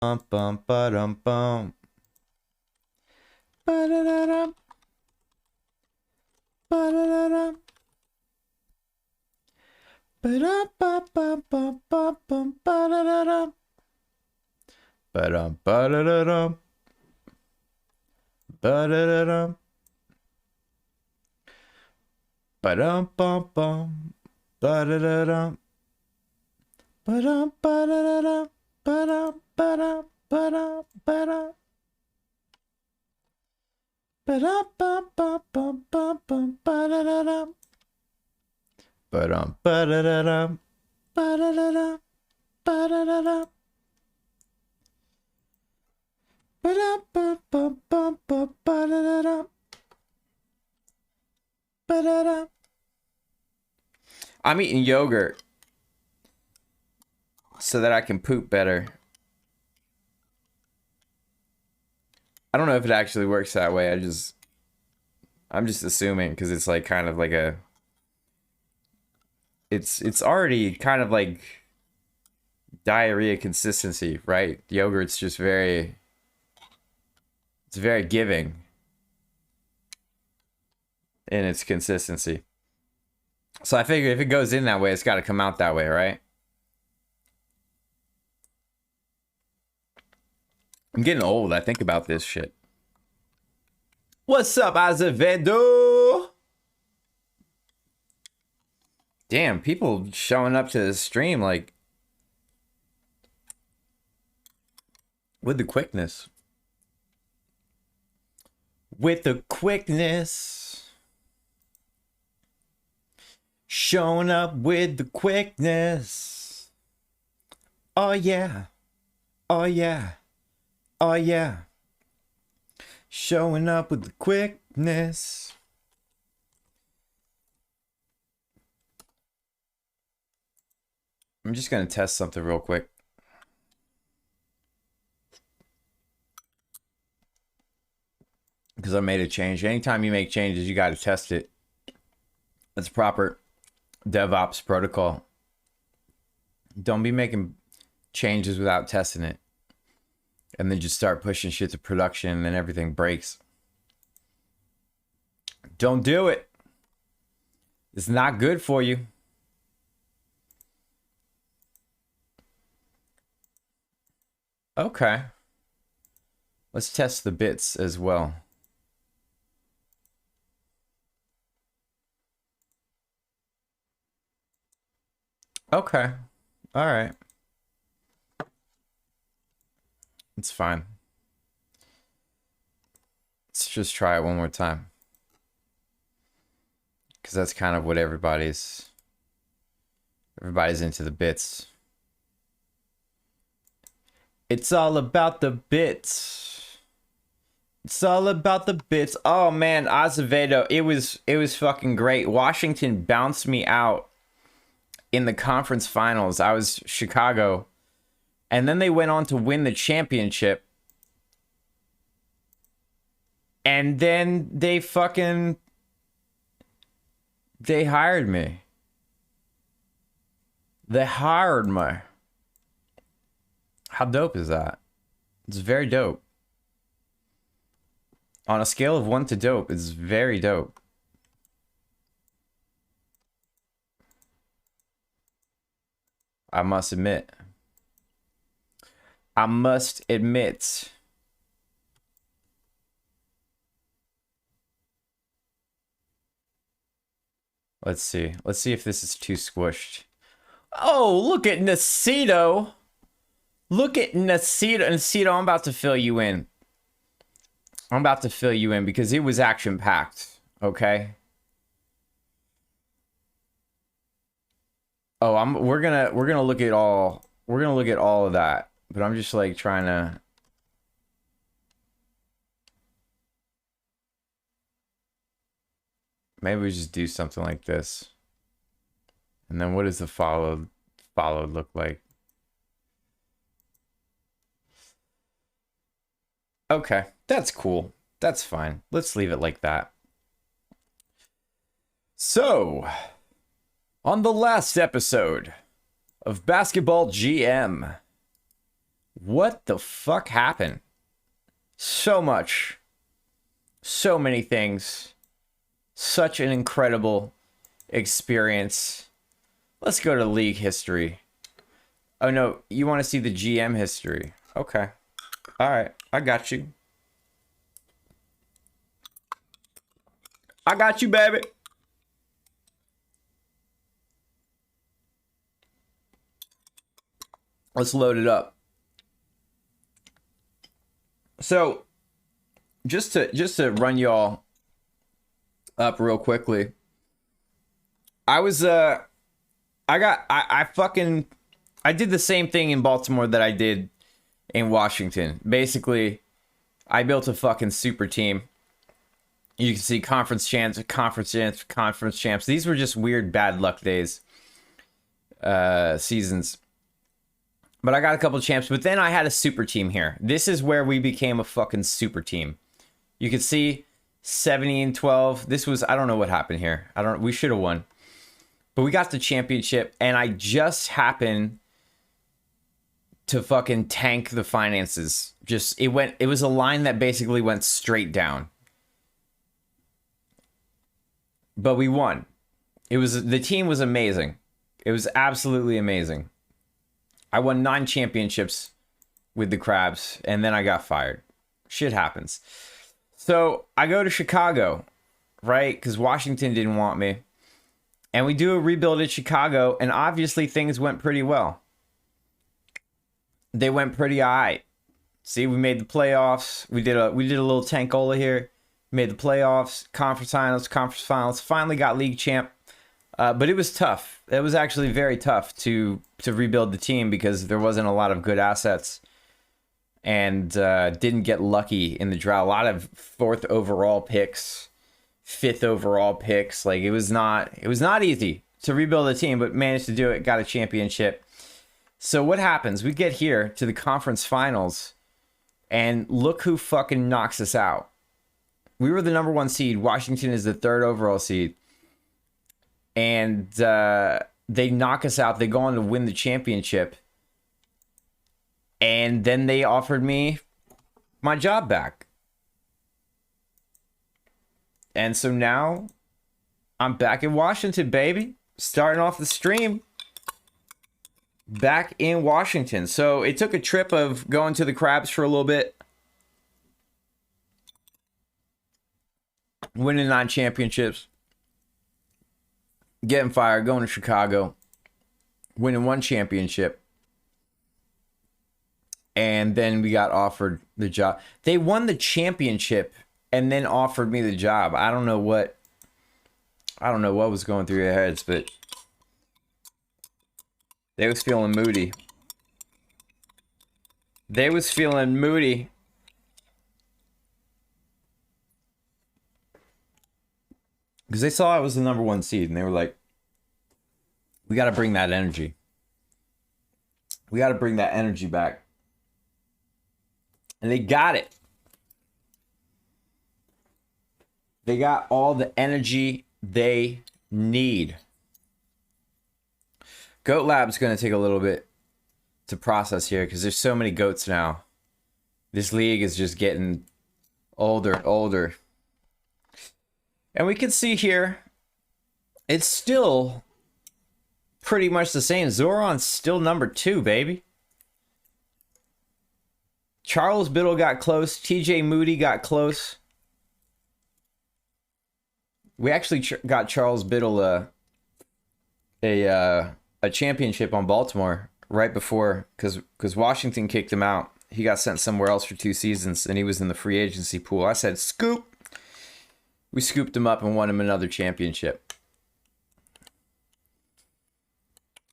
Bum bum ba-dum bum. Ba-da-da-dum. Ba-da-da-dum. Ba-dum bum bum bum bum bum ba-da-da-dum. Ba-dum ba-da-da-dum. Ba-da-da-dum. Ba-dum bum bum. Ba-da-da-dum. Ba-dum ba-da-da-dum. Ba-dum ba-dum ba-dum ba-dum. Ba-dum bum bum bum bum bum ba-da-da-dum. Ba-dum ba-da-da-dum. Ba-da-da-dum. Ba-da-da-dum. Ba-dum bum bum bum bum ba-da-da-dum. Ba-da-dum. I'm eating yogurt so that I can poop better. I don't know if it actually works that way. I'm just assuming because it's like kind of like a it's already kind of like diarrhea consistency, right? Yogurt's just it's very giving in its consistency. So I figure if it goes in that way, it's got to come out that way, right? I'm getting old. I think about this shit. What's up, Azevedo? Damn, people showing up to the stream like with the quickness. With the quickness. Showing up with the quickness. Oh yeah. Oh yeah. Oh yeah. Showing up with the quickness. I'm just gonna test something real quick. Because I made a change. Anytime you make changes, you gotta test it. That's proper DevOps protocol. Don't be making changes without testing it. And then just start pushing shit to production and then everything breaks. Don't do it. It's not good for you. Okay. Let's test the bits as well. Okay. All right. It's fine. Let's just try it one more time. Because that's kind of what everybody's into the bits. It's all about the bits. It's all about the bits. Oh man, Azevedo, it was fucking great. Washington bounced me out in the conference finals. I was Chicago. And then they went on to win the championship. And then they hired me. They hired me. How dope is that? It's very dope. On a scale of 1 to dope, it's very dope. I must admit. I must admit. Let's see. Let's see if this is too squished. Oh, look at Nacito. Look at Nacito. Nacito, I'm about to fill you in. I'm about to fill you in because it was action-packed. Okay? Oh, we're gonna look at all of that. But I'm just like trying to maybe we just do something like this. And then what does the followed look like? Okay, that's cool. That's fine. Let's leave it like that. So, on the last episode of Basketball GM, What the fuck happened? So much. So many things. Such an incredible experience. Let's go to league history. Oh no, you want to see the GM history. Okay. Alright, I got you. I got you, baby. Let's load it up. So, just to run y'all up real quickly. I did the same thing in Baltimore that I did in Washington. Basically, I built a fucking super team. You can see conference champs, conference champs, conference champs. These were just weird bad luck days, seasons. But I got a couple of champs. But then I had a super team here. This is where we became a fucking super team. You can see 70-12. This was, I don't know what happened here. We should have won. But we got the championship, and I just happened to fucking tank the finances. It was a line that basically went straight down. But we won. The team was amazing. It was absolutely amazing. I won 9 championships with the Crabs, and then I got fired. Shit happens. So I go to Chicago, right? Because Washington didn't want me. And we do a rebuild at Chicago, and obviously things went pretty well. They went pretty alright. See, we made the playoffs. We did a little tankola here. Made the playoffs, conference finals. Finally got league champ. But it was tough. It was actually very tough to rebuild the team because there wasn't a lot of good assets, and didn't get lucky in the draft. A lot of 4th overall picks, 5th overall picks. Like it was not easy to rebuild a team, but managed to do it. Got a championship. So what happens? We get here to the conference finals, and look who fucking knocks us out. We were the number 1 seed. Washington is the 3rd overall seed. And they knock us out. They go on to win the championship. And then they offered me my job back. And so now I'm back in Washington, baby. Starting off the stream. Back in Washington. So it took a trip of going to the Crabs for a little bit. Winning 9 championships. Getting fired. Going to Chicago. Winning 1 championship. And then we got offered the job. They won the championship and then offered me the job. I don't know what was going through their heads, but they was feeling moody. Because they saw I was the number 1 seed, and they were like, we got to bring that energy. We got to bring that energy back. And they got it. They got all the energy they need. Goat Lab's going to take a little bit to process here because there's so many goats now. This league is just getting older and older. And we can see here, it's still pretty much the same. Zoran's still number 2, baby. Charles Biddle got close. TJ Moody got close. We actually got Charles Biddle a championship on Baltimore right before, because Washington kicked him out. He got sent somewhere else for 2 seasons, and he was in the free agency pool. I said, scoop. We scooped him up and won him another championship.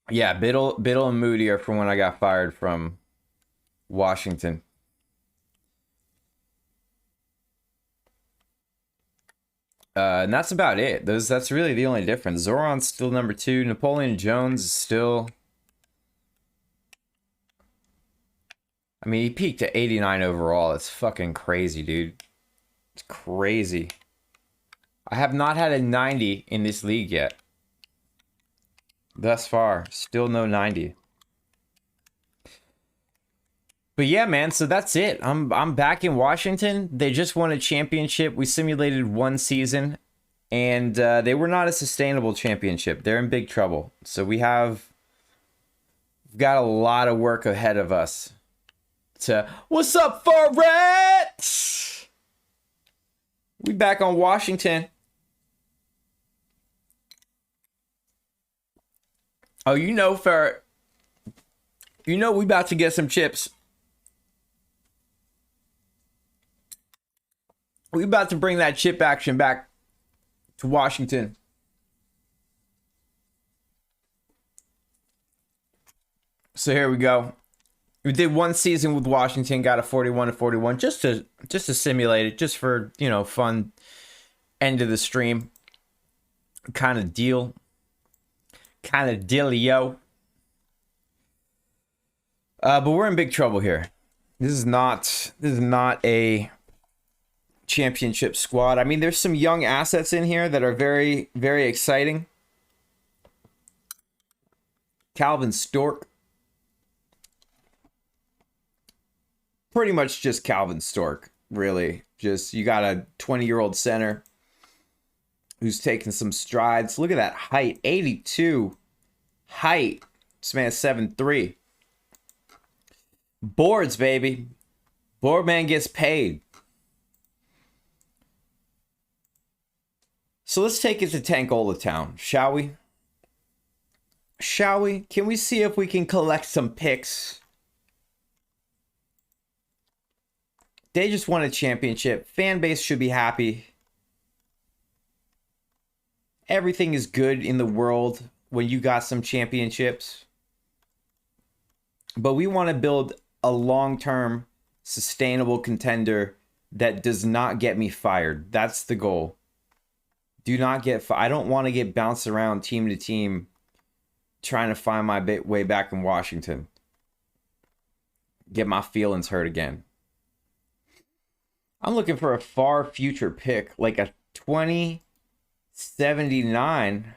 Yeah, Biddle and Moody are from when I got fired from Washington. And that's about it. That's really the only difference. Zoran's still number 2. Napoleon Jones is still... I mean, he peaked at 89 overall. It's fucking crazy, dude. It's crazy. I have not had a 90 in this league yet. Thus far, still no 90. But yeah, man, so that's it. I'm back in Washington. They just won a championship. We simulated one season, and they were not a sustainable championship. They're in big trouble. So we've got a lot of work ahead of us. What's up, Ferret? We back on Washington. Oh, you know, Ferret. You know we about to get some chips. We about to bring that chip action back to Washington. So here we go. We did one season with Washington, got a 41-41, just to simulate it, just for, you know, fun end of the stream kind of deal. Kind of dealio. But we're in big trouble here. This is not a championship squad. I mean, there's some young assets in here that are very, very exciting. Calvin Stork. Pretty much just Calvin Stork, really. Just, you got a 20-year-old center who's taking some strides. Look at that height, 82 height. This man's 7'3". Boards, baby. Board man gets paid. So let's take it to Tankola Town, shall we? Shall we? Can we see if we can collect some picks? They just won a championship. Fan base should be happy. Everything is good in the world when you got some championships. But we want to build a long-term, sustainable contender that does not get me fired. That's the goal. Do not get fired. I don't want to get bounced around team to team trying to find my way back in Washington. Get my feelings hurt again. I'm looking for a far future pick, like a 2079.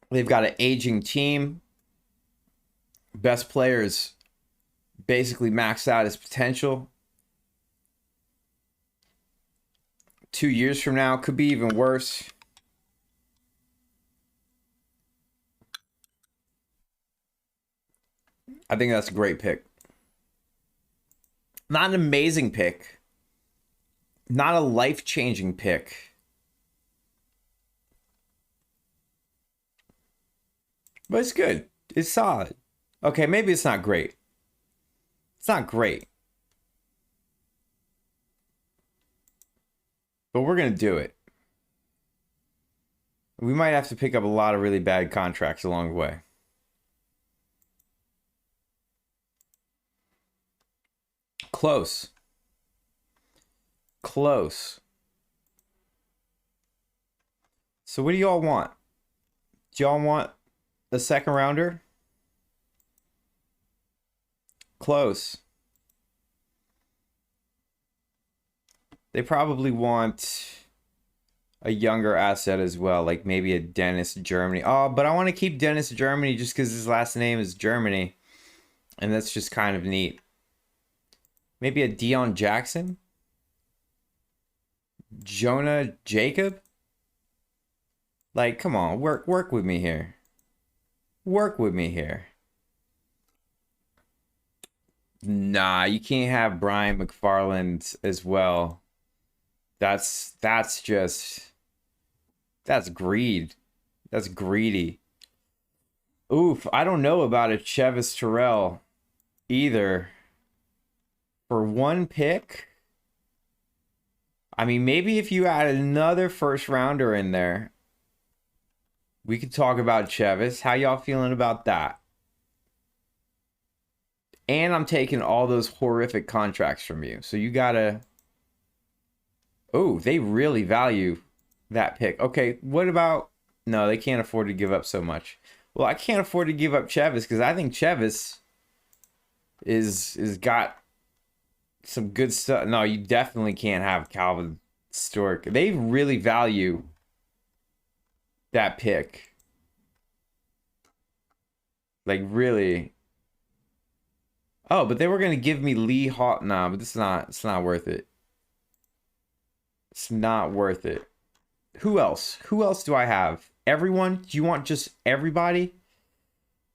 They've got an aging team. Best players basically maxed out his potential. 2 years from now, could be even worse. I think that's a great pick. Not an amazing pick. Not a life-changing pick. But it's good. It's solid. Okay, maybe it's not great. It's not great. But we're going to do it. We might have to pick up a lot of really bad contracts along the way. Close. Close. So what do y'all want? Do y'all want a second rounder? Close. They probably want a younger asset as well, like maybe a Dennis Germany. Oh, but I want to keep Dennis Germany just because his last name is Germany. And that's just kind of neat. Maybe a Dion Jackson? Jonah Jacob? Like, come on, work with me here. Work with me here. Nah, you can't have Brian McFarland as well. That's greed. That's greedy. Oof, I don't know about a Chevis Terrell either. For one pick, I mean, maybe if you add another first rounder in there, we could talk about Chevis. How y'all feeling about that? And I'm taking all those horrific contracts from you. So you gotta... Oh, they really value that pick. Okay, what about... No, they can't afford to give up so much. Well, I can't afford to give up Chevis because I think Chevis is got some good stuff. No, you definitely can't have Calvin Stork. They really value that pick. Like really. Oh, but they were gonna give me Lee Hawk. Nah, but it's not worth it. It's not worth it. Who else? Who else do I have? Everyone? Do you want just everybody?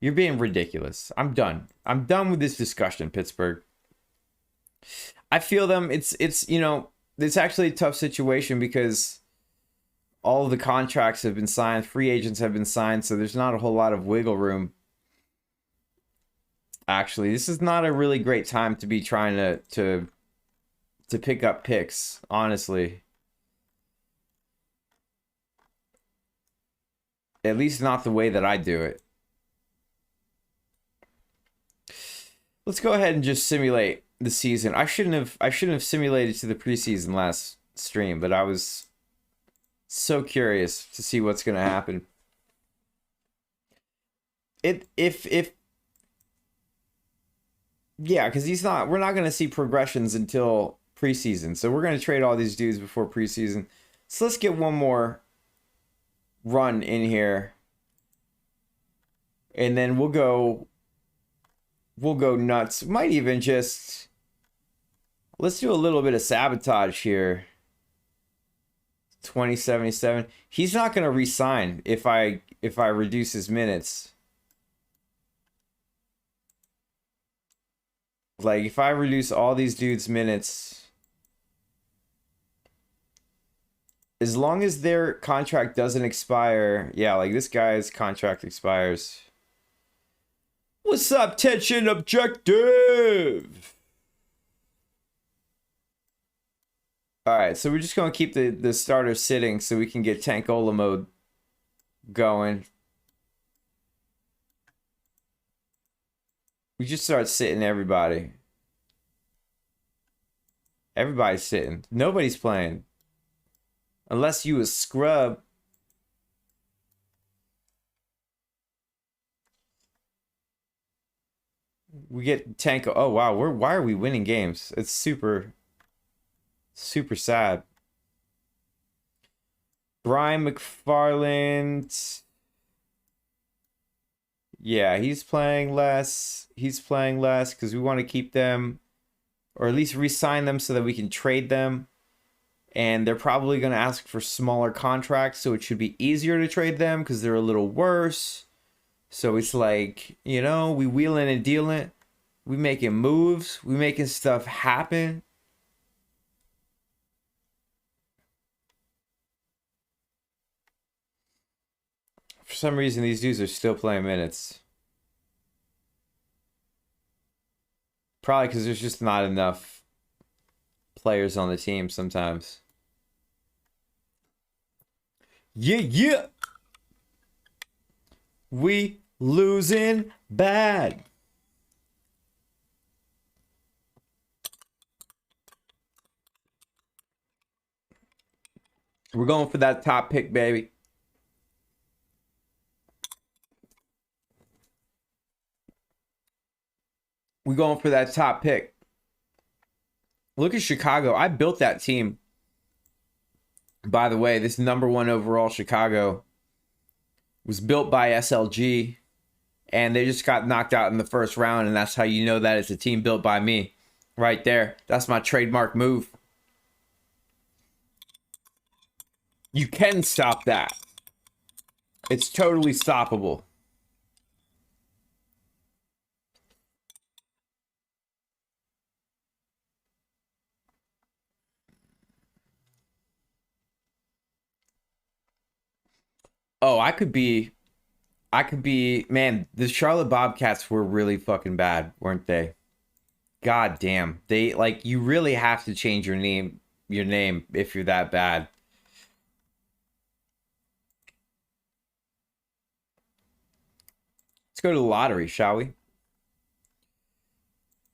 You're being ridiculous. I'm done. I'm done with this discussion, Pittsburgh. I feel them. It's you know, it's actually a tough situation because all of the contracts have been signed, free agents have been signed, so there's not a whole lot of wiggle room. Actually, this is not a really great time to be trying to pick up picks, honestly. At least not the way that I do it. Let's go ahead and just simulate the season. I shouldn't have simulated to the preseason last stream, but I was so curious to see what's going to happen. If yeah, because we're not going to see progressions until preseason. So we're going to trade all these dudes before preseason. So let's get one more run in here. And then we'll go nuts. Might even just, let's do a little bit of sabotage here. 2077. He's not going to resign if I reduce his minutes. Like, if I reduce all these dudes' minutes, as long as their contract doesn't expire, yeah, like this guy's contract expires. What's up, Tension Objective? Alright, so we're just going to keep the starter sitting so we can get Tankola mode going. We just start sitting everybody. Everybody's sitting. Nobody's playing. Unless you a scrub. We get Tanko. Oh, wow. Why are we winning games? It's super sad. Brian McFarland. Yeah, he's playing less. He's playing less because we want to keep them, or at least re-sign them so that we can trade them. And they're probably going to ask for smaller contracts, so it should be easier to trade them because they're a little worse. So it's like, you know, we wheeling and dealing. We making moves. We making stuff happen. For some reason, these dudes are still playing minutes. Probably because there's just not enough players on the team sometimes. Yeah. We losing bad. We're going for that top pick, baby. We're going for that top pick. Look at Chicago. I built that team. By the way, this #1 overall Chicago was built by SLG, and they just got knocked out in the first round, and that's how you know that it's a team built by me. Right there. That's my trademark move. You can stop that. It's totally stoppable. Oh, man, the Charlotte Bobcats were really fucking bad, weren't they? God damn. They, like, you really have to change your name if you're that bad. Let's go to the lottery, shall we?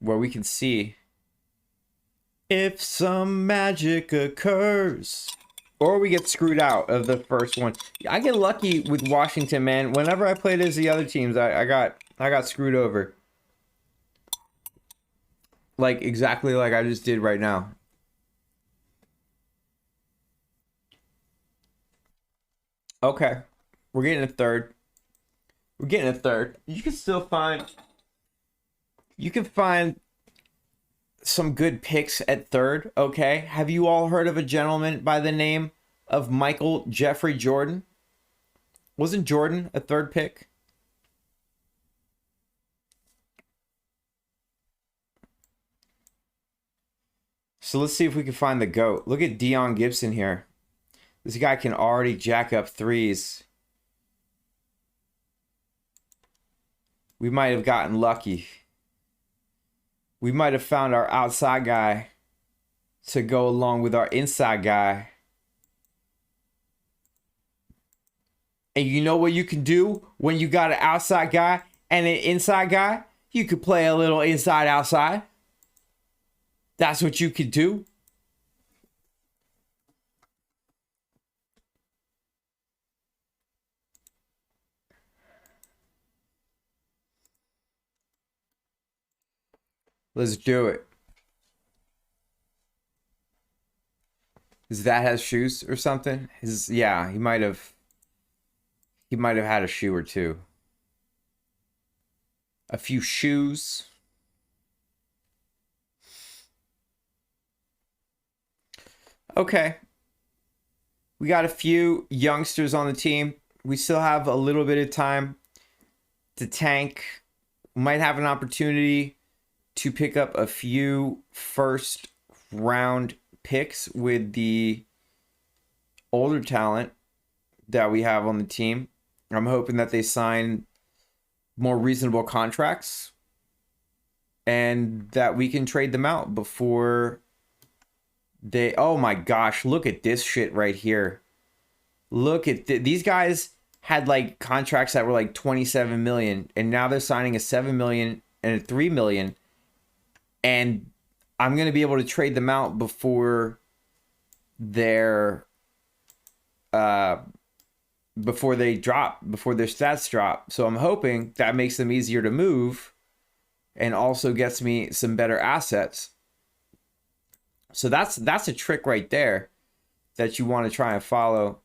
Where we can see if some magic occurs. Or we get screwed out of the first one. I get lucky with Washington, man. Whenever I played as the other teams, I got screwed over. Like, exactly like I just did right now. Okay. We're getting a third. We're getting a third. You can still find. You can find some good picks at third. Okay. Have you all heard of a gentleman by the name of Michael Jeffrey Jordan? Wasn't Jordan a third pick? So let's see if we can find the GOAT. Look at Dion Gibson here. This guy can already jack up threes. We might have gotten lucky. We might have found our outside guy to go along with our inside guy. And you know what you can do when you got an outside guy and an inside guy? You could play a little inside outside. That's what you could do. Let's do it. His dad has shoes or something? Yeah, he might have had a shoe or two. A few shoes. Okay. We got a few youngsters on the team. We still have a little bit of time to tank. We might have an opportunity to pick up a few first round picks with the older talent that we have on the team. I'm hoping that they sign more reasonable contracts and that we can trade them out before they... Oh my gosh, look at this shit right here. Look at these guys had like contracts that were like 27 million and now they're signing a 7 million and a 3 million, and I'm going to be able to trade them out before their before their stats drop. So I'm hoping that makes them easier to move and also gets me some better assets. So that's a trick right there that you want to try and follow.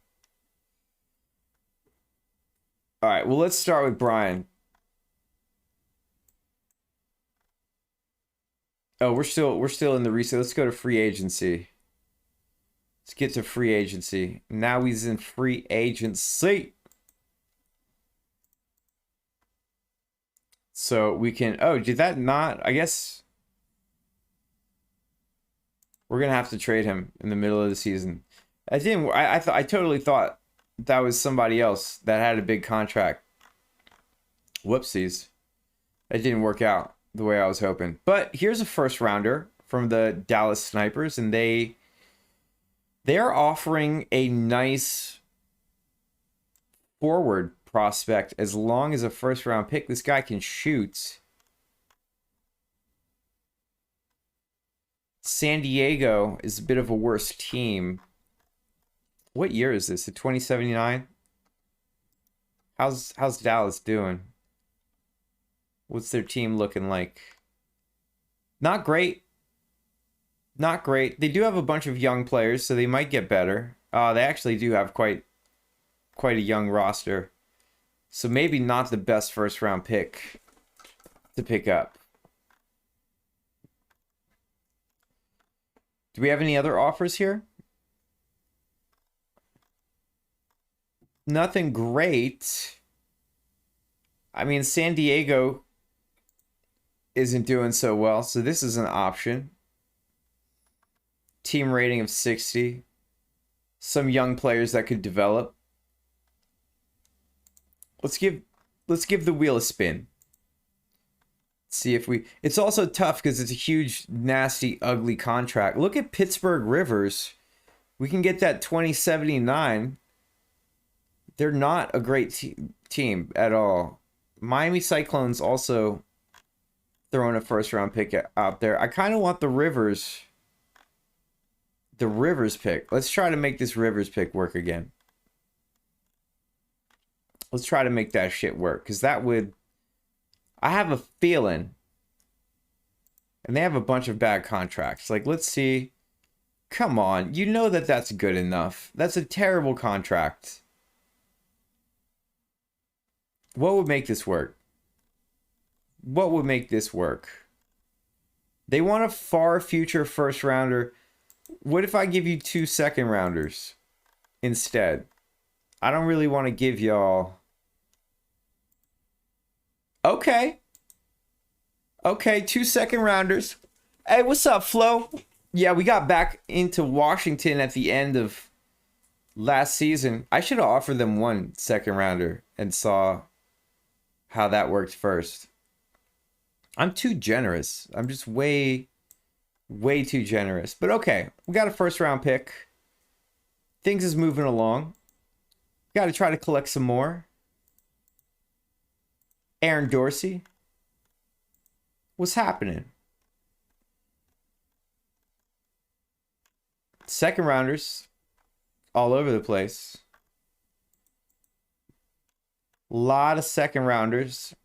All right, well, let's start with Brian. Oh, we're still in the reset. Let's go to free agency. Let's get to free agency. Now he's in free agency. So we can... Oh, did that not... I guess... We're going to have to trade him in the middle of the season. I totally thought that was somebody else that had a big contract. Whoopsies. It didn't work out the way I was hoping. But here's a first rounder from the Dallas Snipers, and they're offering a nice forward prospect as long as a first round pick. This guy can shoot. San Diego is a bit of a worse team. What year is this? The 2079? How's Dallas doing? What's their team looking like? Not great. Not great. They do have a bunch of young players, so they might get better. They actually do have quite a young roster. So maybe not the best first round pick to pick up. Do we have any other offers here? Nothing great. I mean, San Diego isn't doing so well, so this is an option. Team rating of 60. Some young players that could develop. Let's give the wheel a spin. See if we... It's also tough because it's a huge, nasty, ugly contract. Look at Pittsburgh Rivers. We can get that 2079. They're not a great team at all. Miami Cyclones also throwing a first round pick out there. I kind of want the Rivers pick. Let's try to make this Rivers pick work again. Let's try to make that shit work, because that would... I have a feeling... And they have a bunch of bad contracts. Like, let's see. Come on. You know that that's good enough. That's a terrible contract. What would make this work? What would make this work? They want a far future first rounder. What if I give you 2 second rounders instead? I don't really want to give y'all. Okay. Okay, 2 second rounders. Hey, what's up, Flo? Yeah, we got back into Washington at the end of last season. I should have offered them 1 second rounder and saw how that worked first. I'm too generous. I'm just way too generous. But okay, we got a first round pick. Things is moving along. Got to try to collect some more. Aaron Dorsey. What's happening? Second rounders all over the place. A lot of second rounders.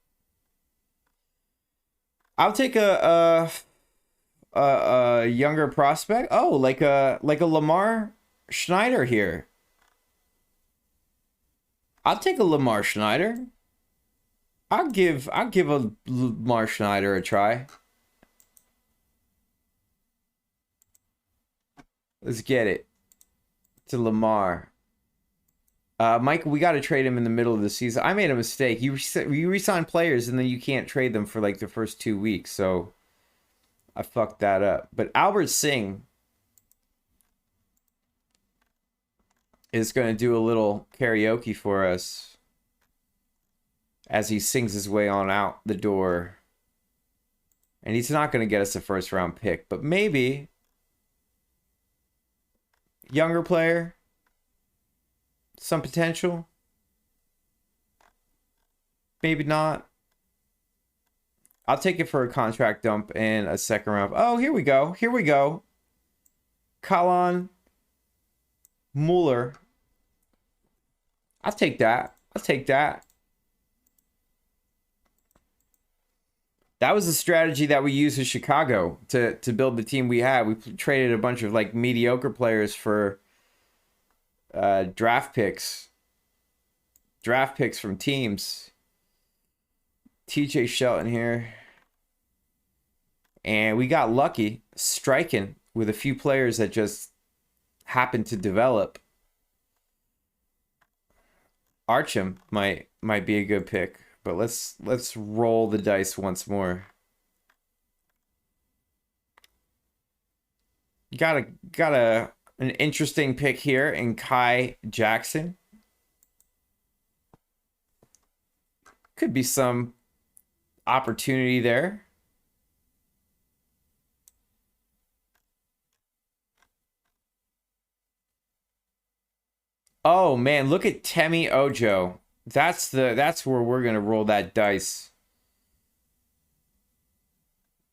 I'll take a younger prospect. Oh, like a Lamar Schneider here. I'll take a Lamar Schneider. I'll give a Lamar Schneider a try. Let's get it to Lamar. Mike, we got to trade him in the middle of the season. I made a mistake. You re-sign players and then you can't trade them for like the first 2 weeks. So I fucked that up. But Albert Singh is going to do a little karaoke for us as he sings his way on out the door. And he's not going to get us a first round pick, but maybe younger player, some potential, maybe not. I'll take it for a contract dump and a second round. Oh, here we go. Here we go. Colin Mueller. I'll take that. I'll take that. That was the strategy that we used in Chicago to build the team we had. We traded a bunch of like mediocre players for draft picks from teams. TJ Shelton here. And we got lucky striking with a few players that just happened to develop. Archam might be a good pick, but let's roll the dice once more. Got an interesting pick here in Kai Jackson. Could be some opportunity there. Oh man, look at Temi Ojo. That's where we're gonna roll that dice.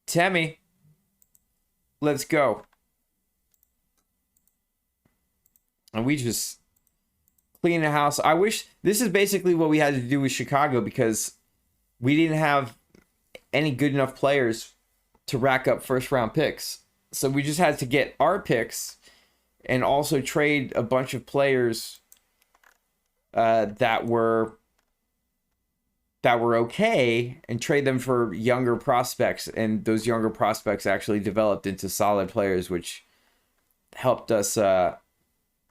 Temi, let's go. And we just clean the house. I wish this is basically what we had to do with Chicago because we didn't have any good enough players to rack up first round picks. So we just had to get our picks and also trade a bunch of players that were okay and trade them for younger prospects, and those younger prospects actually developed into solid players, which helped us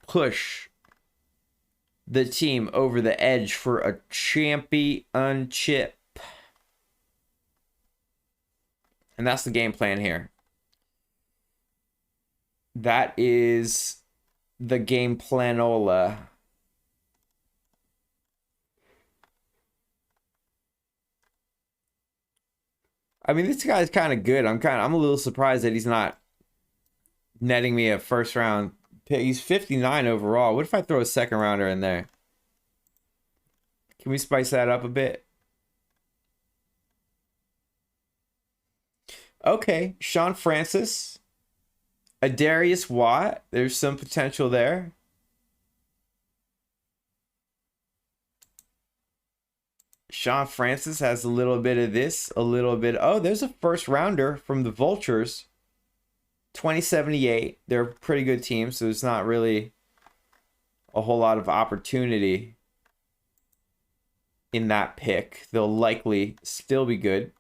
push the team over the edge for a championship. And that's the game plan here. That is the game planola. I mean, this guy's kind of good. I'm a little surprised that he's not netting me a first round pick. He's 59 overall. What if I throw a second rounder in there? Can we spice that up a bit? Okay, Sean Francis, Adarius Watt. There's some potential there. Sean Francis has a little bit of this, a little bit. Oh, there's a first rounder from the Vultures. 2078. They're a pretty good team, so there's not really a whole lot of opportunity. in that pick. They'll likely still be good.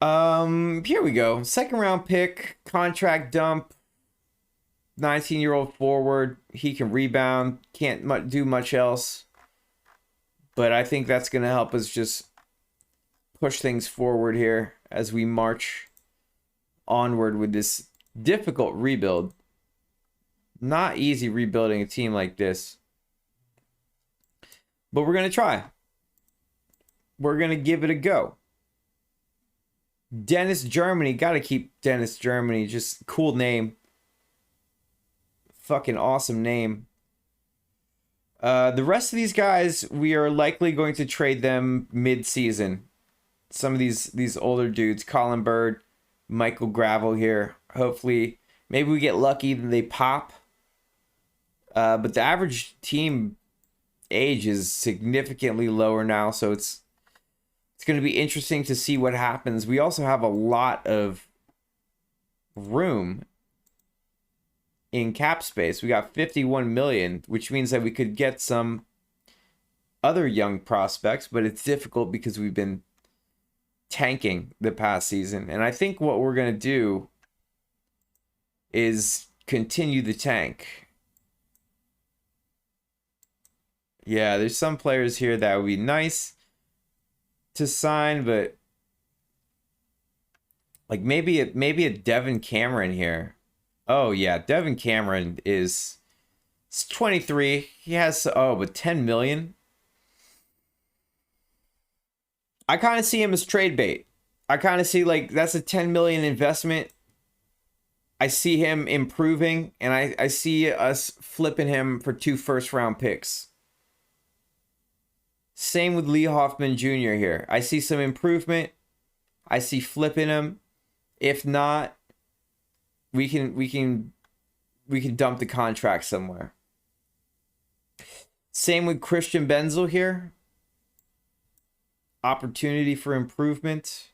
Here we go. Second round pick, contract dump. 19-year-old forward. He can rebound. Can't do much else. But I think that's going to help us just push things forward here as we march onward with this difficult rebuild. Not easy rebuilding a team like this. But we're going to try. We're going to give it a go. Dennis Germany. Got to keep Dennis Germany. Just cool name. Fucking awesome name. The rest of these guys, we are likely going to trade them mid-season. Some of these older dudes, Colin Bird, Michael Gravel here. Hopefully, maybe we get lucky and they pop. But the average team age is significantly lower now, so it's going to be interesting to see what happens. We also have a lot of room in cap space. We got 51 million, which means that we could get some other young prospects, but it's difficult because we've been tanking the past season. And I think what we're going to do is continue the tank. Yeah, there's some players here that would be nice to sign, but like maybe a Devin Cameron here. Oh yeah, Devin Cameron is 23. He has but 10 million. I kind of see him as trade bait. I kind of see like that's a 10 million investment. I see him improving, and I see us flipping him for 2 first-round picks. Same with Lee Hoffman Jr. here. I see some improvement. I see flipping him. If not, we can dump the contract somewhere. Same with Christian Benzel here. Opportunity for improvement.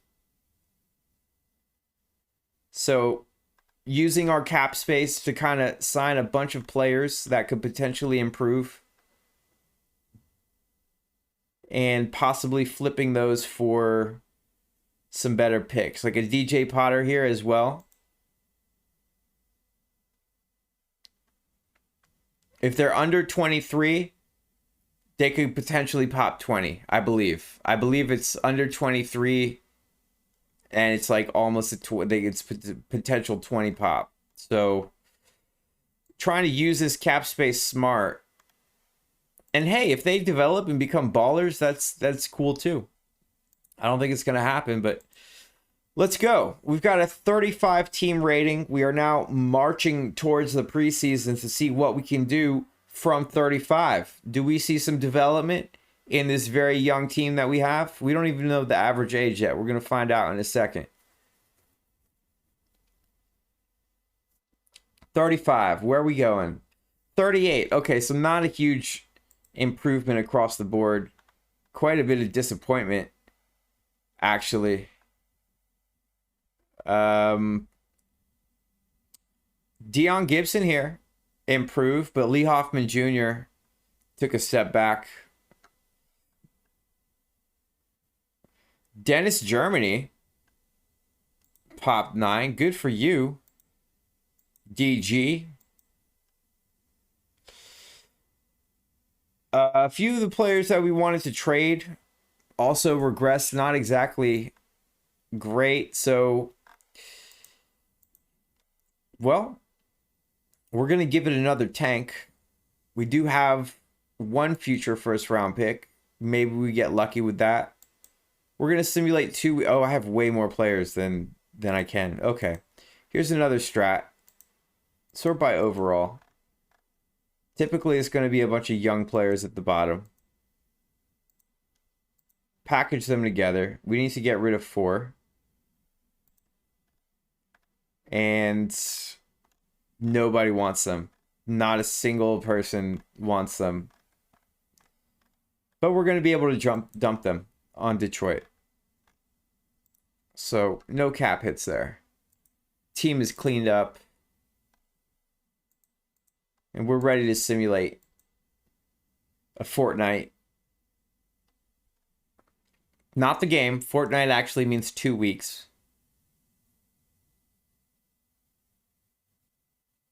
So using our cap space to kind of sign a bunch of players that could potentially improve. And possibly flipping those for some better picks. Like a DJ Potter here as well. If they're under 23, they could potentially pop 20, I believe. I believe it's under 23, and it's like almost it's potential 20 pop. So trying to use this cap space smart. And hey, if they develop and become ballers, that's cool too. I don't think it's going to happen, but let's go. We've got a 35 team rating. We are now marching towards the preseason to see what we can do from 35. Do we see some development in this very young team that we have? We don't even know the average age yet. We're going to find out in a second. 35. Where are we going? 38. Okay, so not a huge improvement across the board. Quite a bit of disappointment, actually. Dion Gibson here improved, but Lee Hoffman Jr. took a step back. Dennis Germany popped 9. Good for you, DG. A few of the players that we wanted to trade also regressed. Not exactly great. So, well, we're going to give it another tank. We do have one future first round pick. Maybe we get lucky with that. We're going to simulate 2. Oh, I have way more players than I can. Okay. Here's another strat. Sort by overall. Typically, it's going to be a bunch of young players at the bottom. Package them together. We need to get rid of 4. And nobody wants them. Not a single person wants them. But we're going to be able to dump them on Detroit. So, no cap hits there. Team is cleaned up. And we're ready to simulate A fortnight. Not the game. Fortnite actually means 2 weeks.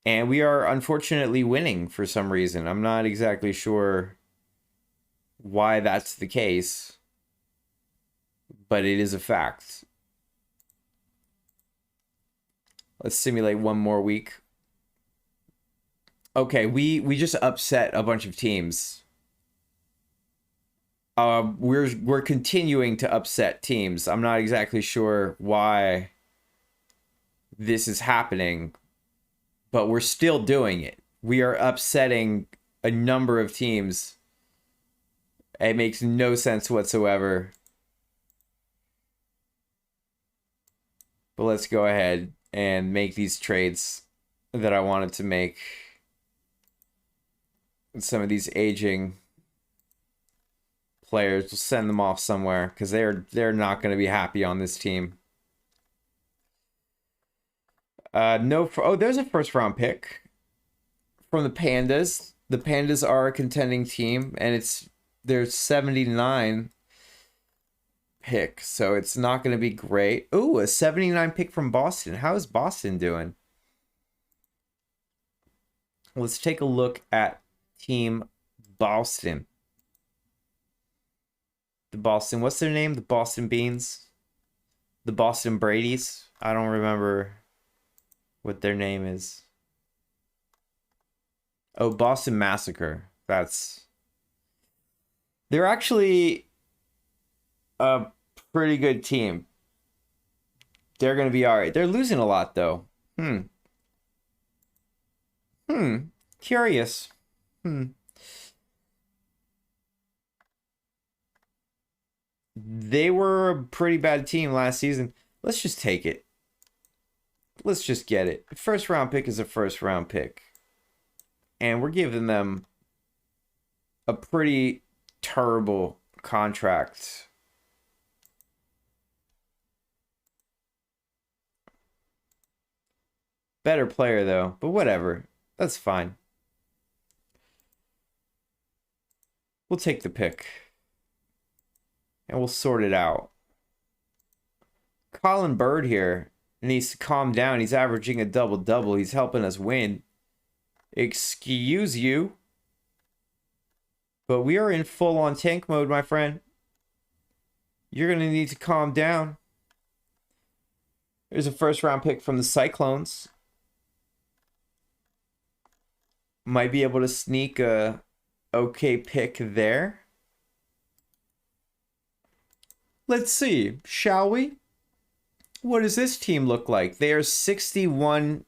And we are unfortunately winning for some reason. I'm not exactly sure why that's the case, but it is a fact. Let's simulate one more week. Okay, we just upset a bunch of teams. We're continuing to upset teams. I'm not exactly sure why this is happening, but we're still doing it. We are upsetting a number of teams. It makes no sense whatsoever. But let's go ahead and make these trades that I wanted to make. Some of these aging players, we'll send them off somewhere because they're not going to be happy on this team. There's a first round pick from the Pandas. The Pandas are a contending team, and they're 79 pick, so it's not going to be great. Ooh, a 79 pick from Boston. How is Boston doing? Let's take a look at Team Boston. The Boston, what's their name? The Boston Beans? The Boston Brady's? I don't remember what their name is. Oh, Boston Massacre. They're actually a pretty good team. They're going to be all right. They're losing a lot, though. Curious. They were a pretty bad team last season. Let's just take it. Let's just get it. First round pick is a first round pick. And we're giving them a pretty terrible contract. Better player, though. But whatever. That's fine. We'll take the pick. And we'll sort it out. Colin Bird here needs to calm down. He's averaging a double-double. He's helping us win. Excuse you. But we are in full-on tank mode, my friend. You're going to need to calm down. There's a first-round pick from the Cyclones. Might be able to sneak a okay pick there. Let's see, shall we? What does this team look like? They are 61.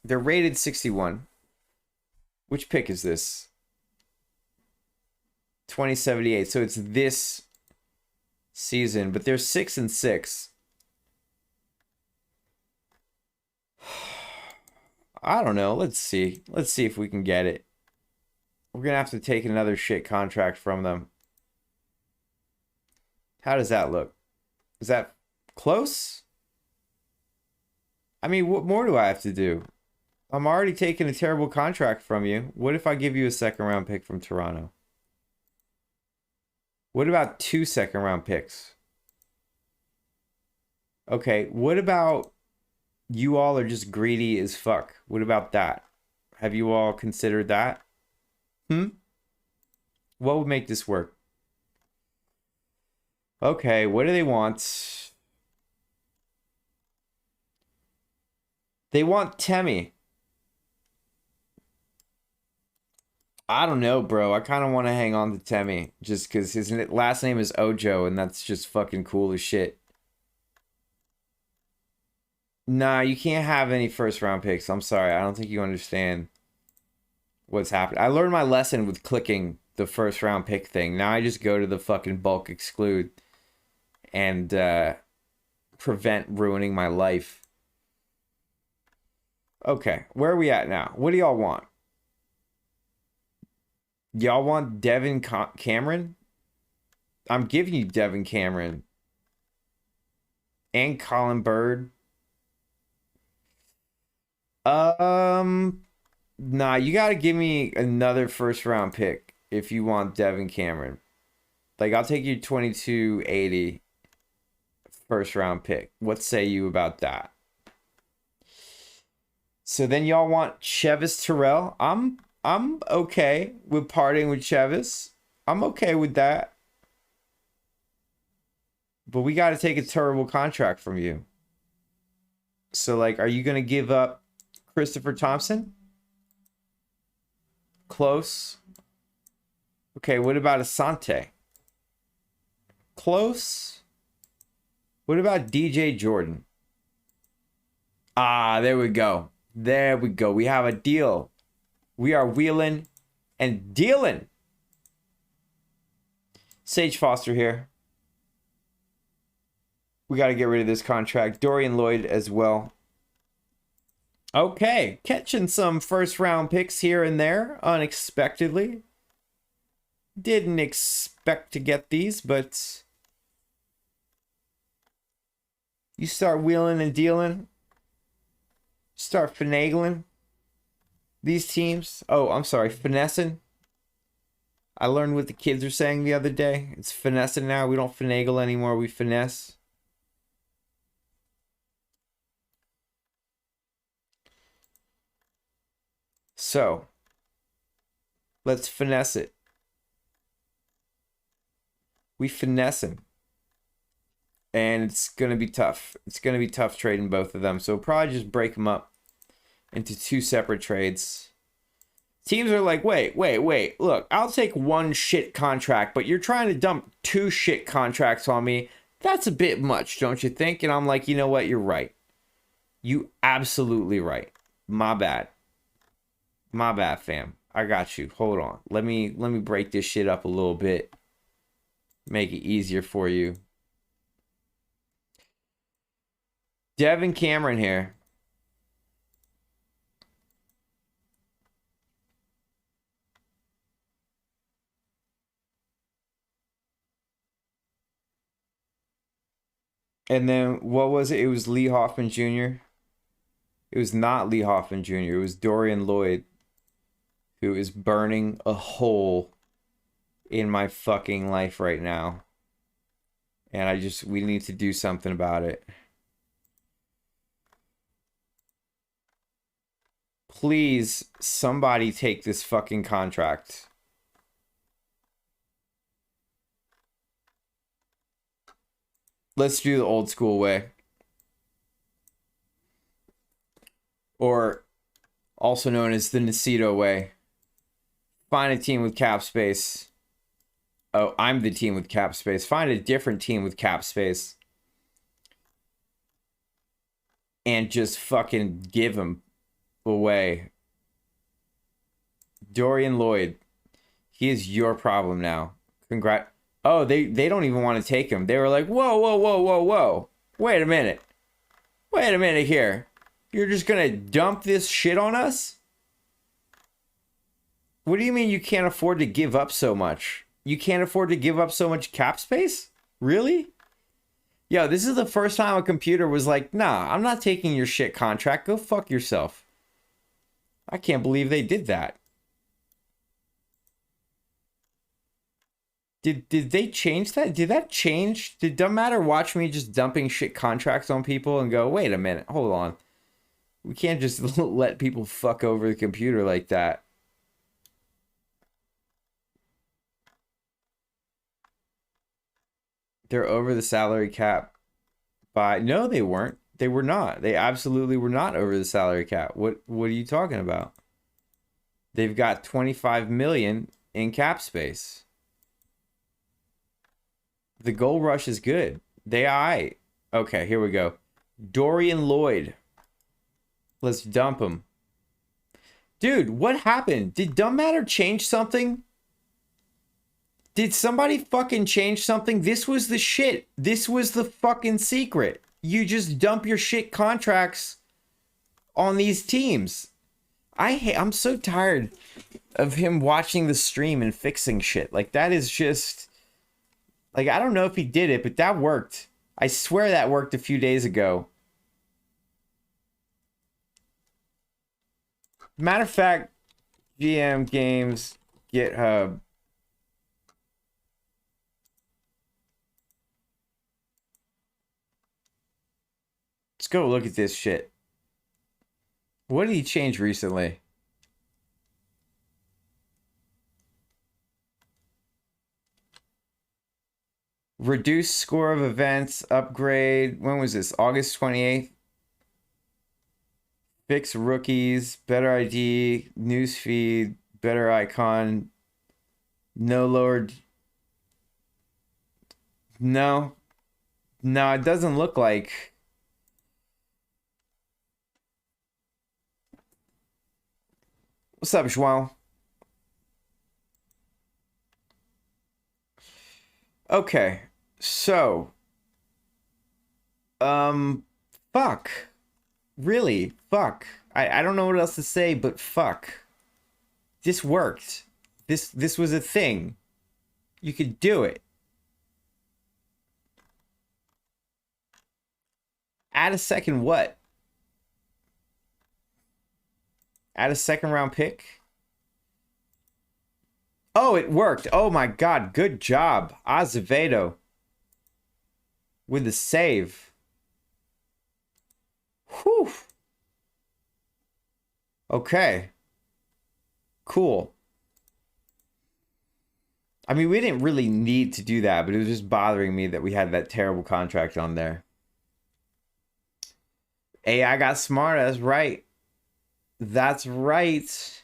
They're rated 61. Which pick is this? 2078. So it's this season, but they're 6-6. I don't know. Let's see. Let's see if we can get it. We're going to have to take another shit contract from them. How does that look? Is that close? I mean, what more do I have to do? I'm already taking a terrible contract from you. What if I give you a second round pick from Toronto? What about 2 second round picks? Okay, what about you all are just greedy as fuck? What about that? Have you all considered that? What would make this work? Okay, what do they want? They want Temi. I don't know, bro. I kind of want to hang on to Temi just because his last name is Ojo, and that's just fucking cool as shit. Nah, you can't have any first round picks. I'm sorry. I don't think you understand what's happening. I learned my lesson with clicking the first round pick thing. Now I just go to the fucking bulk exclude and prevent ruining my life. Okay, where are we at now? What do y'all want? Y'all want Devin Cameron? I'm giving you Devin Cameron. And Colin Bird. Nah, you gotta give me another first round pick. if you want Devin Cameron. Like, I'll take you 2280 first round pick. What say you about that? So then y'all want Chevis Terrell. I'm okay with parting with Chevis. I'm okay with that. But we got to take a terrible contract from you. So, like, are you going to give up Christopher Thompson? Close. Okay, what about Asante? Close. What about DJ Jordan? Ah, there we go. There we go. We have a deal. We are wheeling and dealing. Sage Foster here. We got to get rid of this contract. Dorian Lloyd as well. Okay, catching some first round picks here and there unexpectedly. Didn't expect to get these, but you start wheeling and dealing. Start finagling these teams. Oh, I'm sorry, finessing. I learned what the kids are saying the other day. It's finessing now. We don't finagle anymore. We finesse. So, let's finesse it. We finessing. And it's going to be tough. It's going to be tough trading both of them. So, we'll probably just break them up into two separate trades. Teams are like, wait. Look, I'll take one shit contract, but you're trying to dump two shit contracts on me. That's a bit much, don't you think? And I'm like, you know what? You're right. You absolutely right. My bad. My bad, fam. I got you. Hold on. Let me break this shit up a little bit. Make it easier for you. Devin Cameron here. And then what was it? It was Lee Hoffman Jr. It was not Lee Hoffman Jr. It was Dorian Lloyd, who is burning a hole in my fucking life right now. And we need to do something about it. Please, somebody take this fucking contract. Let's do the old school way. Or also known as the Nacito way. Find a team with cap space. Oh, I'm the team with cap space. Find a different team with cap space. And just fucking give them away. Dorian Lloyd. He is your problem now. Congrats. Oh, they don't even want to take him. They were like, whoa. Wait a minute. Wait a minute here. You're just going to dump this shit on us? What do you mean you can't afford to give up so much? You can't afford to give up so much cap space? Really? Yo, this is the first time a computer was like, nah, I'm not taking your shit contract. Go fuck yourself. I can't believe they did that. Did they change that? Did that change? Did Dumb Matter watch me just dumping shit contracts on people and go, wait a minute, hold on. We can't just let people fuck over the computer like that. They're over the salary cap by... No, they weren't. They were not. They absolutely were not over the salary cap. What are you talking about? They've got 25 million in cap space. The goal rush is good. Okay, here we go. Dorian Lloyd. Let's dump him. Dude, what happened? Did Dumb Matter change something? Did somebody fucking change something? This was the shit. This was the fucking secret. You just dump your shit contracts on these teams. I'm so tired of him watching the stream and fixing shit. Like, that is just... Like, I don't know if he did it, but that worked. I swear that worked a few days ago. Matter of fact, GM Games GitHub go look at this shit. What did he change recently? Reduce score of events, upgrade. When was this? August 28th? Fix rookies, better ID, newsfeed, better icon. No lowered. No. No, it doesn't look like. What's up, João? Okay, so. Fuck. Really? Fuck. I don't know what else to say, but fuck. This worked. This was a thing. You could do it. Add a second what? Add a second round pick? Oh, it worked. Oh my god, good job. Azevedo. With the save. Whew. Okay. Cool. I mean, we didn't really need to do that, but it was just bothering me that we had that terrible contract on there. AI got smart. That's right. That's right.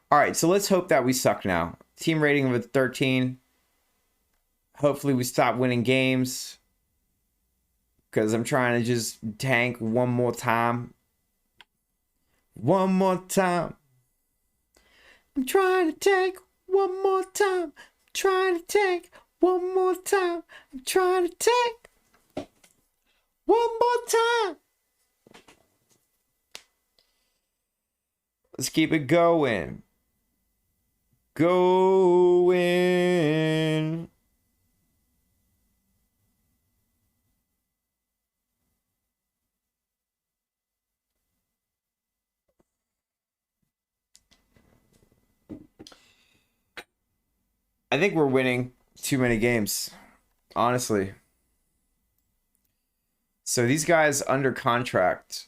All right, so let's hope that we suck now. Team rating of a 13. Hopefully we stop winning games. Because I'm trying to just tank one more time. One more time. I'm trying to tank one more time. I'm trying to tank one more time. I'm trying to tank one more time. Let's keep it going. Going. I think we're winning too many games, honestly. So these guys under contract,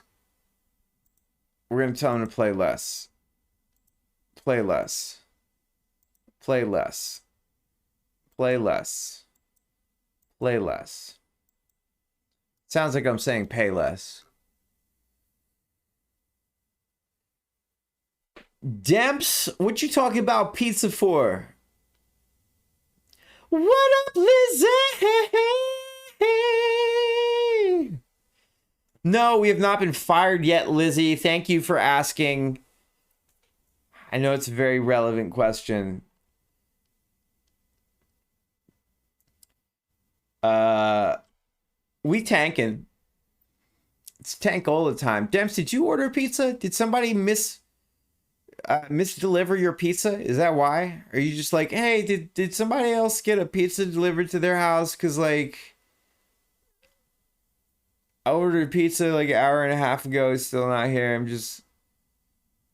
we're going to tell them to play less. Play less. Play less. Play less. Play less. Sounds like I'm saying pay less. Demps, what you talking about pizza for? What up, Lizzie? No, we have not been fired yet, Lizzie. Thank you for asking. I know it's a very relevant question. We tanking. It's tank all the time. Demps, did you order pizza? Did somebody misdeliver your pizza? Is that why? Are you just like, hey, did somebody else get a pizza delivered to their house? Cause like I ordered pizza like an hour and a half ago. It's still not here. I'm just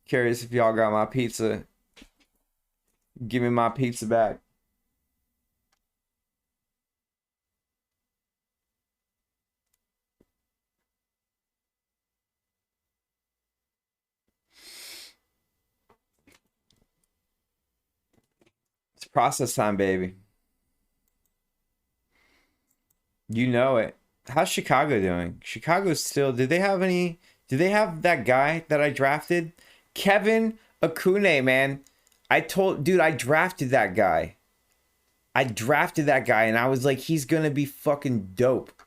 curious if y'all got my pizza. Give me my pizza back. It's process time, baby. You know it. How's Chicago doing? Chicago's still... Did they have that guy that I drafted? Kevin Akune, man. Dude, I drafted that guy. And I was like, he's gonna be fucking dope.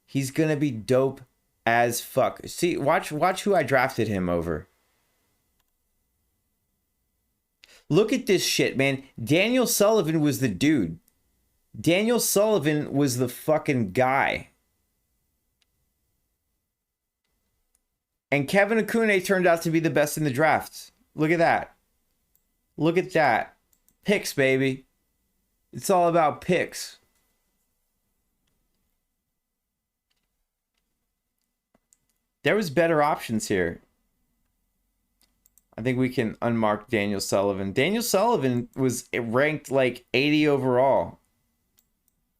He's gonna be dope as fuck. See, watch who I drafted him over. Look at this shit, man. Daniel Sullivan was the dude. Daniel Sullivan was the fucking guy. And Kevin Akune turned out to be the best in the draft. Look at that. Look at that. Picks, baby. It's all about picks. There was better options here. I think we can unmark Daniel Sullivan. Daniel Sullivan was ranked like 80 overall.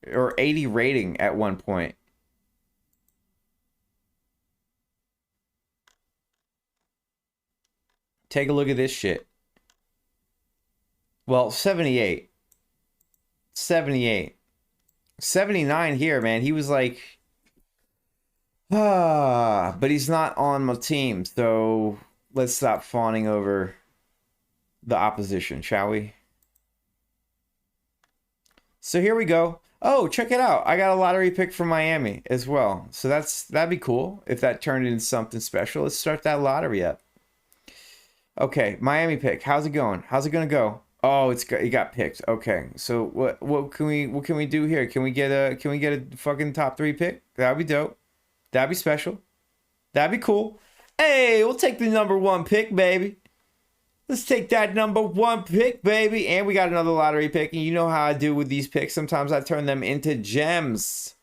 Or 80 rating at one point. Take a look at this shit. Well, 78. 78. 79 here, man. He was like, but he's not on my team, so let's stop fawning over the opposition, shall we? So here we go. Oh, check it out. I got a lottery pick from Miami as well. So that'd be cool if that turned into something special. Let's start that lottery up. Okay, Miami pick. How's it going? How's it gonna go? Oh, it got picked. Okay, so what can we do here? Can we get a fucking top 3 pick? That'd be dope. That'd be special. That'd be cool. Hey, we'll take the number 1 pick, baby. Let's take that number 1 pick, baby. And we got another lottery pick. And you know how I do with these picks. Sometimes I turn them into gems.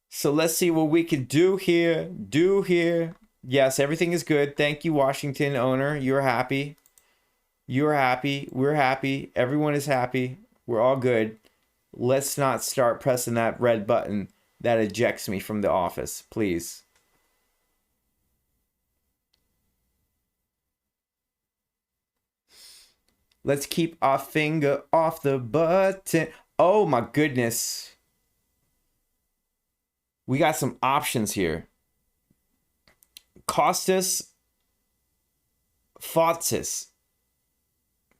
So let's see what we can do here. Yes, everything is good. Thank you, Washington owner. You're happy. You're happy. We're happy. Everyone is happy. We're all good. Let's not start pressing that red button that ejects me from the office, please. Let's keep our finger off the button. Oh my goodness. We got some options here. Costas Fotsis.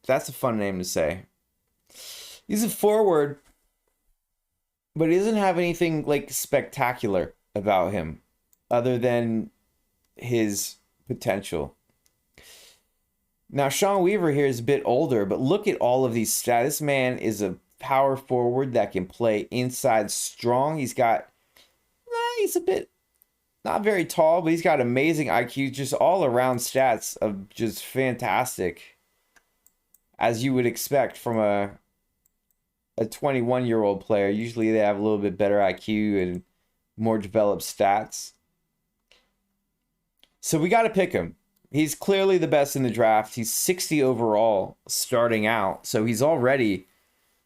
That's a fun name to say. He's a forward, but he doesn't have anything like spectacular about him other than his potential. Now, Sean Weaver here is a bit older, but look at all of these stats. This man is a power forward that can play inside strong. He's a bit, not very tall, but he's got amazing IQ, just all around stats of just fantastic, as you would expect from a 21-year-old player. Usually they have a little bit better IQ and more developed stats. So we got to pick him. He's clearly the best in the draft. He's 60 overall starting out. So he's already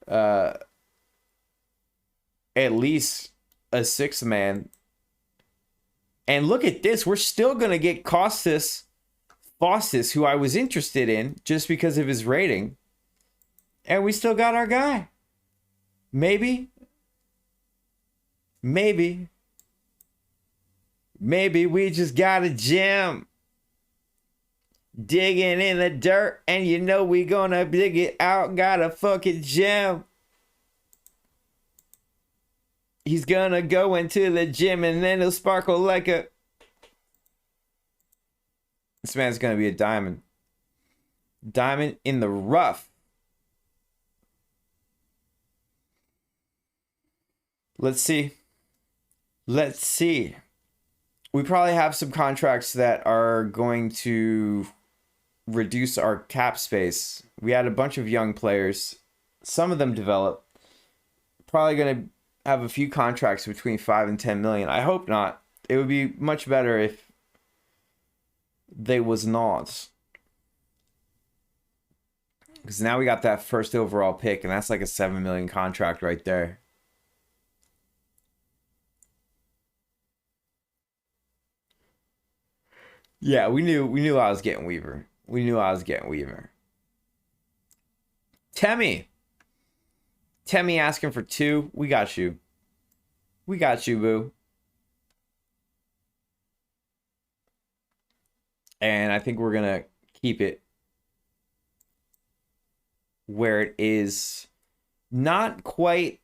at least a 6th man. And look at this. We're still going to get Costas Fostis, who I was interested in just because of his rating. And we still got our guy. Maybe we just got a gem. Digging in the dirt, and you know we gonna dig it out. Got a fucking gem. He's gonna go into the gym, and then he'll sparkle like a... This man's gonna be a diamond. Diamond in the rough. Let's see. We probably have some contracts that are going to reduce our cap space. We had a bunch of young players. Some of them develop. Probably going to have a few contracts between 5 and 10 million. I hope not. It would be much better if they was not. Because now we got that first overall pick, and that's like a 7 million contract right there. Yeah, we knew I was getting Weaver. Temmie asking for 2. We got you. Boo. And I think we're gonna keep it where it is. Not quite.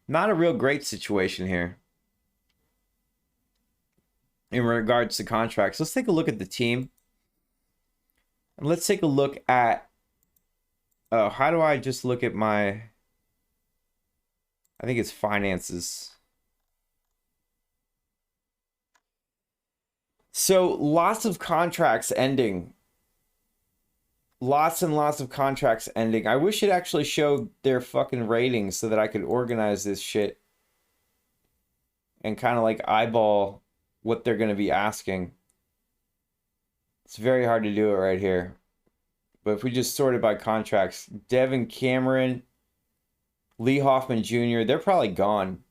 Not a real great situation here in regards to contracts. Let's take a look at the team. And let's take a look at... how do I just look at my... I think it's finances. So lots of contracts ending. Lots and lots of contracts ending. I wish it actually showed their fucking ratings so that I could organize this shit and kind of like eyeball what they're going to be asking. It's very hard to do it right here. But if we just sort it by contracts, Devin Cameron, Lee Hoffman Jr., they're probably gone.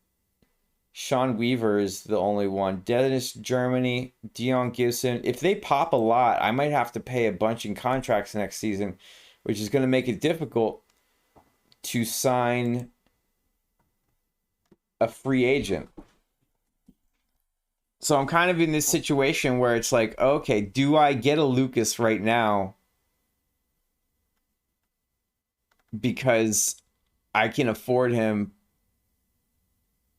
Sean Weaver is the only one. Dennis Germany, Dion Gibson. If they pop a lot, I might have to pay a bunch in contracts next season, which is going to make it difficult to sign a free agent. So I'm kind of in this situation where it's like, okay, do I get a Lucas right now because I can afford him,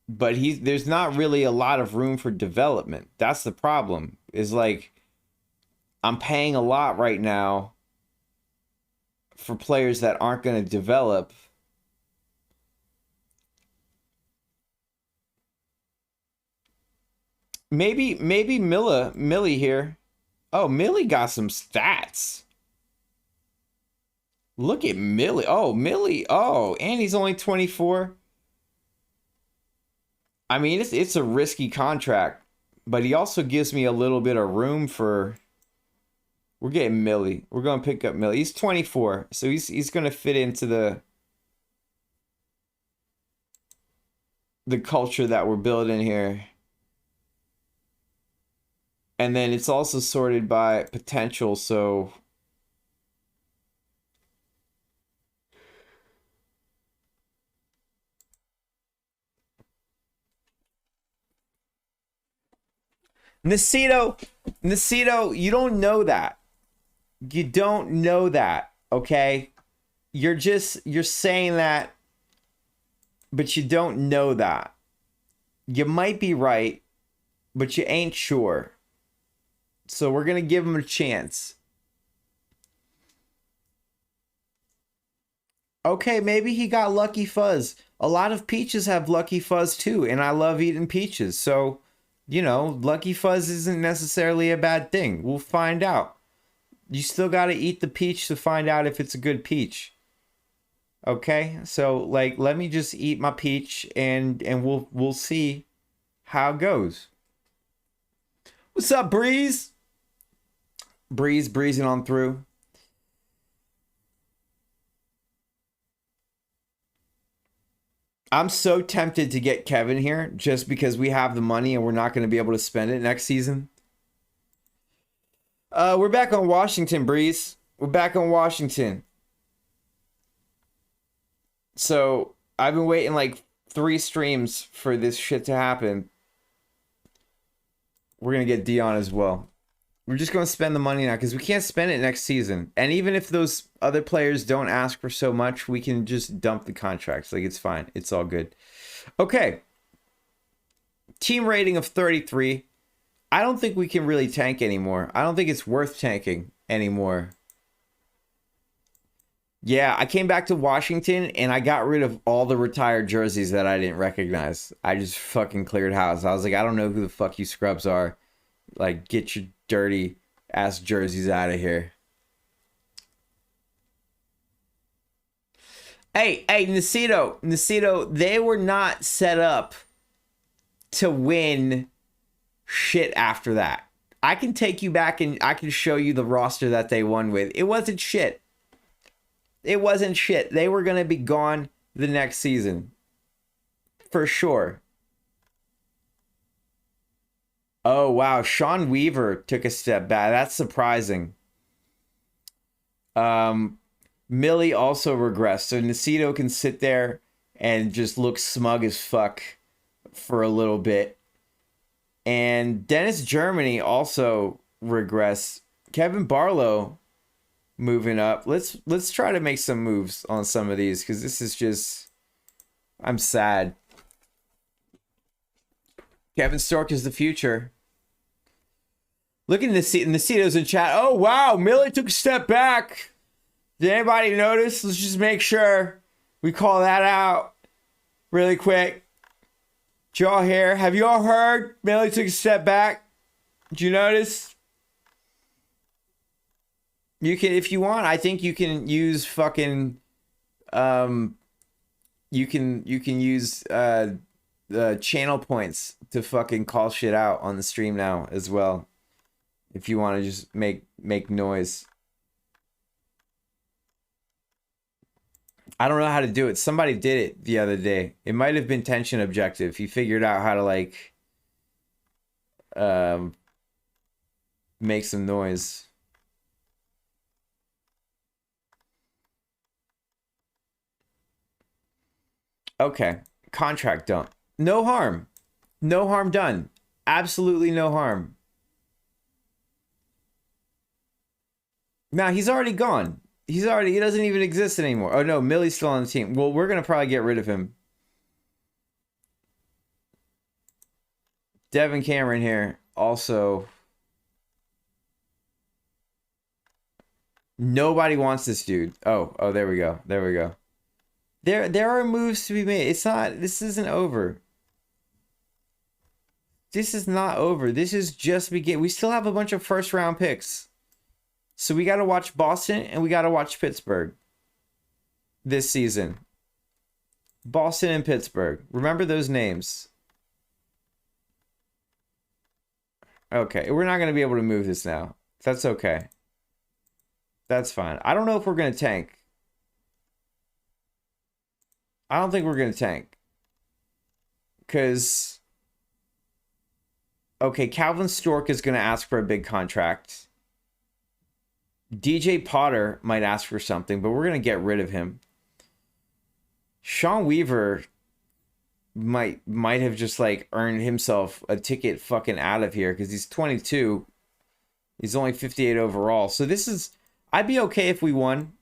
but there's not really a lot of room for development. That's the problem. Is like I'm paying a lot right now for players that aren't going to develop. Maybe Millie here. Oh, Millie got some stats. Look at Millie. Oh, Millie. Oh, and he's only 24. I mean, it's a risky contract, but he also gives me a little bit of room for. We're getting Millie. We're going to pick up Millie. He's 24, so he's going to fit into the culture that we're building here. And then it's also sorted by potential, so Nacito, you don't know that. You don't know that, okay? You're saying that, but you don't know that. You might be right, but you ain't sure. So we're going to give him a chance. Okay, maybe he got Lucky Fuzz. A lot of peaches have Lucky Fuzz too, and I love eating peaches. So, you know, Lucky Fuzz isn't necessarily a bad thing. We'll find out. You still got to eat the peach to find out if it's a good peach. Okay? So, like, let me just eat my peach and we'll see how it goes. What's up, Breeze? Breezing on through. I'm so tempted to get Kevin here just because we have the money and we're not going to be able to spend it next season. We're back on Washington, Breeze. We're back on Washington. So I've been waiting like 3 streams for this shit to happen. We're going to get Dion as well. We're just going to spend the money now because we can't spend it next season. And even if those other players don't ask for so much, we can just dump the contracts. Like, it's fine. It's all good. Okay. Team rating of 33. I don't think we can really tank anymore. I don't think it's worth tanking anymore. Yeah, I came back to Washington and I got rid of all the retired jerseys that I didn't recognize. I just fucking cleared house. I was like, I don't know who the fuck you scrubs are. Like, get your dirty ass jerseys out of here. Hey, Nacito, they were not set up to win shit after that. I can take you back and I can show you the roster that they won with. It wasn't shit. It wasn't shit. They were going to be gone the next season. For sure. Oh, wow. Sean Weaver took a step back. That's surprising. Millie also regressed. So Nacito can sit there and just look smug as fuck for a little bit. And Dennis Germany also regressed. Kevin Barlow moving up. Let's try to make some moves on some of these because this is just... I'm sad. Kevin Stork is the future. Look at Nacito's in chat. Oh, wow. Millie took a step back. Did anybody notice? Let's just make sure we call that out really quick. Did y'all hear? Have you all heard? Millie took a step back. Did you notice? You can, if you want, I think you can use fucking... You can use... the channel points to fucking call shit out on the stream now as well. If you want to just make make noise. I don't know how to do it. Somebody did it the other day. It might have been Tension Objective. He figured out how to like um make some noise. Okay. Contract dump. No harm. No harm done. Absolutely no harm. Now he's already gone. He doesn't even exist anymore. Oh no, Millie's still on the team. Well, we're gonna probably get rid of him. Devin Cameron here. Also, nobody wants this dude. Oh, there we go. There we go. There are moves to be made. This isn't over. This is not over. This is just begin. We still have a bunch of first round picks. So we got to watch Boston and we got to watch Pittsburgh this season. Boston and Pittsburgh. Remember those names. Okay, we're not going to be able to move this now. That's okay. That's fine. I don't know if we're going to tank. I don't think we're going to tank. Because... Okay, Calvin Stork is going to ask for a big contract. DJ Potter might ask for something, but we're going to get rid of him. Sean Weaver might have just like earned himself a ticket fucking out of here because he's 22. He's only 58 overall. So this is... I'd be okay if we won.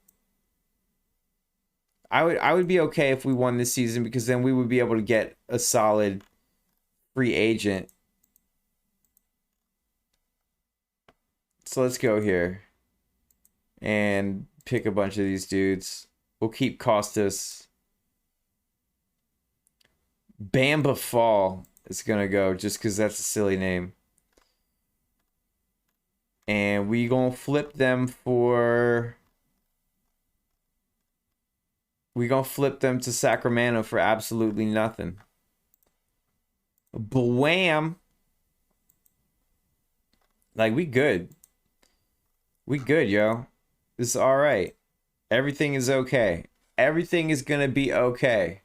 I would be okay if we won this season because then we would be able to get a solid free agent. So let's go here and pick a bunch of these dudes. We'll keep Costas. Bamba Fall is going to go just because that's a silly name. And we going to flip them for... We going to flip them to Sacramento for absolutely nothing. Bwam! Like, we good. We good, yo. This is all right. Everything is okay. Everything is going to be okay.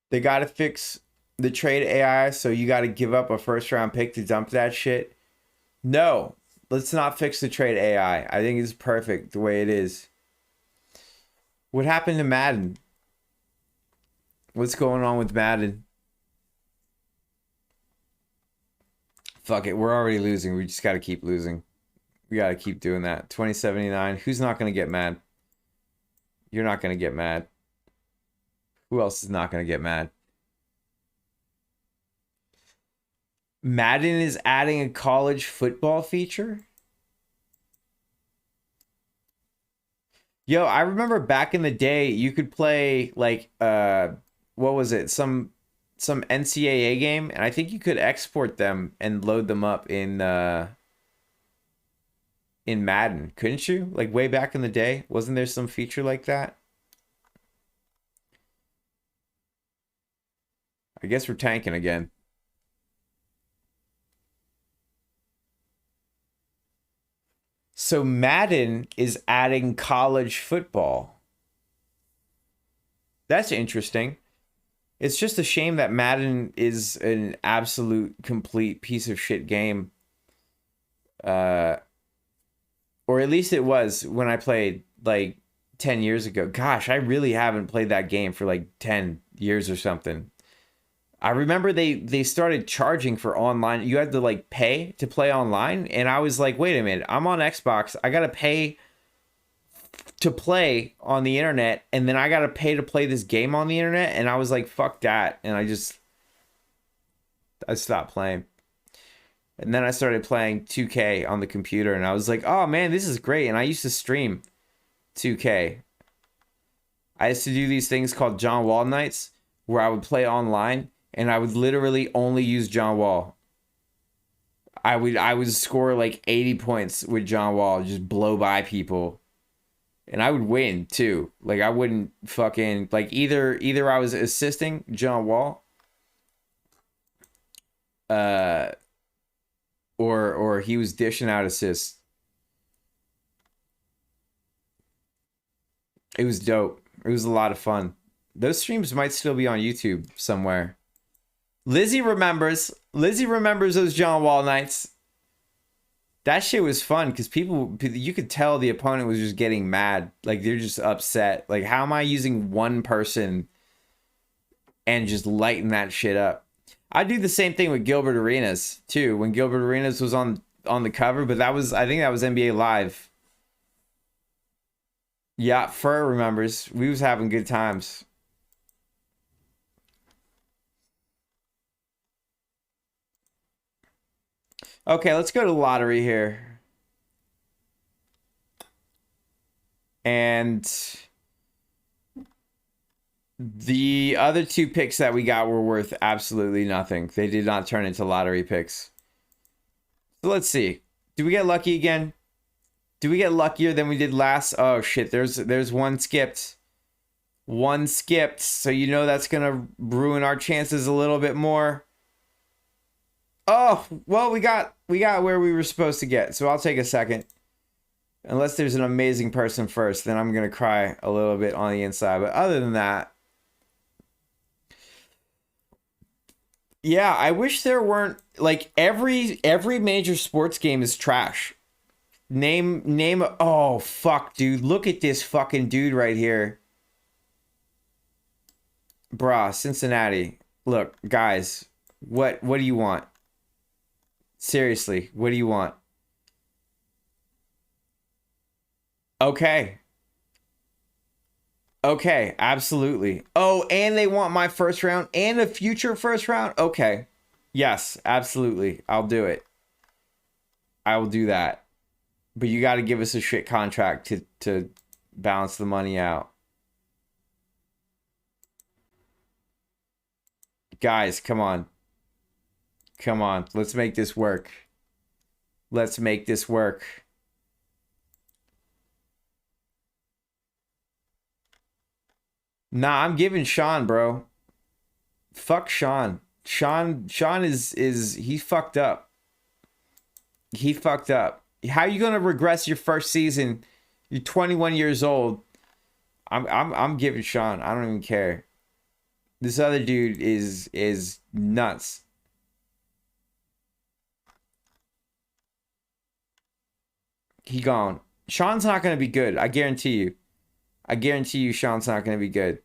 They got to fix the trade AI, so you got to give up a first round pick to dump that shit. No. Let's not fix the trade AI. I think it's perfect the way it is. What happened to Madden? What's going on with Madden? Fuck it. We're already losing. We just got to keep losing. We got to keep doing that. 2079. Who's not going to get mad? You're not going to get mad. Who else is not going to get mad? Madden is adding a college football feature? Yo, I remember back in the day you could play like what was it? Some NCAA game, and I think you could export them and load them up in Madden, couldn't you? Like way back in the day, wasn't there some feature like that? I guess we're tanking again. So Madden is adding college football. That's interesting. It's just a shame that Madden is an absolute complete piece of shit game. Or at least it was when I played like 10 years ago. Gosh, I really haven't played that game for like 10 years or something. I remember they started charging for online. You had to like pay to play online. And I was like, wait a minute, I'm on Xbox. I got to pay to play on the internet. And then I got to pay to play this game on the internet. And I was like, fuck that. And I stopped playing. And then I started playing 2K on the computer. And I was like, oh man, this is great. And I used to stream 2K. I used to do these things called John Wall nights where I would play online. And I would literally only use John Wall. I would score like 80 points with John Wall, just blow by people. And I would win too. Like I wouldn't fucking like either I was assisting John Wall uh or he was dishing out assists. It was dope. It was a lot of fun. Those streams might still be on YouTube somewhere. Lizzie remembers those John Wall nights. That shit was fun because you could tell the opponent was just getting mad. Like, they're just upset. Like, how am I using one person and just lighting that shit up? I do the same thing with Gilbert Arenas, too. When Gilbert Arenas was on the cover, but I think that was NBA Live. Yeah, Fur remembers. We was having good times. Okay, let's go to lottery here. And the other two picks that we got were worth absolutely nothing. They did not turn into lottery picks. So let's see. Do we get lucky again? Do we get luckier than we did last? Oh shit, there's one skipped. One skipped, so you know that's gonna ruin our chances a little bit more. Oh, well, we got where we were supposed to get, so I'll take a second. Unless there's an amazing person first, then I'm going to cry a little bit on the inside. But other than that, yeah, I wish there weren't, like, every major sports game is trash. Oh, fuck, dude. Look at this fucking dude right here. Bruh, Cincinnati. Look, guys, what do you want? Seriously, what do you want? Okay. Okay, absolutely. Oh, and they want my first round and a future first round? Okay. Yes, absolutely. I'll do it. I will do that. But you got to give us a shit contract to balance the money out. Guys, come on. Come on. Let's make this work. Let's make this work. Nah, I'm giving Sean, bro. Fuck Sean. Sean is he fucked up. He fucked up. How you gonna regress your first season? You're 21 years old. I'm giving Sean. I don't even care. This other dude is nuts. He gone. Sean's not gonna be good. I guarantee you. I guarantee you Sean's not gonna be good.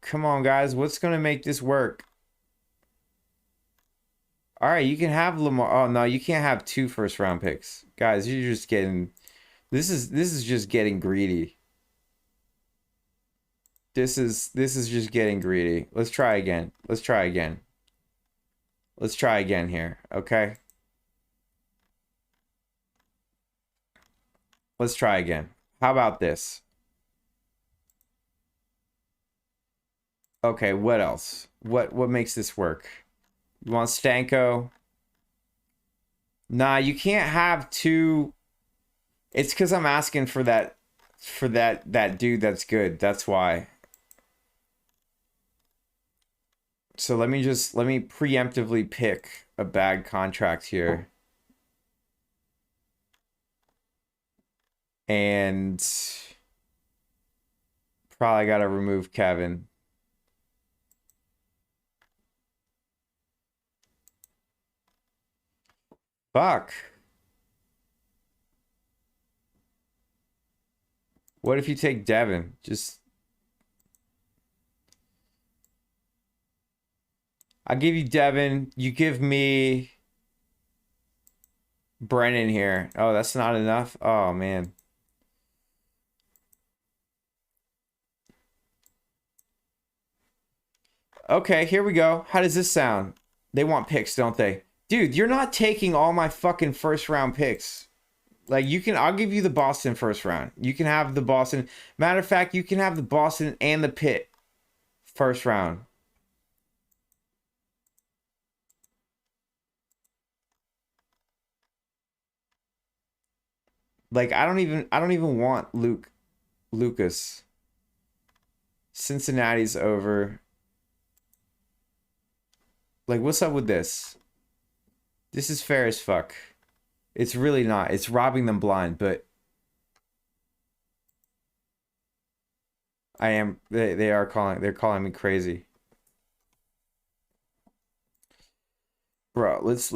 Come on, guys. What's gonna make this work? All right, you can have Lamar. Oh no, you can't have 2 first round picks, guys. You're just getting. This is just getting greedy. This is just getting greedy. Let's try again. Let's try again. Let's try again here. Okay. Let's try again. How about this? Okay, what else? What makes this work? You want Stanko? Nah, you can't have 2. It's because I'm asking for that dude that's good. That's why. So let me preemptively pick a bad contract here. And probably got to remove Kevin. Fuck. What if you take Devin? Just... I'll give you Devin. You give me Brennan here. Oh, that's not enough? Oh, man. Okay, here we go. How does this sound? They want picks, don't they? Dude, you're not taking all my fucking first round picks. Like, I'll give you the Boston first round. You can have the Boston. Matter of fact, you can have the Boston and the Pitt First round. Like I don't even want Lucas. Cincinnati's over. Like what's up with this? This is fair as fuck. It's really not. It's robbing them blind, but I am they're calling me crazy. Bro, let's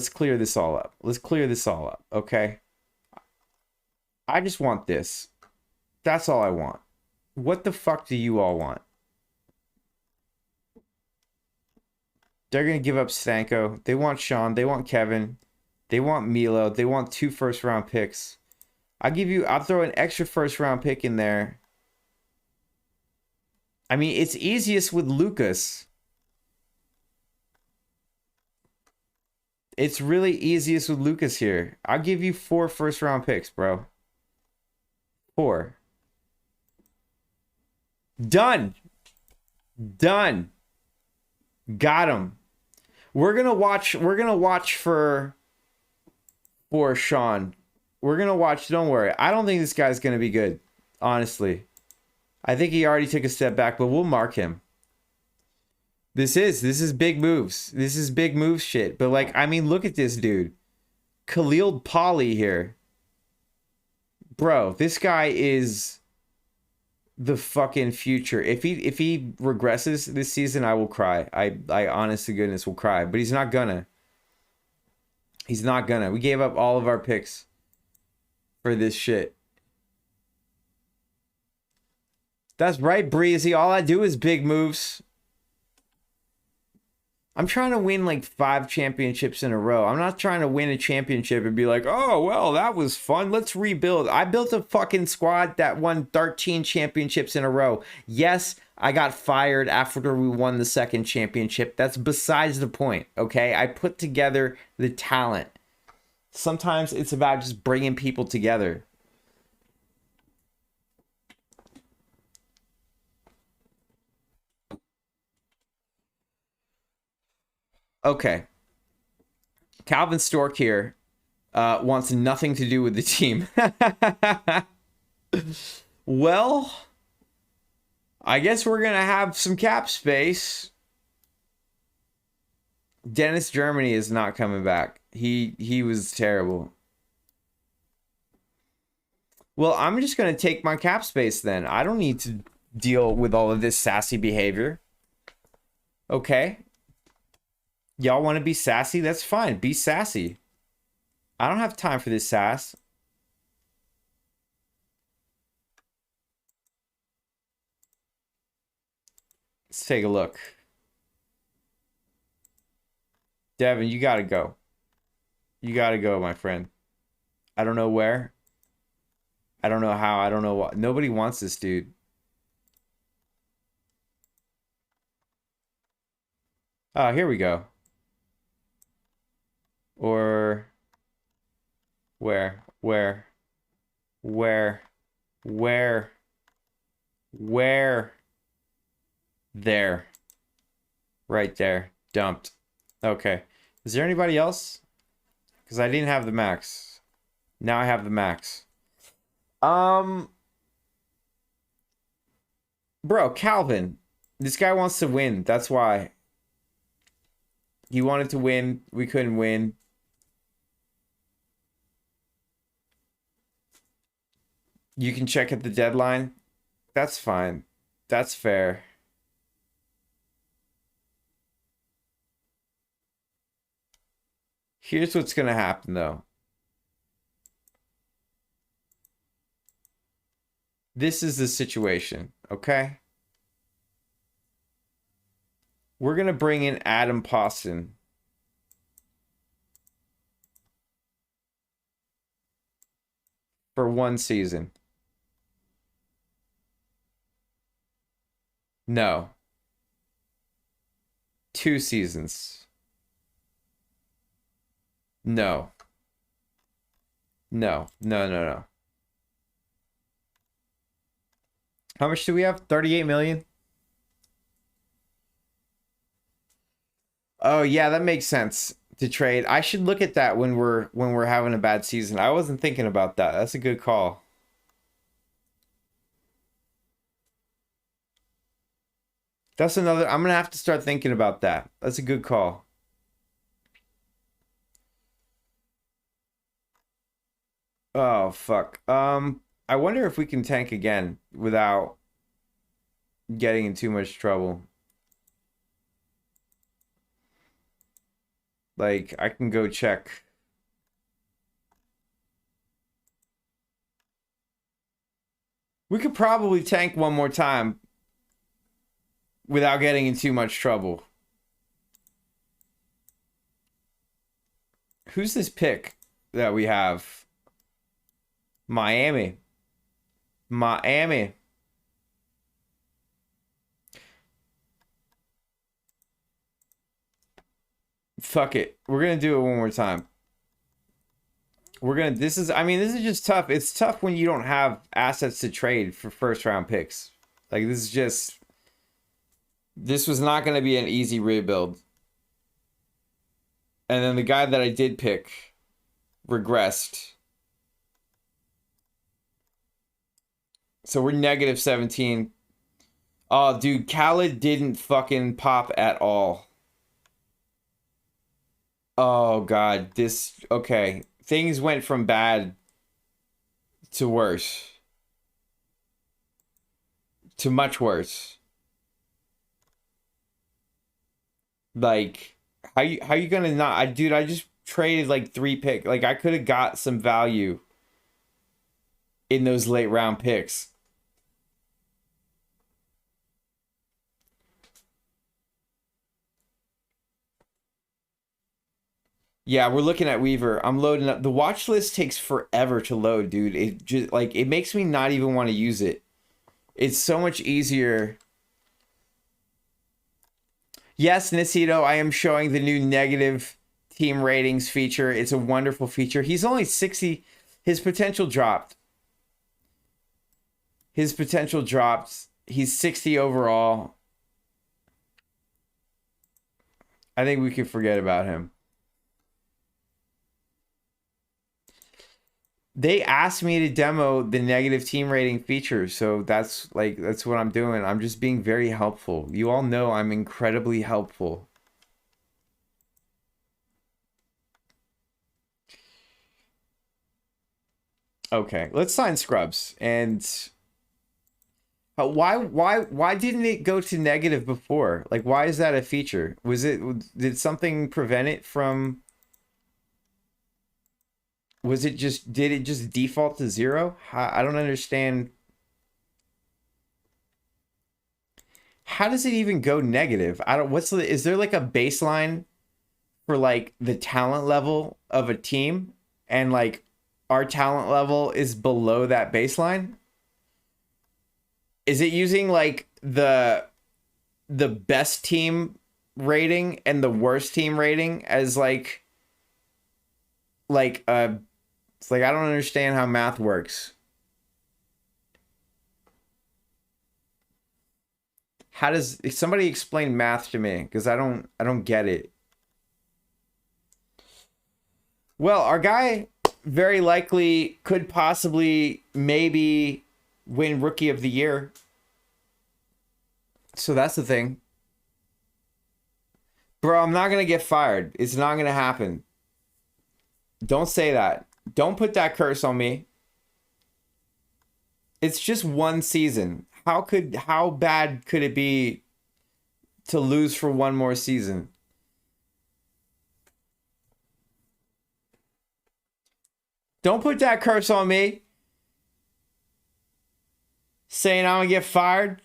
clear this all up. Let's clear this all up, okay? I just want this. That's all I want. What the fuck do you all want? They're gonna give up Stanko. They want Sean. They want Kevin. They want Milo. They want 2 first-round picks. I'll throw an extra first-round pick in there. I mean, it's easiest with Lucas. It's really easiest with Lucas here. I'll give you 4 first-round picks, bro. 4. Done. Done. Got him. We're gonna watch for Sean. We're gonna watch, don't worry. I don't think this guy's gonna be good, honestly. I think he already took a step back, but we'll mark him. This is big moves. This is big move shit. But like, I mean, look at this dude. Khalil Poly here. Bro, this guy is the fucking future. If he regresses this season, I will cry. I honest to goodness will cry. But he's not gonna. He's not gonna. We gave up all of our picks for this shit. That's right, Breezy. All I do is big moves. I'm trying to win like 5 championships in a row. I'm not trying to win a championship and be like, oh, well, that was fun. Let's rebuild. I built a fucking squad that won 13 championships in a row. Yes, I got fired after we won the 2nd championship. That's besides the point, okay? I put together the talent. Sometimes it's about just bringing people together. Okay. Calvin Stork here wants nothing to do with the team. Well, I guess we're going to have some cap space. Dennis Germany is not coming back. He was terrible. Well, I'm just going to take my cap space then. I don't need to deal with all of this sassy behavior. Okay. Y'all want to be sassy? That's fine. Be sassy. I don't have time for this sass. Let's take a look. Devin, you gotta go. You gotta go, my friend. I don't know where. I don't know how. I don't know what. Nobody wants this dude. Oh, here we go. Or where there, right there, dumped. Okay, is there anybody else? Because I didn't have the max. Now I have the max. Bro, Calvin, this guy wants to win. That's why he wanted to win. We couldn't win. You can check at the deadline. That's fine. That's fair. Here's what's going to happen, though. This is the situation, okay? We're going to bring in Adam Poston. For 1 season. No. 2 seasons. No. No. No, no, no. How much do we have? 38 million? Oh yeah, that makes sense to trade. I should look at that when we're having a bad season. I wasn't thinking about that. That's a good call. That's another. I'm gonna have to start thinking about that. That's a good call. Oh fuck. I wonder if we can tank again without getting in too much trouble. Like I can go check. We could probably tank one more time without getting in too much trouble. Who's this pick that we have? Miami. Miami. Fuck it. We're gonna do it one more time. We're gonna. This is. I mean, this is just tough. It's tough when you don't have assets to trade for first round picks. Like this is just. This was not gonna be an easy rebuild. And then the guy that I did pick regressed. So we're negative 17. Oh, dude, Khaled didn't fucking pop at all. Oh, God. This... Okay. Things went from bad to worse. To much worse. Like, how you gonna not... Dude, I just traded like 3 picks. Like, I could have got some value in those late round picks. Yeah, we're looking at Weaver. I'm loading up. The watch list takes forever to load, dude. It just like it makes me not even want to use it. It's so much easier. Yes, Nacito, I am showing the new negative team ratings feature. It's a wonderful feature. He's only 60. His potential dropped. His potential dropped. He's 60 overall. I think we can forget about him. They asked me to demo the negative team rating feature, so that's what I'm doing. I'm just being very helpful. You all know I'm incredibly helpful. Okay, let's sign Scrubs. And why didn't it go to negative before? Like, why is that a feature? Did something prevent it from? Did it just default to 0? I don't understand. How does it even go negative? Is there like a baseline for like the talent level of a team, and like our talent level is below that baseline? Is it using like the best team rating and the worst team rating as like it's like I don't understand how math works. How does somebody explain math to me? Because I don't get it. Well, our guy very likely could possibly maybe win Rookie of the Year. So that's the thing. Bro, I'm not gonna get fired. It's not gonna happen. Don't say that. Don't put that curse on me. It's just one season. How bad could it be to lose for one more season? Don't put that curse on me. Saying I'm gonna get fired.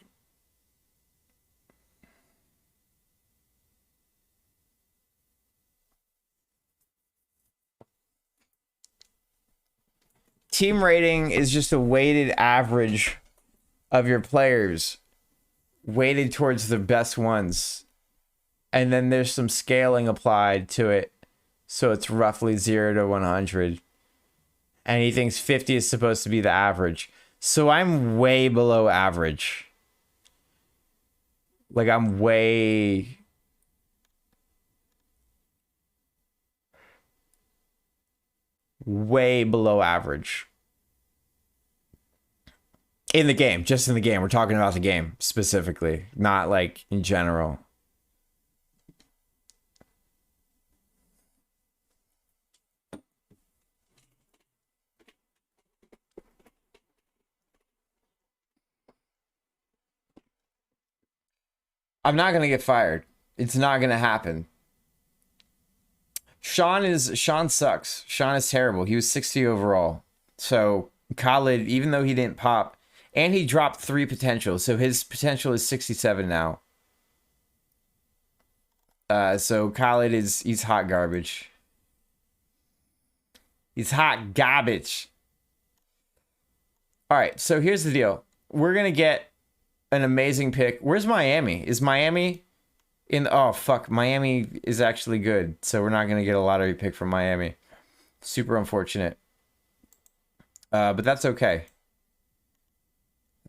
Team rating is just a weighted average of your players, weighted towards the best ones. And then there's some scaling applied to it. So it's roughly 0 to 100. And he thinks 50 is supposed to be the average. So I'm way below average. Like I'm way... way below average. In the game, just in the game. We're talking about the game specifically, not like in general. I'm not going to get fired. It's not going to happen. Sean sucks. Sean is terrible. He was 60 overall. So Khalid, even though he didn't pop, and he dropped 3 potential, so his potential is 67 now. So Khalid he's hot garbage. He's hot garbage. All right, so here's the deal. We're gonna get an amazing pick. Where's Miami? Is Miami in? Oh fuck, Miami is actually good, so we're not gonna get a lottery pick from Miami. Super unfortunate. But that's okay.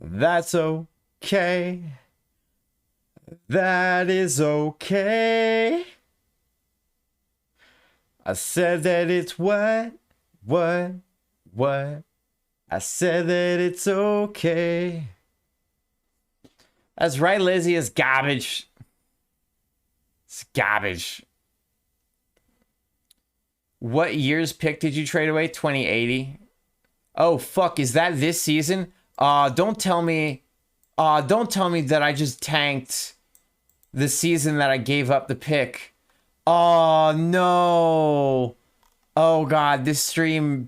That's okay. That is okay. I said that it's what? I said that it's okay. That's right, Lizzie. It's garbage. It's garbage. What year's pick did you trade away? 2080. Oh fuck, is that this season? Don't tell me that I just tanked the season that I gave up the pick. Oh no. Oh god, this stream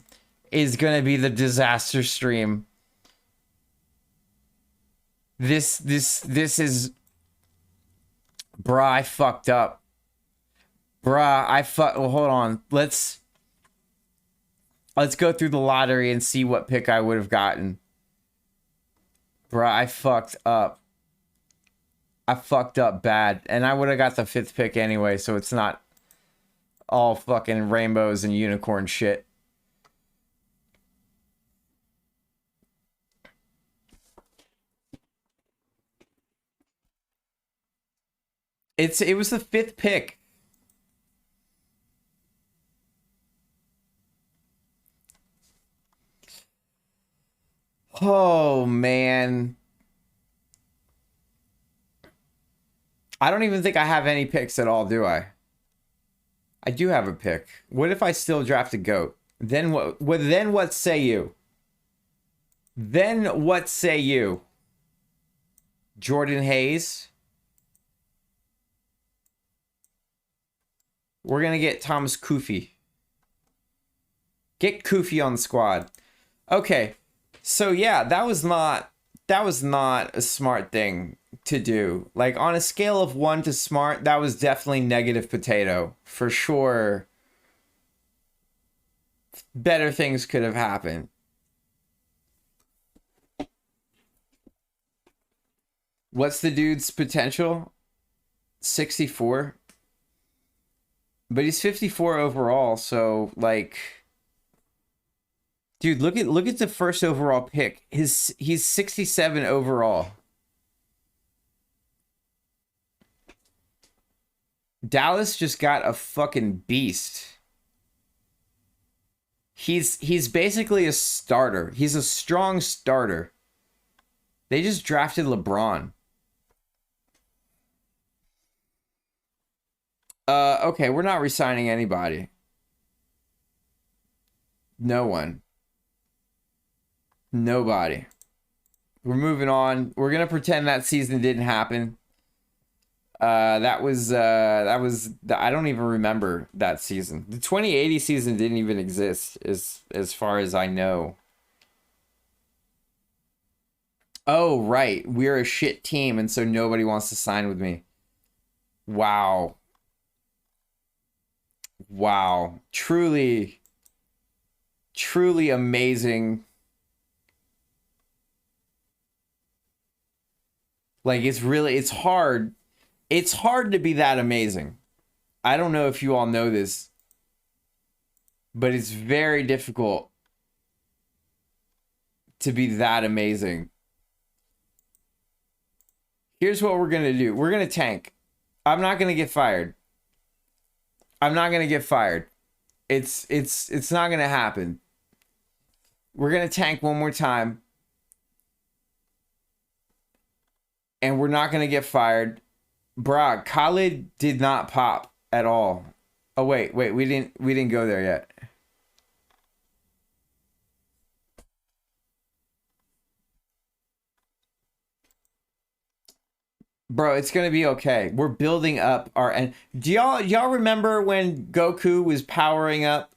is gonna be the disaster stream. This is... Bruh, I fucked up. Bruh, well, hold on. Let's go through the lottery and see what pick I would have gotten. Bruh, I fucked up. I fucked up bad. And I would have got the 5th pick anyway, so it's not all fucking rainbows and unicorn shit. It was the 5th pick. Oh, man. I don't even think I have any picks at all, do I? I do have a pick. What if I still draft a GOAT? Then what? Then what say you? Then what say you? Jordan Hayes. We're going to get Thomas Kufi. Get Kufi on the squad. Okay. So yeah, that was not a smart thing to do. Like on a scale of 1 to smart, that was definitely negative potato. For sure. Better things could have happened. What's the dude's potential? 64. But he's 54 overall, so like, dude, look at the first overall pick. He's 67 overall. Dallas just got a fucking beast. He's basically a starter. He's a strong starter. They just drafted LeBron. Okay, we're not re-signing anybody. No one. Nobody. We're moving on. We're gonna pretend that season didn't happen. That was I don't even remember that season. The 2080 season didn't even exist as far as I know. Oh, right. We're a shit team, and so nobody wants to sign with me. Wow. Wow. Truly amazing. Like, it's hard. It's hard to be that amazing. I don't know if you all know this, but it's very difficult to be that amazing. Here's what we're going to do. We're going to tank. I'm not going to get fired. I'm not going to get fired. It's not gonna happen. We're gonna tank one more time, and we're not gonna get fired. Bruh, Khalid did not pop at all. Oh wait, we didn't go there yet. Bro, it's gonna be okay. We're building up our and do y'all remember when Goku was powering up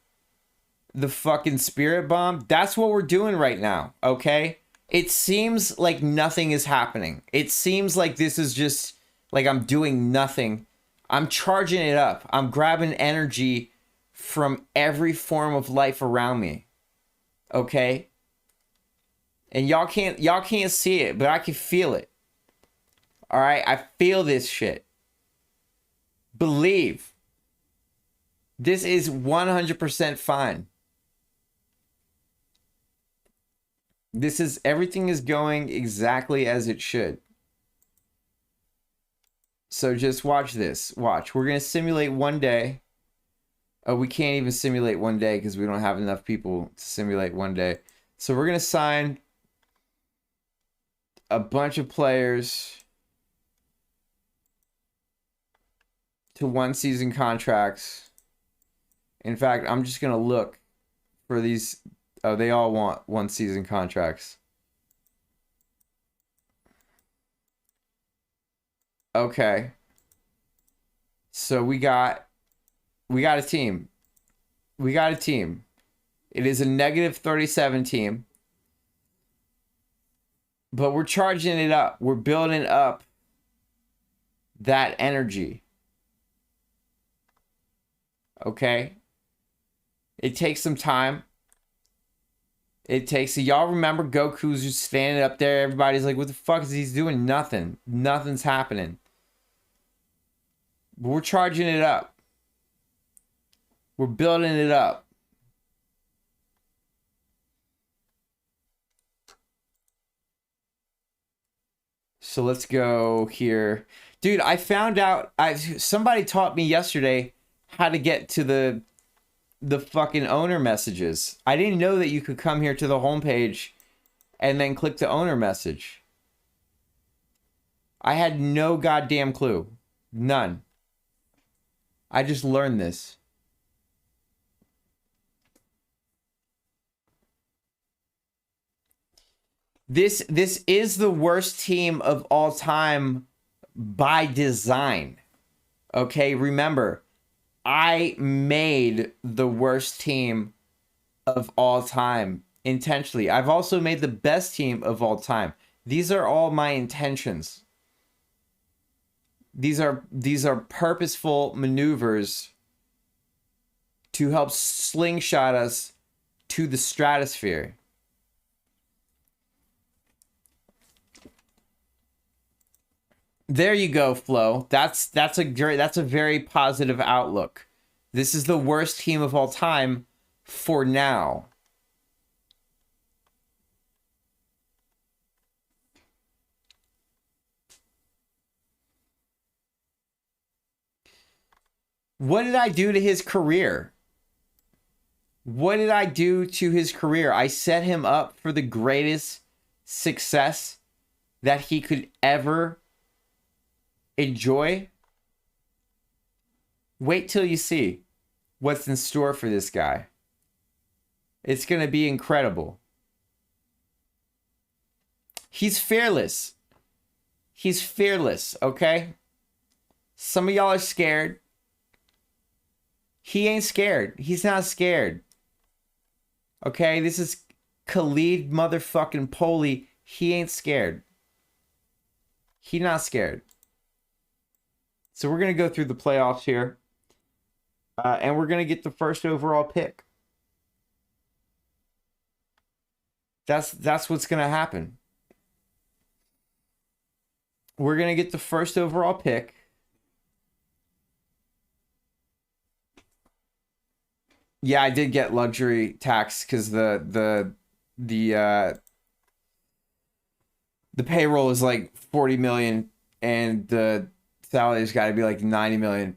the fucking spirit bomb? That's what we're doing right now, okay? It seems like nothing is happening. It seems like this is just like I'm doing nothing. I'm charging it up. I'm grabbing energy from every form of life around me. Okay? And y'all can't see it, but I can feel it. All right? I feel this shit. Believe. This is 100% fine. Everything is going exactly as it should. So just watch this. Watch. We're going to simulate one day. Oh, we can't even simulate one day because we don't have enough people to simulate one day. So we're going to sign a bunch of players to 1-season contracts. In fact, I'm just going to look for these. Oh, they all want 1-season contracts. Okay. So we got a team. We got a team. It is a -37 team. But we're charging it up. We're building up that energy. Okay? It takes some time. Y'all remember Goku's just standing up there. Everybody's like, what the fuck is he doing? Nothing. Nothing's happening. But we're charging it up. We're building it up. So let's go here. Dude, I found out, somebody taught me yesterday how to get to the fucking owner messages. I didn't know that you could come here to the homepage and then click the owner message. I had no goddamn clue. None. I just learned this. This is the worst team of all time by design. Okay, remember, I made the worst team of all time intentionally. I've also made the best team of all time. These are all my intentions. These are purposeful maneuvers to help slingshot us to the stratosphere. There you go, Flo. That's a very positive outlook. This is the worst team of all time for now. What did I do to his career? What did I do to his career? I set him up for the greatest success that he could ever enjoy. Wait till you see what's in store for this guy. It's going to be incredible. He's fearless. He's fearless, okay? Some of y'all are scared. He ain't scared. He's not scared. Okay, this is Khalid motherfucking Poli. He ain't scared. He not scared. So we're going to go through the playoffs here. And we're going to get the first overall pick. That's what's going to happen. We're going to get the first overall pick. Yeah, I did get luxury tax because the payroll is like 40 million and the salary's got to be like 90 million.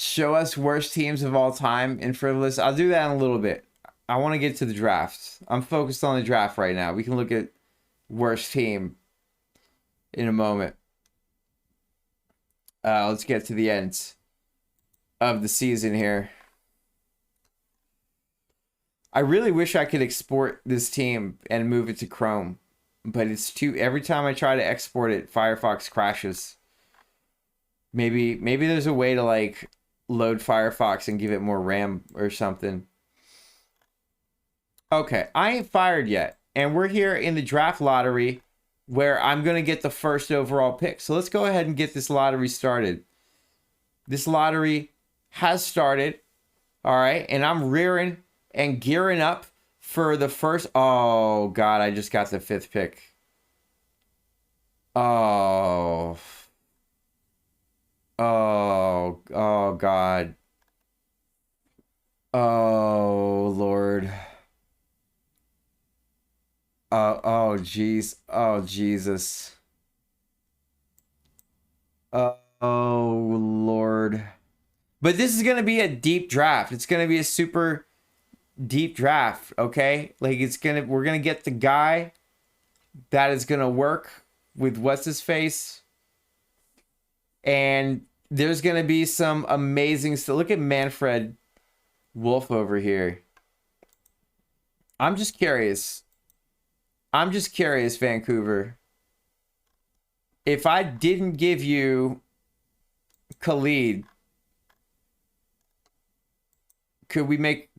Show us worst teams of all time in frivolous. I'll do that in a little bit. I want to get to the draft. I'm focused on the draft right now. We can look at worst team in a moment. Let's get to the end of the season here. I really wish I could export this team and move it to Chrome, but it's too. Every time I try to export it, Firefox crashes. Maybe there's a way to like load Firefox and give it more RAM or something. Okay, I ain't fired yet, and we're here in the draft lottery where I'm going to get the first overall pick. So let's go ahead and get this lottery started. This lottery has started, all right, and I'm rearing and gearing up for the first... Oh, God, I just got the 5th pick. Oh, God. Oh, Lord. Oh, jeez. Oh, Jesus. Oh, Lord. But this is going to be a deep draft. It's going to be a super deep draft, okay? Like, we're going to get the guy that is going to work with what's-his-face. And there's going to be some amazing stuff. Look at Manfred Wolf over here. I'm just curious, Vancouver. If I didn't give you Khalid, could we make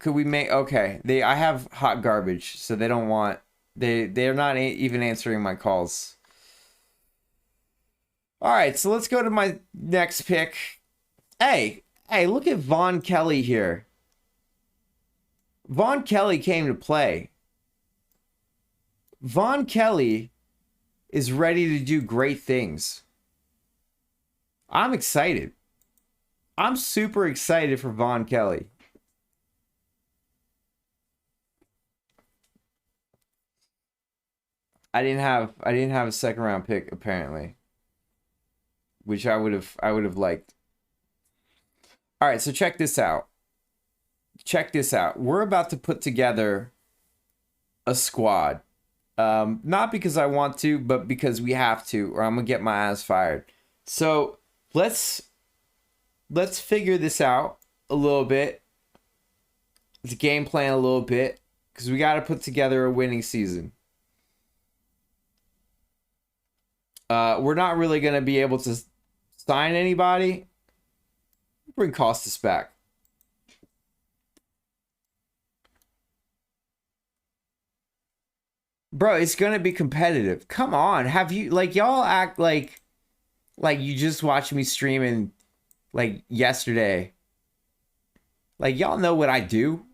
okay. I have hot garbage, so they don't want they're not even answering my calls. All right, so let's go to my next pick. Hey, look at Vaughn Kelly here. Vaughn Kelly came to play. Vaughn Kelly is ready to do great things. I'm excited. I'm super excited for Vaughn Kelly. I didn't have a second round pick apparently, which I would have liked. All right, so check this out. We're about to put together a squad. Not because I want to, but because we have to, or I'm gonna get my ass fired. So let's figure this out a little bit. Let's game plan a little bit, because we got to put together a winning season. We're not really gonna be able to sign anybody. Bring Costas back. Bro, it's gonna be competitive. Come on, have you y'all act like you just watched me streaming like yesterday? Like y'all know what I do.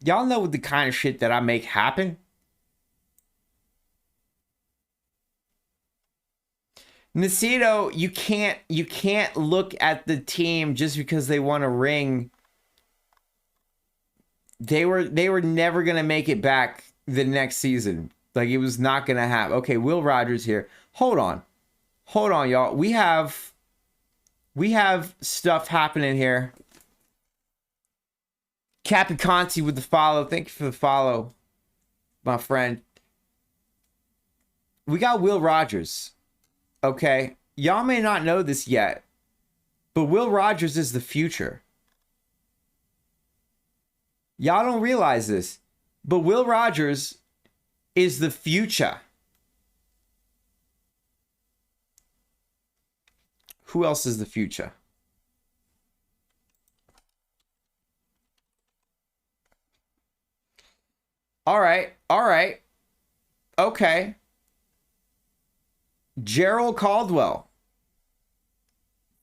Y'all know the kind of shit that I make happen. Nacito, you can't look at the team just because they won a ring. They were never gonna make it back the next season. Like, it was not gonna happen. Okay, Will Rogers here. Hold on, y'all. We have stuff happening here. Capiconti with the follow. Thank you for the follow, my friend. We got Will Rogers. Okay, y'all may not know this yet, but Will Rogers is the future. Y'all don't realize this, but Will Rogers is the future. Who else is the future? All right. Okay. Gerald Caldwell.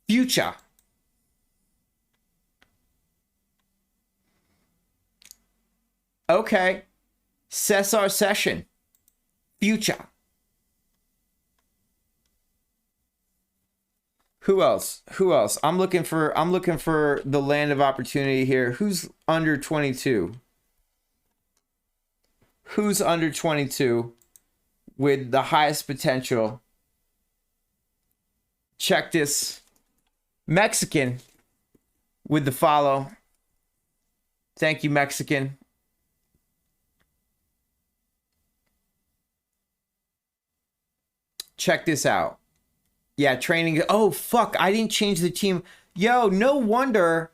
Future. Okay. Cesar Session. Future. Who else? I'm looking for the land of opportunity here. Who's under 22? Who's under 22 with the highest potential? Check this. Mexican with the follow. Thank you, Mexican. Check this out. Yeah, training. Oh, fuck. I didn't change the team. Yo, no wonder.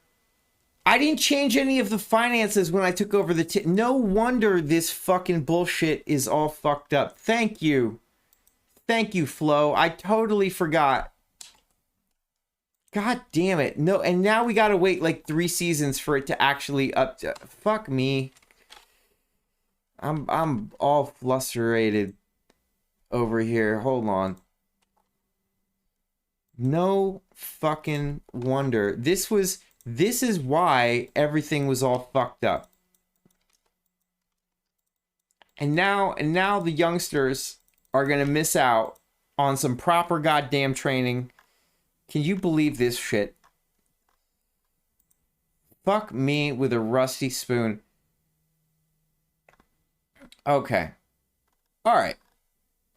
I didn't change any of the finances when I took over the team. No wonder this fucking bullshit is all fucked up. Thank you. Thank you, Flo. I totally forgot. God damn it. No, and now we gotta wait like 3 seasons for it to actually fuck me. I'm all frustrated over here. Hold on. No fucking wonder. This is why everything was all fucked up. And now the youngsters are gonna miss out on some proper goddamn training. Can you believe this shit? Fuck me with a rusty spoon. Okay. Alright.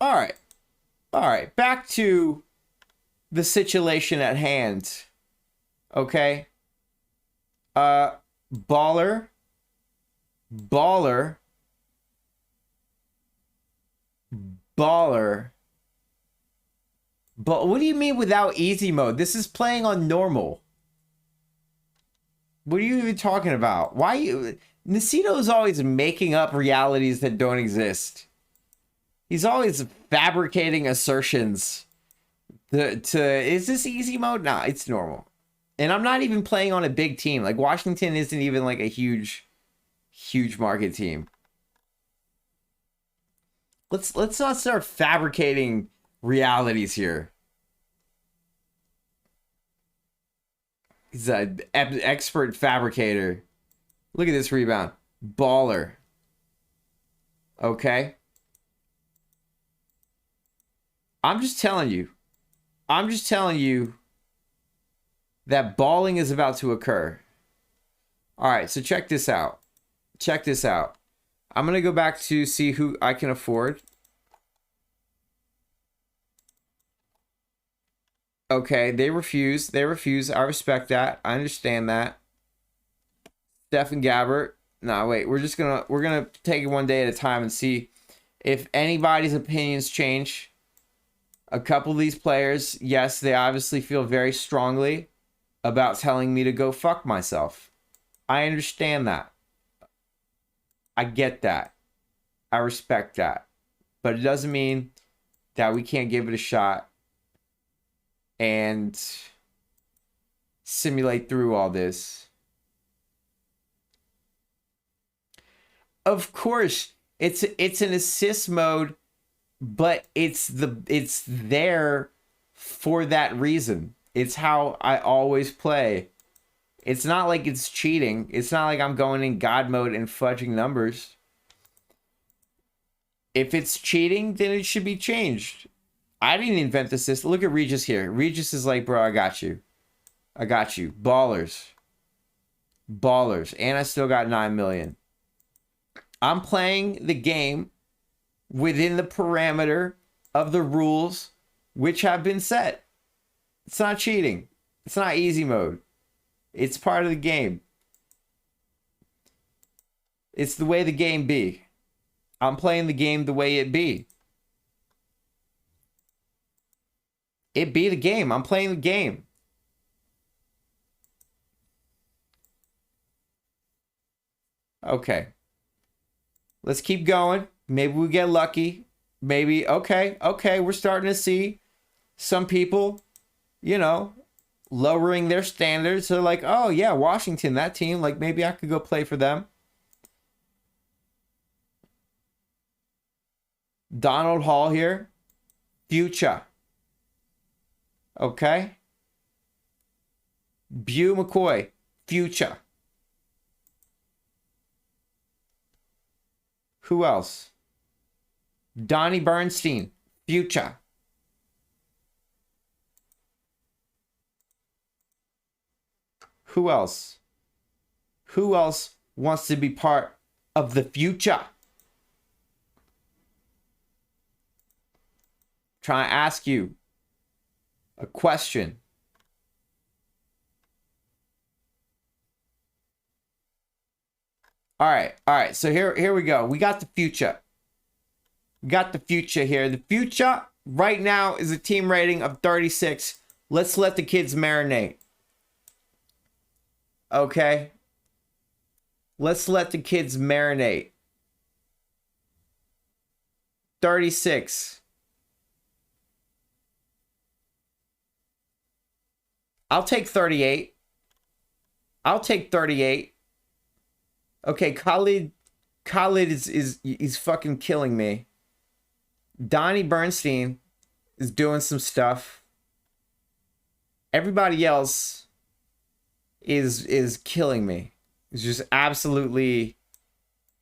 Alright. Alright. Back to the situation at hand. Okay. Baller. Baller. Baller. But what do you mean without easy mode? This is playing on normal. What are you even talking about? Why you... Nacito is always making up realities that don't exist. He's always fabricating assertions. Is this easy mode? Nah, it's normal. And I'm not even playing on a big team. Like, Washington isn't even like a huge market team. Let's not start fabricating realities here. He's an expert fabricator. Look at this rebound. Baller. Okay. I'm just telling you. I'm just telling you that balling is about to occur. All right, so check this out. Check this out. I'm going to go back to see who I can afford. Okay, they refuse. They refuse. I respect that. I understand that. Stephen Gabbert. No, wait. We're gonna take it one day at a time and see if anybody's opinions change. A couple of these players, yes, they obviously feel very strongly about telling me to go fuck myself. I understand that. I get that. I respect that. But it doesn't mean that we can't give it a shot and simulate through all this. Of course, it's an assist mode, but it's there for that reason. It's how I always play. It's not like it's cheating. It's not like I'm going in God mode and fudging numbers. If it's cheating, then it should be changed. I didn't invent the system. Look at Regis here. Regis is like, bro, I got you. I got you. Ballers. Ballers. And I still got 9 million. I'm playing the game within the parameter of the rules which have been set. It's not cheating. It's not easy mode. It's part of the game. It's the way the game be. I'm playing the game the way it be. It be the game. I'm playing the game. Okay. Let's keep going. Maybe we get lucky. Maybe, okay, we're starting to see some people, you know, lowering their standards. They're like, oh, yeah, Washington, that team, like, maybe I could go play for them. Donald Hall here. Future. Okay. Bew McCoy. Future. Who else? Donnie Bernstein. Future. Who else? Who else wants to be part of the future? Trying to ask you a question. All right. So here we go. We got the future. We got the future here. The future right now is a team rating of 36. Let's let the kids marinate. Okay? Let's let the kids marinate. 36. I'll take 38. I'll take 38. Okay, Khalid is he's fucking killing me. Donnie Bernstein is doing some stuff. Everybody else is killing me. It's just absolutely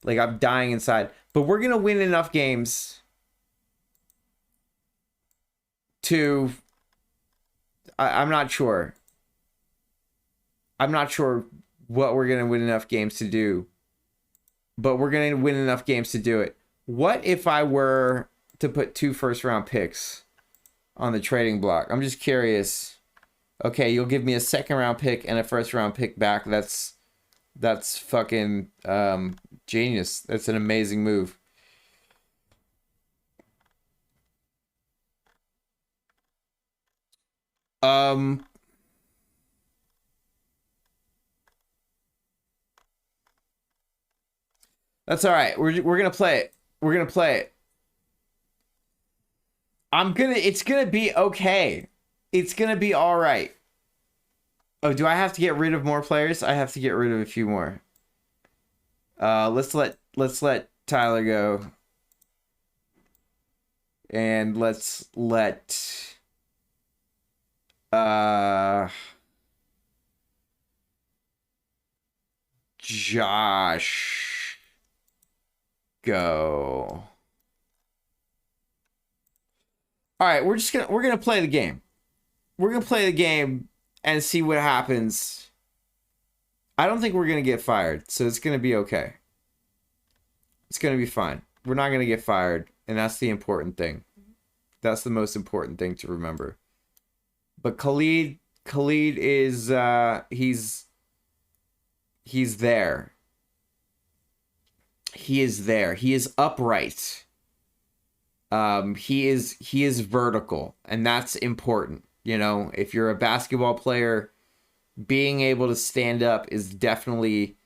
like I'm dying inside. But we're gonna win enough games to I'm not sure. I'm not sure what we're gonna win enough games to do. But we're gonna win enough games to do it. What if I were to put 2 first-round picks on the trading block? I'm just curious. Okay, you'll give me a second-round pick and a first-round pick back. That's fucking genius. That's an amazing move. That's all right. We're gonna play it. We're gonna play it. It's gonna be okay. It's gonna be all right. Oh, do I have to get rid of more players? I have to get rid of a few more. Let's let Tyler go. And let's let Josh go. All right, we're gonna play the game. We're gonna play the game and see what happens. I don't think we're gonna get fired, so it's gonna be okay. It's gonna be fine. We're not gonna get fired, and that's the important thing. That's the most important thing to remember. But Khalid is he's there. He is there. He is upright. He is vertical, and that's important. You know, if you're a basketball player, being able to stand up is definitely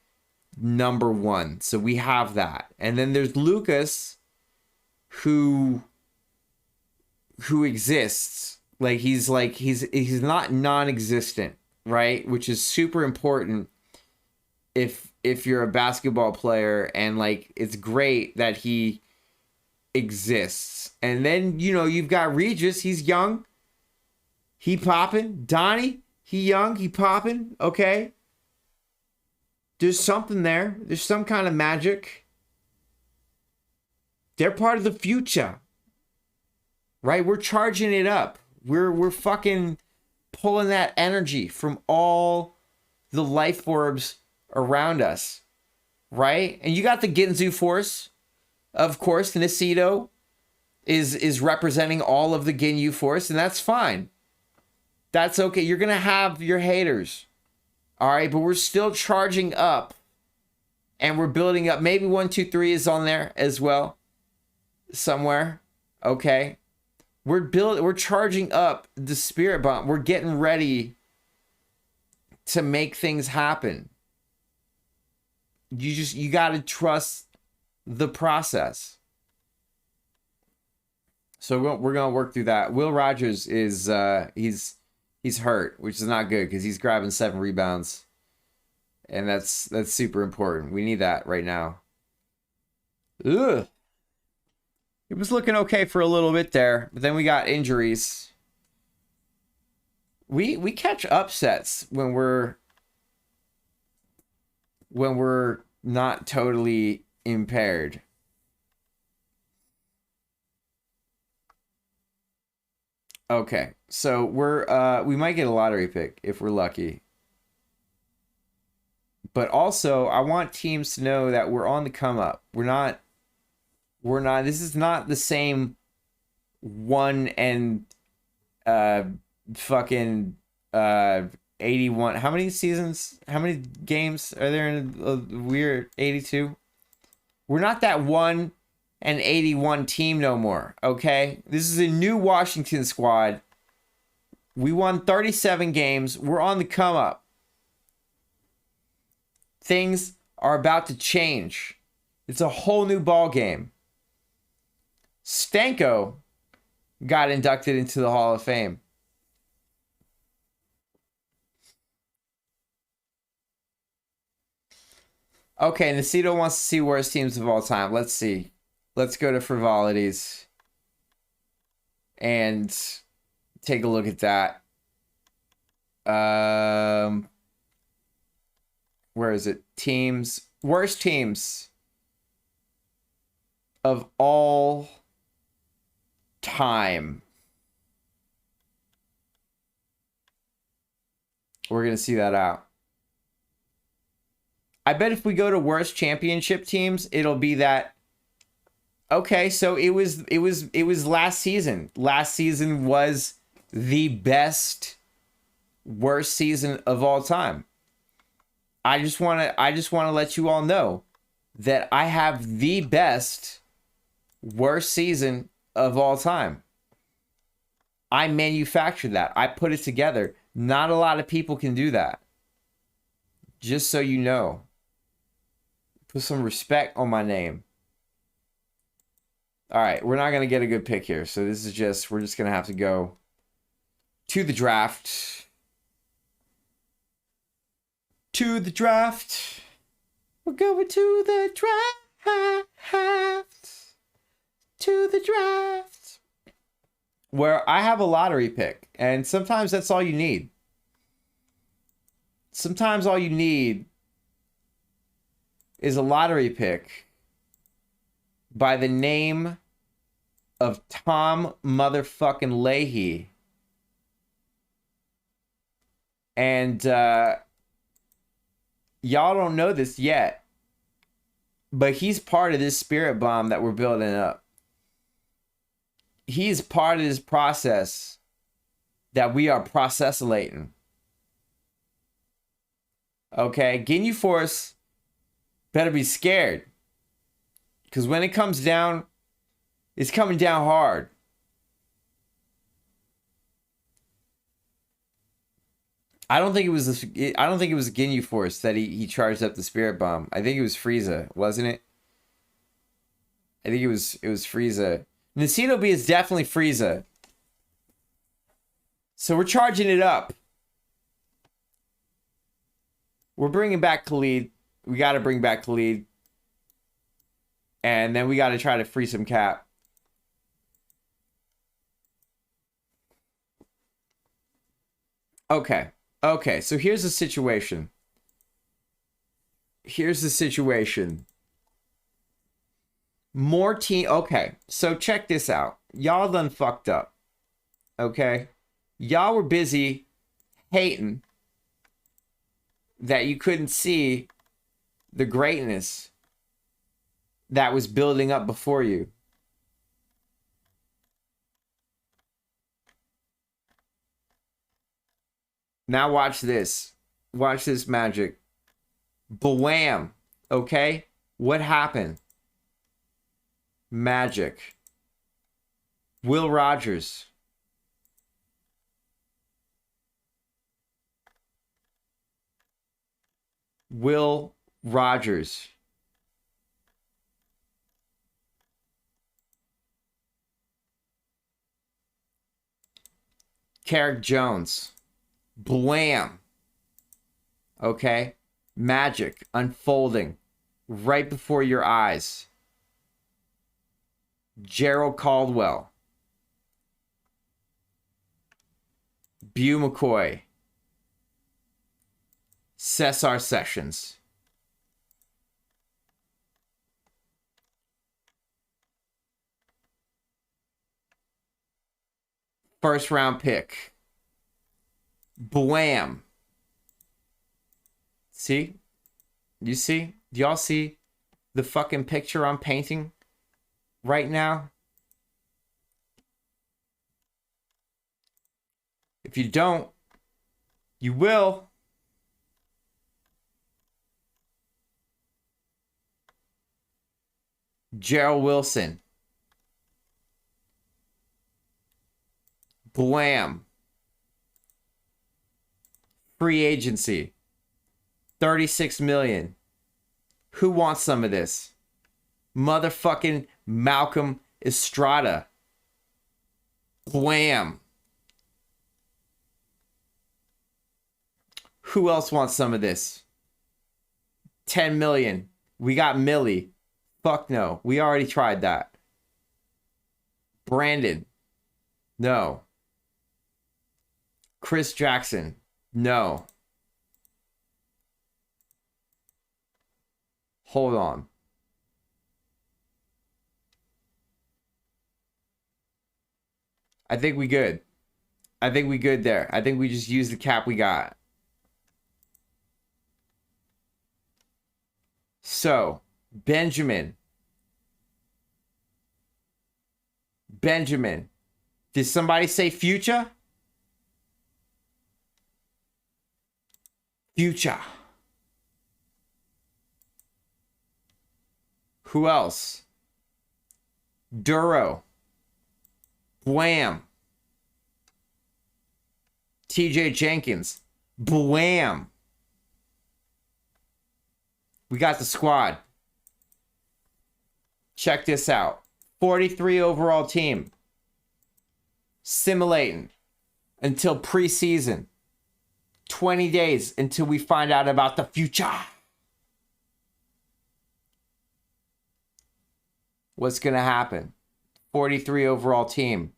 number one. So we have that. And then there's Lucas, who exists. He's not non-existent, right? Which is super important if you're a basketball player, and like it's great that he exists. And then, you know, you've got Regis, he's young. He popping. Donnie, he young, he popping. Okay. There's something there. There's some kind of magic. They're part of the future. Right? We're charging it up. We're fucking pulling that energy from all the life orbs around us. Right? And you got the Ginzu Force. Of course, Nacito is representing all of the Ginyu Force, and that's fine. That's okay. You're going to have your haters. All right, but we're still charging up, and we're building up. Maybe 1, 2, 3 is on there as well somewhere. Okay. We're charging up the spirit bomb. We're getting ready to make things happen. You got to trust the process. So we're going to work through that. Will Rogers is he's hurt, which is not good because he's grabbing 7 rebounds. And that's super important. We need that right now. Ugh. It was looking okay for a little bit there, but then we got injuries. We catch upsets when we're not totally impaired. Okay, so we might get a lottery pick if we're lucky. But also, I want teams to know that we're on the come up. We're not, this is not the same one and fucking 81. How many seasons? How many games are there in a weird 82? We're not that 1-81 team no more, okay? This is a new Washington squad. We won 37 games. We're on the come up. Things are about to change. It's a whole new ball game. Stanko got inducted into the Hall of Fame. Okay, Nacito wants to see worst teams of all time. Let's see. Let's go to frivolities and take a look at that. Where is it? Teams. Worst teams of all time. We're going to see that out. I bet if we go to worst championship teams, it'll be that. Okay, so it was last season. Last season was the best worst season of all time. I just want to let you all know that I have the best worst season of all time. I manufactured that. I put it together. Not a lot of people can do that. Just so you know. Put some respect on my name. All right, we're not going to get a good pick here. So this is just, we're just going to have to go to the draft. To the draft. We're going to the draft. To the draft. Where I have a lottery pick. And sometimes that's all you need. Sometimes all you need is a lottery pick by the name of Tom motherfucking Leahy. And y'all don't know this yet, but he's part of this spirit bomb that we're building up. He's part of this process that we are processolating. Okay, Ginyu Force better be scared. Because when it comes down, it's coming down hard. I don't think it was Ginyu Force that he charged up the spirit bomb. I think it was Frieza, wasn't it? I think it was Frieza. Nacito B is definitely Frieza. So we're charging it up. We're bringing back Khalid. We got to bring back Khalid. And then we got to try to free some Cap. Okay. Okay, so here's the situation. More team. Okay, so check this out. Y'all done fucked up. Okay? Y'all were busy hating that you couldn't see the greatness that was building up before you. Now watch this. Watch this magic. Bwam. Okay? What happened? Magic. Will Rogers. Will Rogers. Carrick Jones. Blam. Okay? Magic unfolding right before your eyes. Gerald Caldwell. Bew McCoy. Cesar Sessions. First round pick. Blam. See? You see? Do y'all see the fucking picture I'm painting right now? If you don't, You will. Gerald Wilson. Blam. Free agency. 36 million. Who wants some of this? Motherfucking Malcolm Estrada. Blam. Who else wants some of this? 10 million. We got Millie. Fuck no. We already tried that. Brandon. No. Chris Jackson. No. Hold on. I think we good. I think we good there. I think we just use the cap we got. So, Benjamin. Benjamin. Did somebody say future? Future. Who else? Duro. Blam. TJ Jenkins. Blam. We got the squad. Check this out. 43 overall team. Simulating until preseason. 20 days until we find out about the future. What's going to happen? 43 overall team.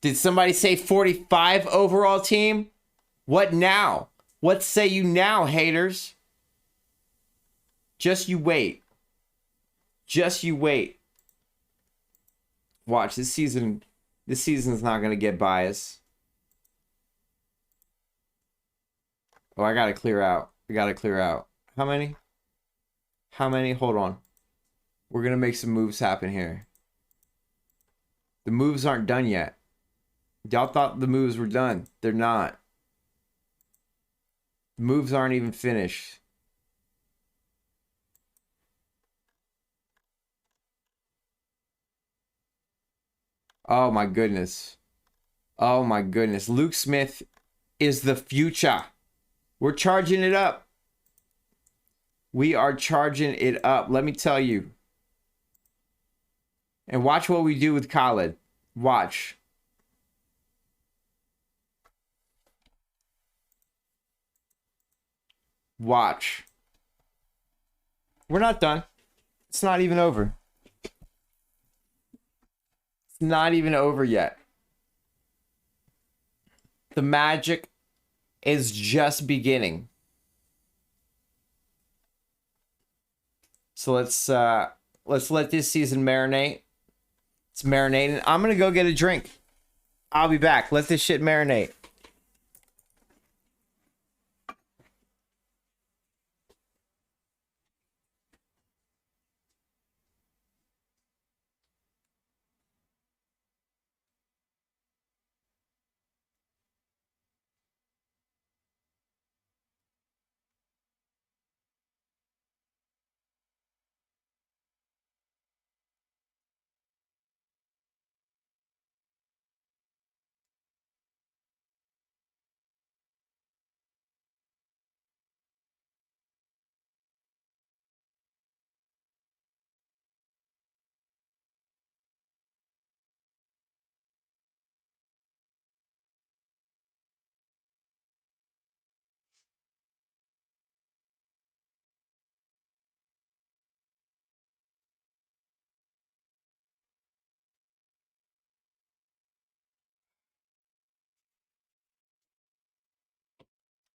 Did somebody say 45 overall team? What now? What say you now, haters? Just you wait. Just you wait. Watch, this season's not going to get biased. Oh, I got to clear out. I got to clear out. How many? How many? Hold on. We're going to make some moves happen here. The moves aren't done yet. Y'all thought the moves were done. They're not. The moves aren't even finished. Oh my goodness. Oh my goodness. Luke Smith is the future. We're charging it up. We are charging it up. Let me tell you. And watch what we do with Khaled. Watch. Watch. We're not done. It's not even over. It's not even over yet. The magic is just beginning. So let's let this season marinate. It's marinating. I'm gonna go get a drink. I'll be back. Let this shit marinate.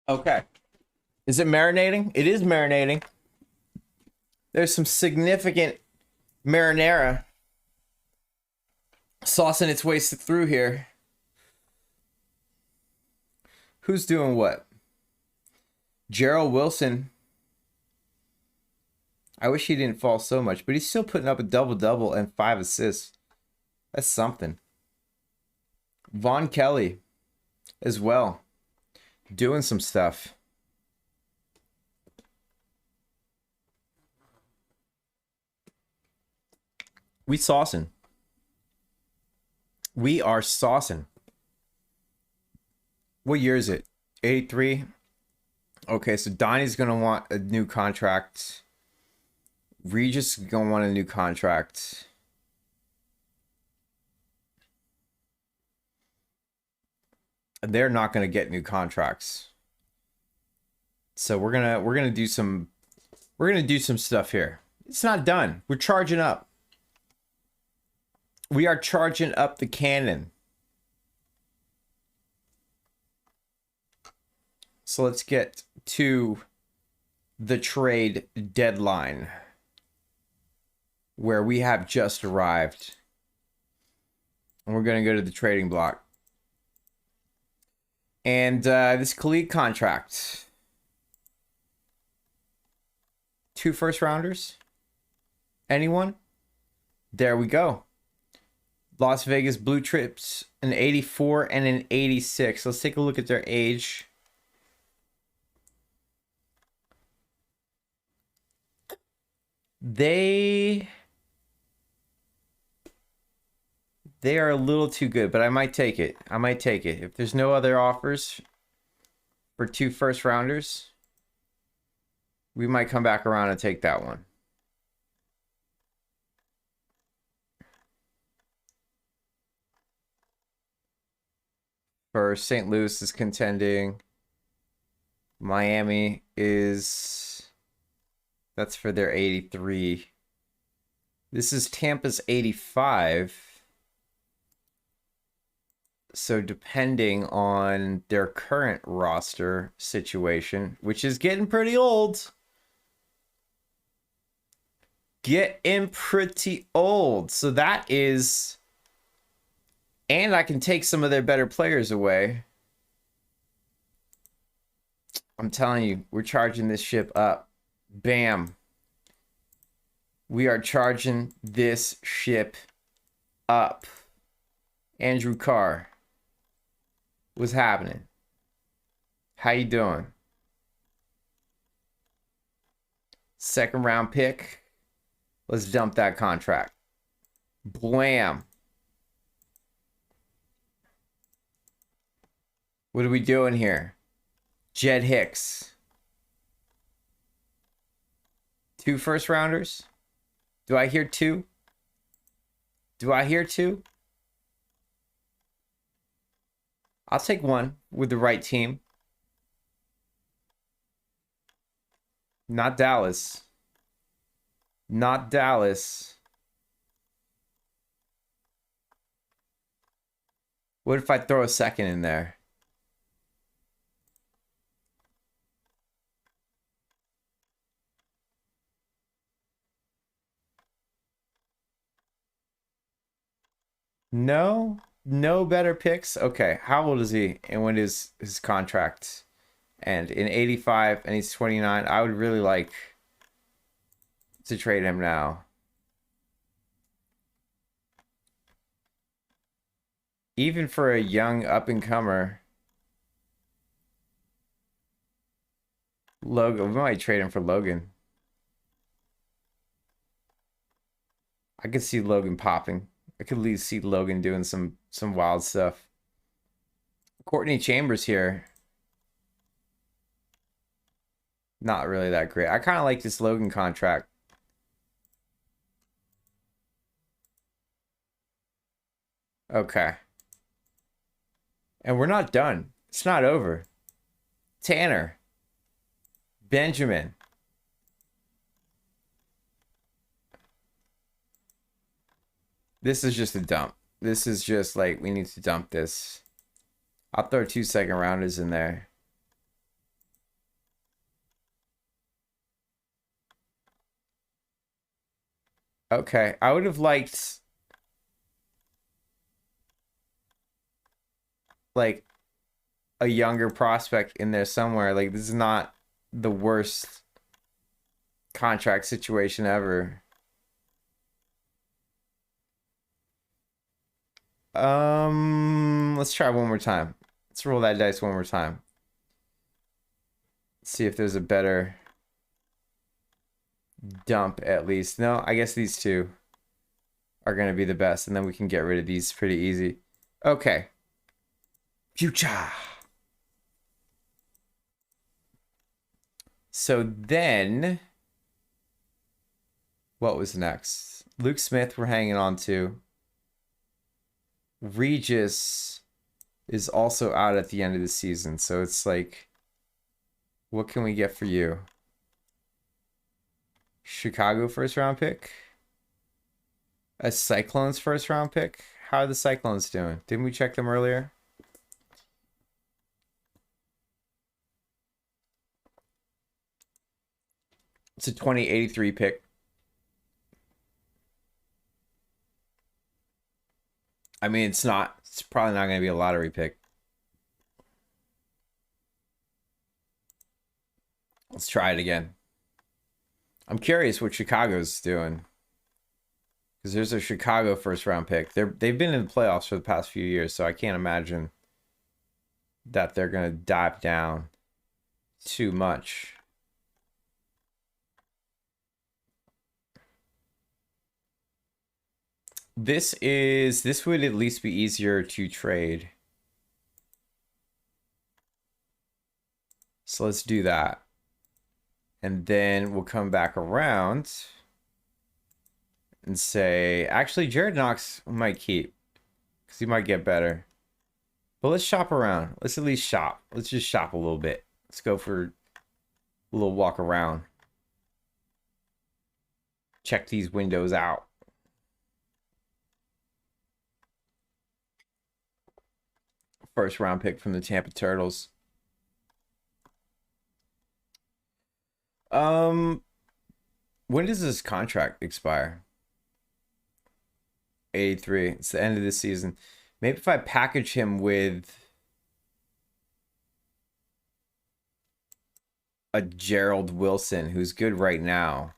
Okay. Is it marinating? It is marinating. There's some significant marinara saucing its way through here. Who's doing what? Gerald Wilson. I wish he didn't fall so much, but he's still putting up a double-double and 5 assists. That's something. Vaughn Kelly as well. Doing some stuff. We saucing. We are saucing. What year is it? 83? Okay, so Donnie's going to want a new contract. Regis is going to want a new contract. They're not going to get new contracts. So we're going to do some stuff here. It's not done. We're charging up. We are charging up the cannon. So let's get to the trade deadline, where we have just arrived. And we're going to go to the trading block. And this Khalid contract. 2 first rounders? Anyone? There we go. Las Vegas Blue Trips, an 84 and an 86. Let's take a look at their age. They are a little too good, but I might take it. I might take it. If there's no other offers for 2 first rounders, we might come back around and take that one. For St. Louis is contending. Miami is... That's for their 83. This is Tampa's 85. So depending on their current roster situation, which is getting pretty old. Getting pretty old. So that is... And I can take some of their better players away. I'm telling you, we're charging this ship up. Bam. We are charging this ship up. Andrew Carr. What's happening? How you doing? Second round pick. Let's dump that contract. Blam. What are we doing here? Jed Hicks. 2 first rounders? Do I hear 2? Do I hear 2? I'll take 1 with the right team. Not Dallas. Not Dallas. What if I throw a second in there? No better picks. Okay, how old is he? And when is his contract end? In 85, and he's 29. I would really like to trade him now. Even for a young up-and-comer. Logan, we might trade him for Logan. I could see Logan popping. I could at least see Logan doing some wild stuff. Courtney Chambers here. Not really that great. I kind of like this Logan contract. Okay. And we're not done. It's not over. Tanner. Benjamin. This is just a dump. This is just like, we need to dump this. I'll throw 2 second rounders in there. Okay, I would have liked like a younger prospect in there somewhere. Like, this is not the worst contract situation ever. Let's try one more time. Let's roll that dice one more time. See if there's a better dump at least. No, I guess these two are going to be the best, and then we can get rid of these pretty easy. Okay. Future. So then, what was next? Luke Smith we're hanging on to. Regis is also out at the end of the season, so it's like, what can we get for you? Chicago first round pick? A Cyclones first round pick? How are the Cyclones doing? Didn't we check them earlier? It's a 2083 pick. I mean, it's probably not going to be a lottery pick. Let's try it again. I'm curious what Chicago's doing. Because there's a Chicago first round pick. They've been in the playoffs for the past few years, so I can't imagine that they're going to dive down too much. This would at least be easier to trade. So let's do that. And then we'll come back around and say, actually, Jared Knox we might keep because he might get better. But let's shop around. Let's at least shop. Let's just shop a little bit. Let's go for a little walk around. Check these windows out. First round pick from the Tampa Turtles. When does this contract expire? 83. It's the end of the season. Maybe if I package him with a Gerald Wilson, who's good right now.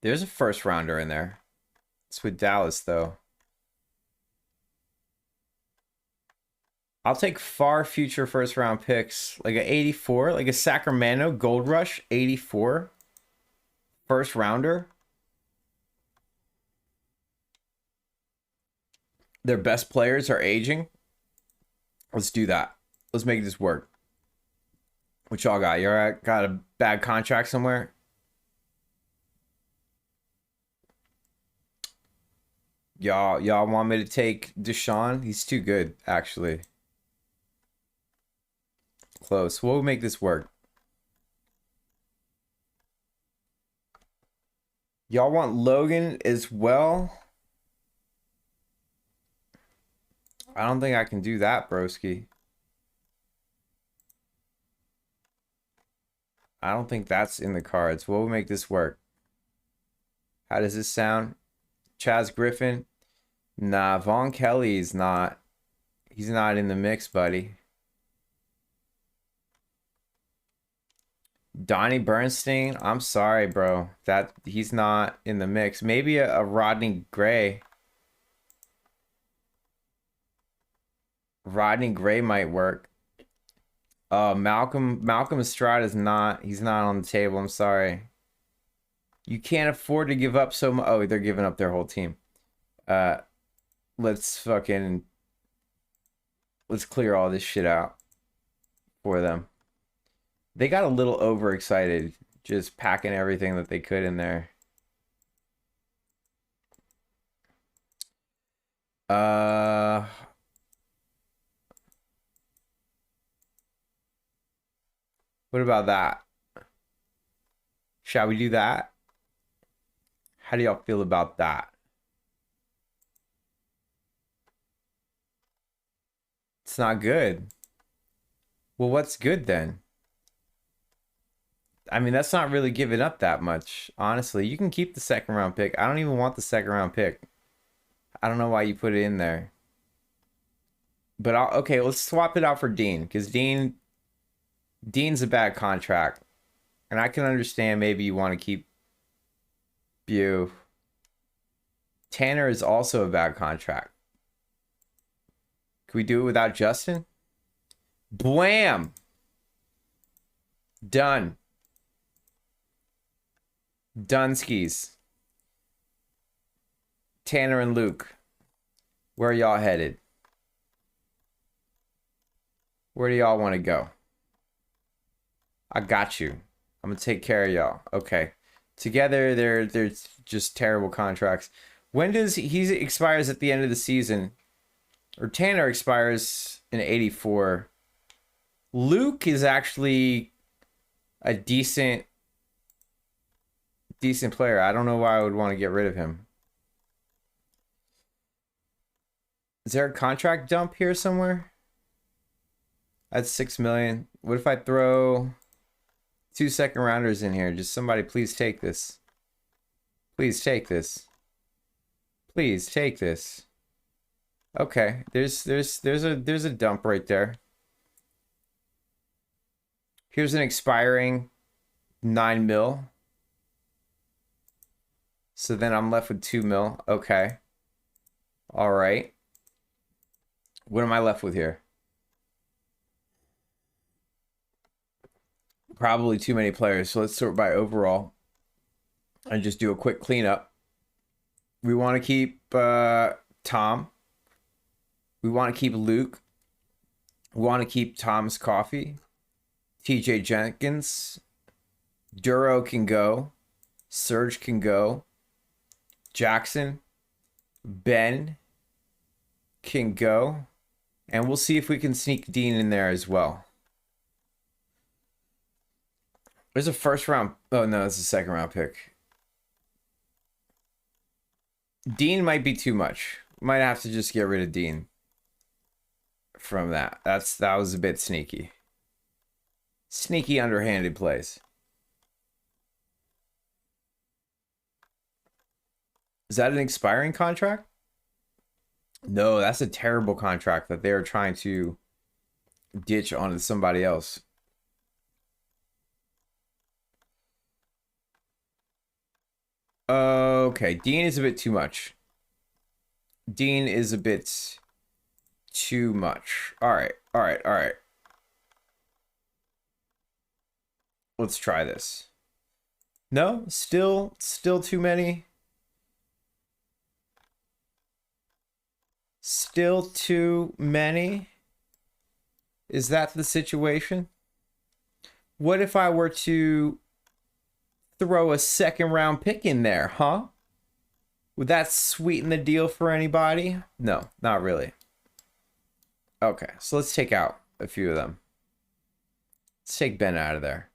There's a first rounder in there. It's with Dallas, though. I'll take far future first round picks, like a 84, like a Sacramento Gold Rush 84 first rounder. Their best players are aging. Let's do that. Let's make this work. What y'all got? You all got a bad contract somewhere? Y'all want me to take Deshaun? He's too good, actually. Close. We'll make this work. Y'all want Logan as well? I don't think I can do that, broski. I don't think that's in the cards. We'll make this work. How does this sound? Chaz Griffin? Nah, Vaughn Kelly's not. He's not in the mix, buddy. Donnie Bernstein? I'm sorry, bro. That he's not in the mix. Maybe a Rodney Gray. Rodney Gray might work. Malcolm Estrada is not. He's not on the table. I'm sorry. You can't afford to give up so much. Oh, they're giving up their whole team. Let's clear all this shit out for them. They got a little overexcited, just packing everything that they could in there. What about that? Shall we do that? How do y'all feel about that? It's not good. Well, what's good then? I mean, that's not really giving up that much, honestly. You can keep the second round pick. I don't even want the second round pick. I don't know why you put it in there. But okay, let's swap it out for Dean, because Dean's a bad contract. And I can understand maybe you want to keep Bew. Tanner is also a bad contract. Can we do it without Justin? Bwam! Done. Dunskies. Tanner and Luke. Where are y'all headed? Where do y'all want to go? I got you. I'm gonna take care of y'all. Okay. Together, they're just terrible contracts. When does he expires at the end of the season? Or Tanner expires in 84. Luke is actually a decent player. I don't know why I would want to get rid of him. Is there a contract dump here somewhere? That's 6 million. What if I throw 2 second rounders in here? Just somebody please take this. Please take this. Please take this. Okay, there's a dump right there. Here's an expiring 9 mil. So then I'm left with 2 mil. Okay. All right. What am I left with here? Probably too many players. So let's sort by overall and just do a quick cleanup. We want to keep Tom. We want to keep Luke. We want to keep Tom's Coffee. TJ Jenkins. Duro can go. Serge can go. Jackson. Ben can go. And we'll see if we can sneak Dean in there as well. There's a first round. Oh, no, it's a second round pick. Dean might be too much. Might have to just get rid of Dean from that. That was a bit sneaky. Sneaky, underhanded plays. Is that an expiring contract? No, that's a terrible contract that they're trying to ditch onto somebody else. Okay, Dean is a bit too much. Dean is a bit too much. All right. Let's try this. No, still too many. Still too many? Is that the situation? What if I were to throw a second round pick in there, huh? Would that sweeten the deal for anybody? No, not really. Okay, so let's take out a few of them. Let's take Ben out of there.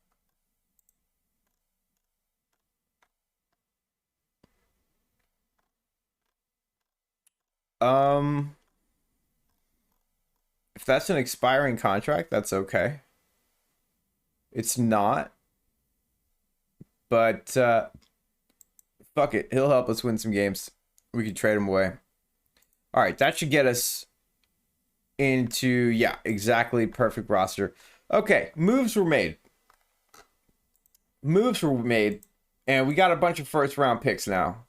If that's an expiring contract, that's okay. It's not. But fuck it. He'll help us win some games. We can trade him away. All right, that should get us into, yeah, exactly perfect roster. Okay, moves were made. And we got a bunch of first round picks now.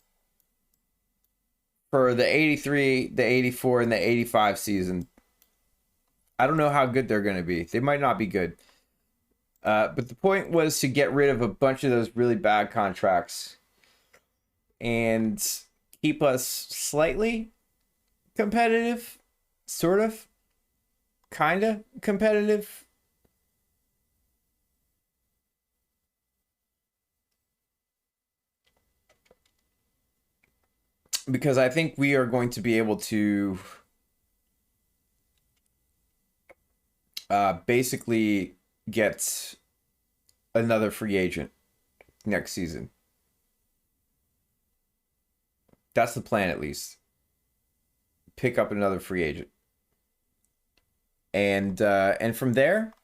For the 83, the 84, and the 85 season. I don't know how good they're going to be. They might not be good. But the point was to get rid of a bunch of those really bad contracts and keep us slightly competitive, sort of, kind of competitive. Because I think we are going to be able to basically get another free agent next season. That's the plan, at least. Pick up another free agent. And from there,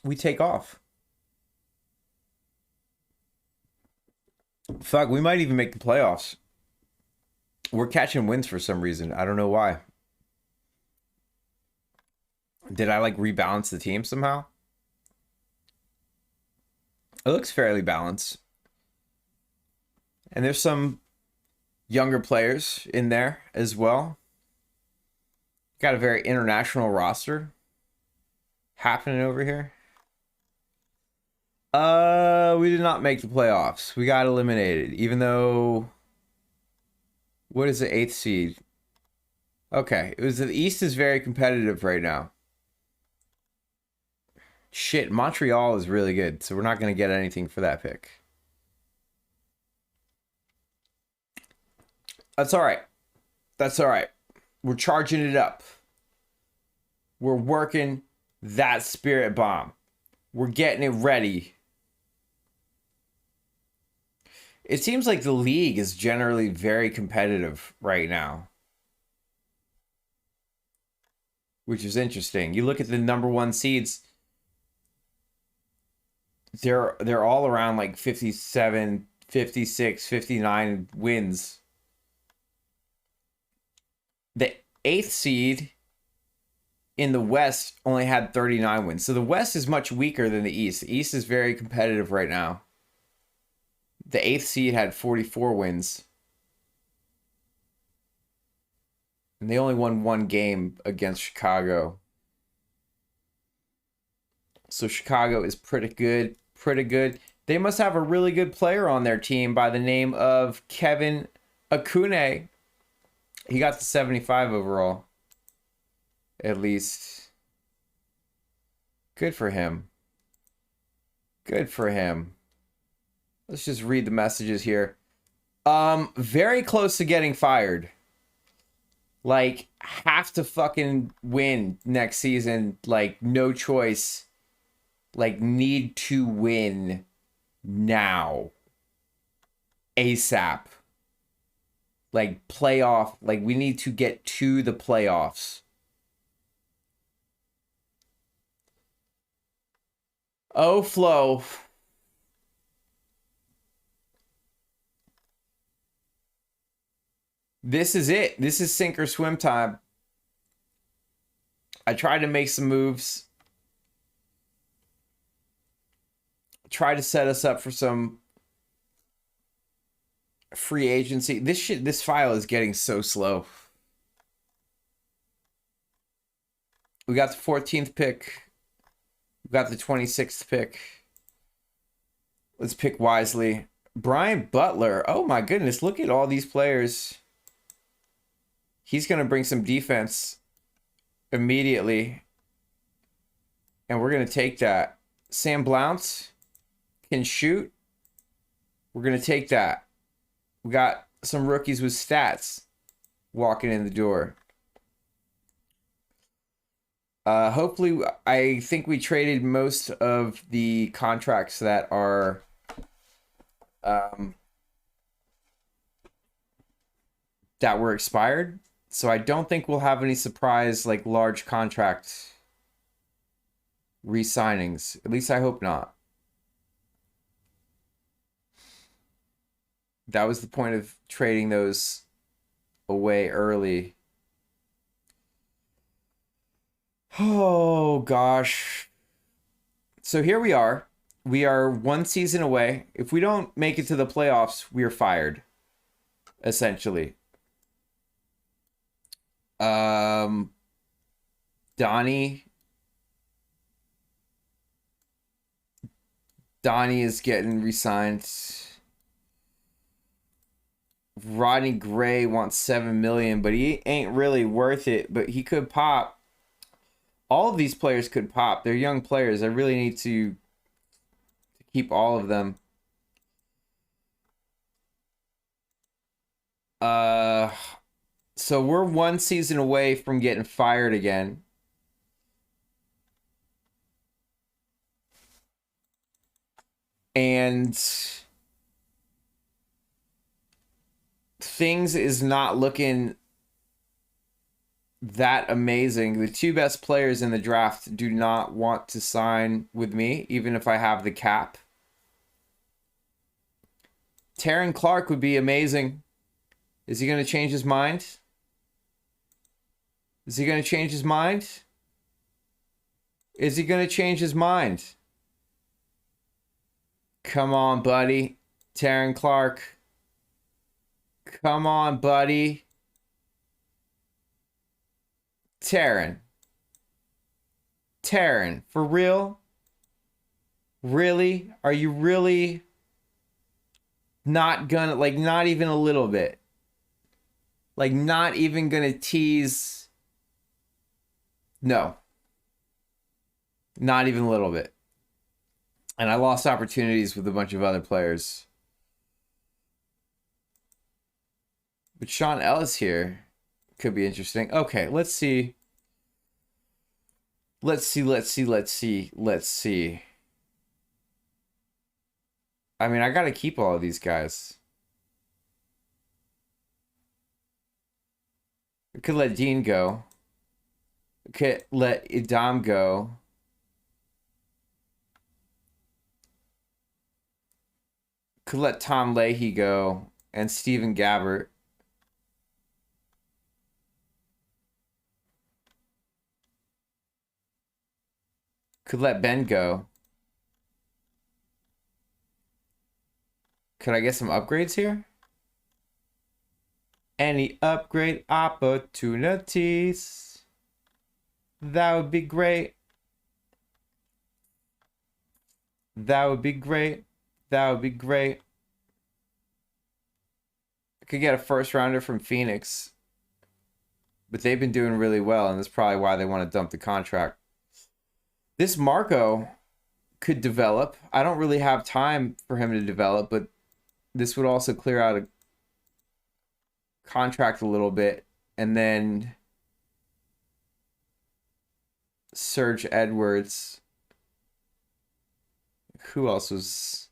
we take off. Fuck, we might even make the playoffs. We're catching wins for some reason. I don't know why. Did I like rebalance the team somehow? It looks fairly balanced. And there's some younger players in there as well. Got a very international roster happening over here. We did not make the playoffs. We got eliminated, even though, what is the 8th seed? Okay, the East is very competitive right now. Shit, Montreal is really good, so we're not going to get anything for that pick. That's all right. That's all right. We're charging it up. We're working that spirit bomb. We're getting it ready. It seems like the league is generally very competitive right now, which is interesting. You look at the number 1 seeds, they're all around like 57, 56, 59 wins. The 8th seed in the West only had 39 wins. So the West is much weaker than the East. The East is very competitive right now. The 8th seed had 44 wins. And they only won 1 game against Chicago. So Chicago is pretty good. Pretty good. They must have a really good player on their team by the name of Kevin Akune. He got the 75 overall. At least. Good for him. Good for him. Let's just read the messages here. Very close to getting fired. Like, have to fucking win next season. Like, no choice. Like, need to win now. ASAP. Like, playoff. Like, we need to get to the playoffs. Oh, Flo. This is it. This is sink or swim time. I tried to make some moves. Try to set us up for some free agency. This file is getting so slow. We got the 14th pick. We got the 26th pick. Let's pick wisely. Brian Butler. Oh my goodness. Look at all these players. He's going to bring some defense immediately. And we're going to take that. Sam Blount can shoot. We're going to take that. We got some rookies with stats walking in the door. Hopefully, I think we traded most of the contracts that are that were expired. So I don't think we'll have any surprise, like, large contract re-signings. At least I hope not. That was the point of trading those away early. Oh, gosh. So here we are. We are 1 season away. If we don't make it to the playoffs, we are fired. Essentially. Donnie is getting re-signed. Rodney Gray wants $7 million, but he ain't really worth it. But he could pop. All of these players could pop. They're young players. I really need to keep all of them. So we're 1 season away from getting fired again. And things is not looking that amazing. The 2 best players in the draft do not want to sign with me, even if I have the cap. Taryn Clark would be amazing. Is he going to change his mind? Is he going to change his mind? Is he going to change his mind? Come on, buddy. Taryn Clark. Come on, buddy. Taryn. Taryn, for real? Really? Are you really not gonna, like, not even a little bit? Like, not even gonna tease? No. Not even a little bit. And I lost opportunities with a bunch of other players. But Sean Ellis here could be interesting. Okay, let's see. Let's see. I mean, I gotta keep all of these guys. I could let Dean go. I could let Idam go. Could let Tom Leahy go and Steven Gabbert. Could let Ben go. Could I get some upgrades here? Any upgrade opportunities? That would be great. That would be great. That would be great. I could get a first rounder from Phoenix. But they've been doing really well, and that's probably why they want to dump the contract. This Marco could develop. I don't really have time for him to develop, but this would also clear out a contract a little bit. And then Serge Edwards. Who else was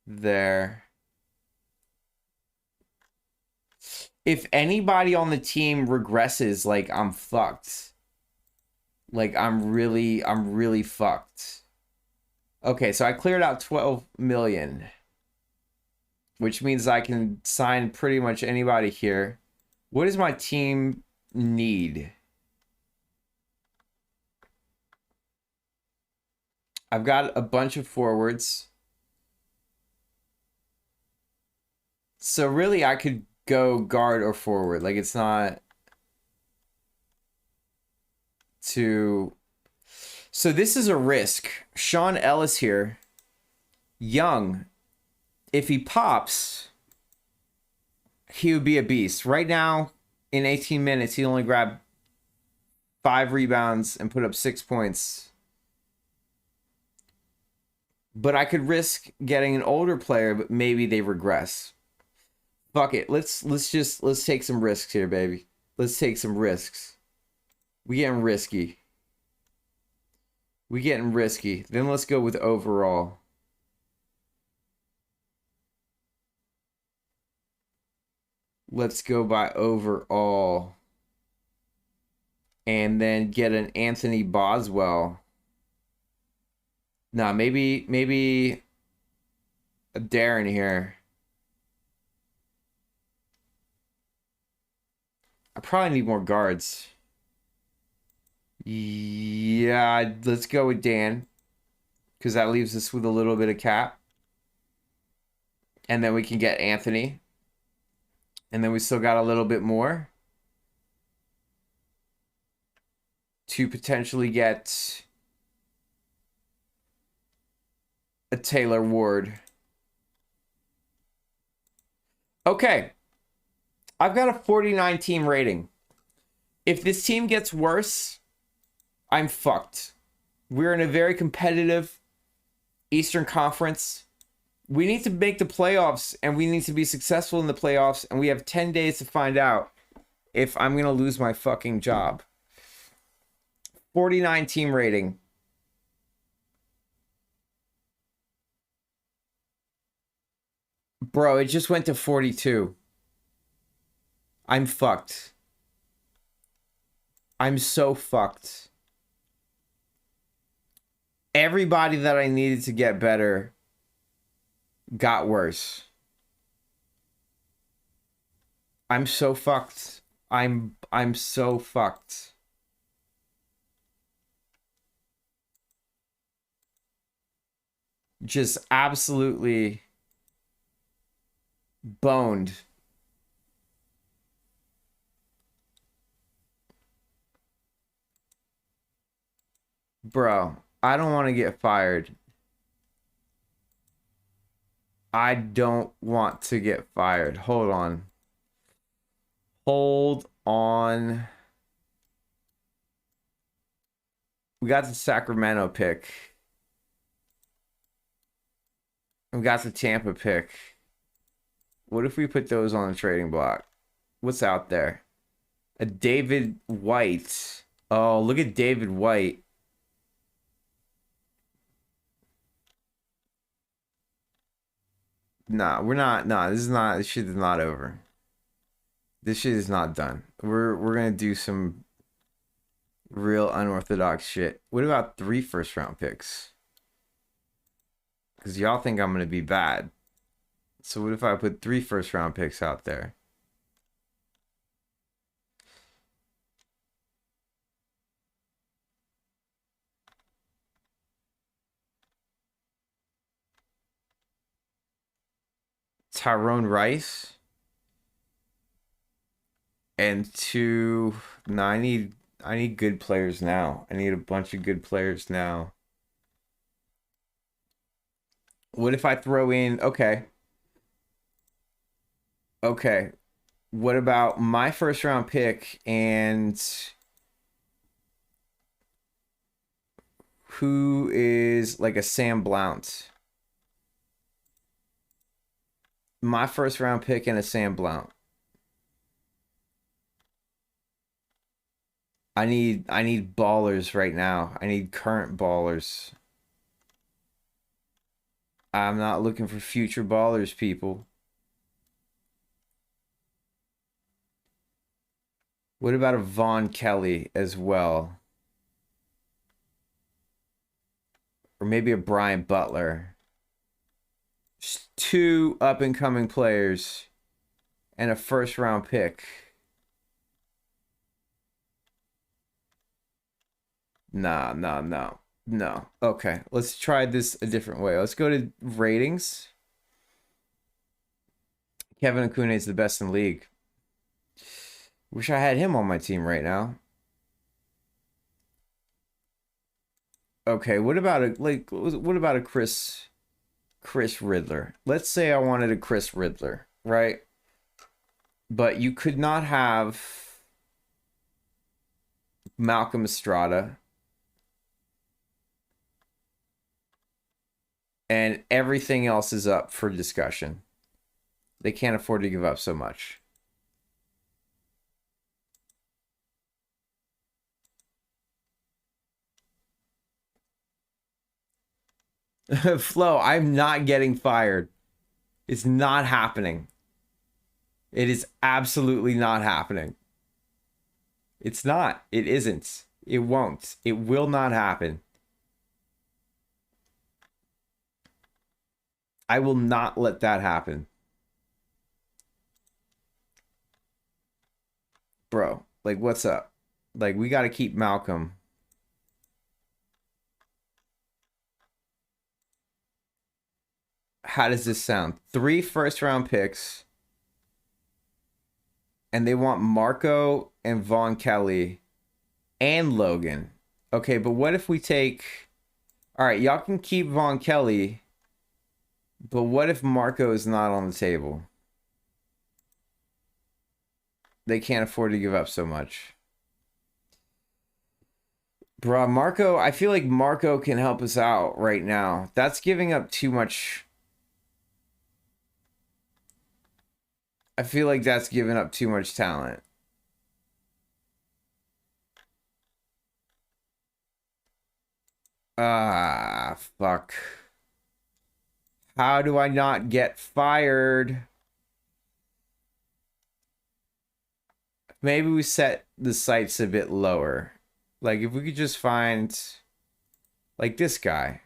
there? If anybody on the team regresses, like, I'm fucked. Like, I'm really fucked. Okay, so I cleared out 12 million. Which means I can sign pretty much anybody here. What does my team need? I've got a bunch of forwards. So really, I could go guard or forward. Like, it's not too... So this is a risk. Sean Ellis here. Young. If he pops, he would be a beast. Right now, in 18 minutes, he only grabbed 5 rebounds and put up 6 points. But I could risk getting an older player, but maybe they regress. Fuck it. Let's take some risks here, baby. Let's take some risks. We getting risky. Then let's go with overall. Let's go by overall. And then get an Anthony Boswell. Nah, maybe a Darren here. I probably need more guards. Yeah, let's go with Dan. Because that leaves us with a little bit of cap. And then we can get Anthony. And then we still got a little bit more. To potentially get a Taylor Ward. Okay. I've got a 49 team rating. If this team gets worse, I'm fucked. We're in a very competitive Eastern Conference. We need to make the playoffs, and we need to be successful in the playoffs, and we have 10 days to find out if I'm going to lose my fucking job. 49 team rating. Bro, it just went to 42. I'm fucked. I'm so fucked. Everybody that I needed to get better got worse. I'm so fucked. I'm so fucked. Just absolutely Boned. Bro, I don't want to get fired. I don't want to get fired. Hold on. Hold on. We got the Sacramento pick. We got the Tampa pick. What if we put those on the trading block? What's out there? A David White. Oh, look at David White. Nah, we're not. Nah, this is not. This shit is not over. This shit is not done. We're gonna do some real unorthodox shit. What about 3 first-round picks? Because y'all think I'm gonna be bad. So what if I put 3 first-round picks out there? Tyrone Rice and 2. No, I need good players now. I need a bunch of good players now. What if I throw in okay. Okay. What about my first round pick and who is like a Sam Blount? My first round pick and a Sam Blount. I need ballers right now. I need current ballers. I'm not looking for future ballers, people. What about a Vaughn Kelly as well? Or maybe a Brian Butler. Just 2 up and coming players and a first round pick. Nah, nah, no. No. Okay, let's try this a different way. Let's go to ratings. Kevin Acuna is the best in the league. Wish I had him on my team right now. Okay, what about a Chris Riddler? Let's say I wanted a Chris Riddler, right? But you could not have Malcolm Estrada and everything else is up for discussion. They can't afford to give up so much. Flo, I'm not getting fired. It's not happening. It is absolutely not happening. It's not. It isn't. It won't. It will not happen. I will not let that happen. Bro, like, what's up? Like, we got to keep Malcolm. How does this sound? 3 first round picks. And they want Marco and Vaughn Kelly and Logan. Okay, but what if we take... All right, y'all can keep Vaughn Kelly, but what if Marco is not on the table? They can't afford to give up so much. Bro, Marco, I feel like Marco can help us out right now. That's giving up too much. I feel like that's giving up too much talent. Ah, fuck. How do I not get fired? Maybe we set the sights a bit lower. Like, if we could just find, like, this guy.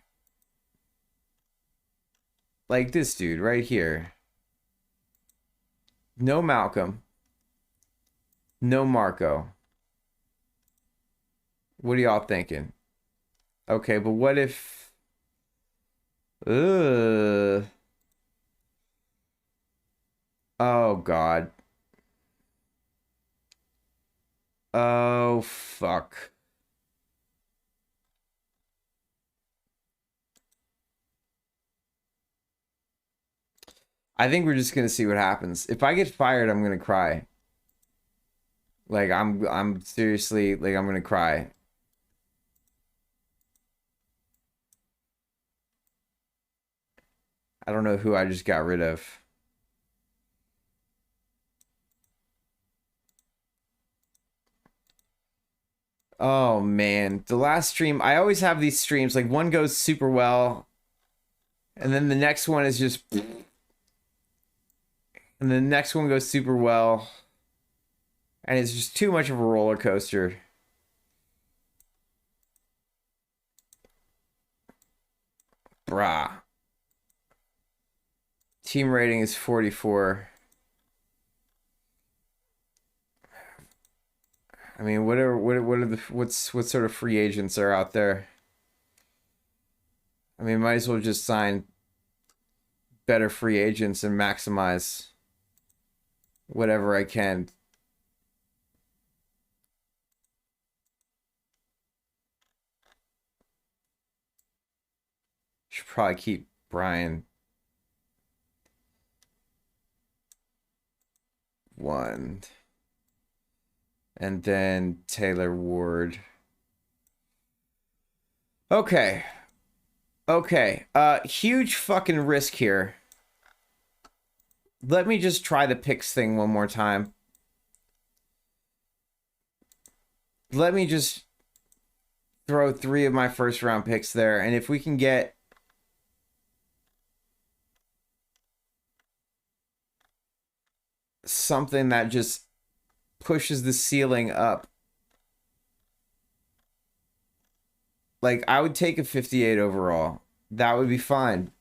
Like this dude right here. No Malcolm. No Marco. What are y'all thinking? Okay, but what if... Ugh. Oh, God. Oh, fuck. I think we're just gonna see what happens. If I get fired, I'm gonna cry. Like, I'm seriously, like, I'm gonna cry. I don't know who I just got rid of. Oh man, the last stream, I always have these streams, like one goes super well, and then the next one is just, and the next one goes super well, and it's just too much of a roller coaster. Brah. Team rating is 44. I mean, what are the what sort of free agents are out there? I mean, might as well just sign better free agents and maximize whatever I can. Should probably keep Brian. One. And then Taylor Ward. Okay. Okay. Huge fucking risk here. Let me just try the picks thing one more time. Let me just throw 3 of my first round picks there. And if we can get something that just pushes the ceiling up. Like, I would take a 58 overall. That would be fine.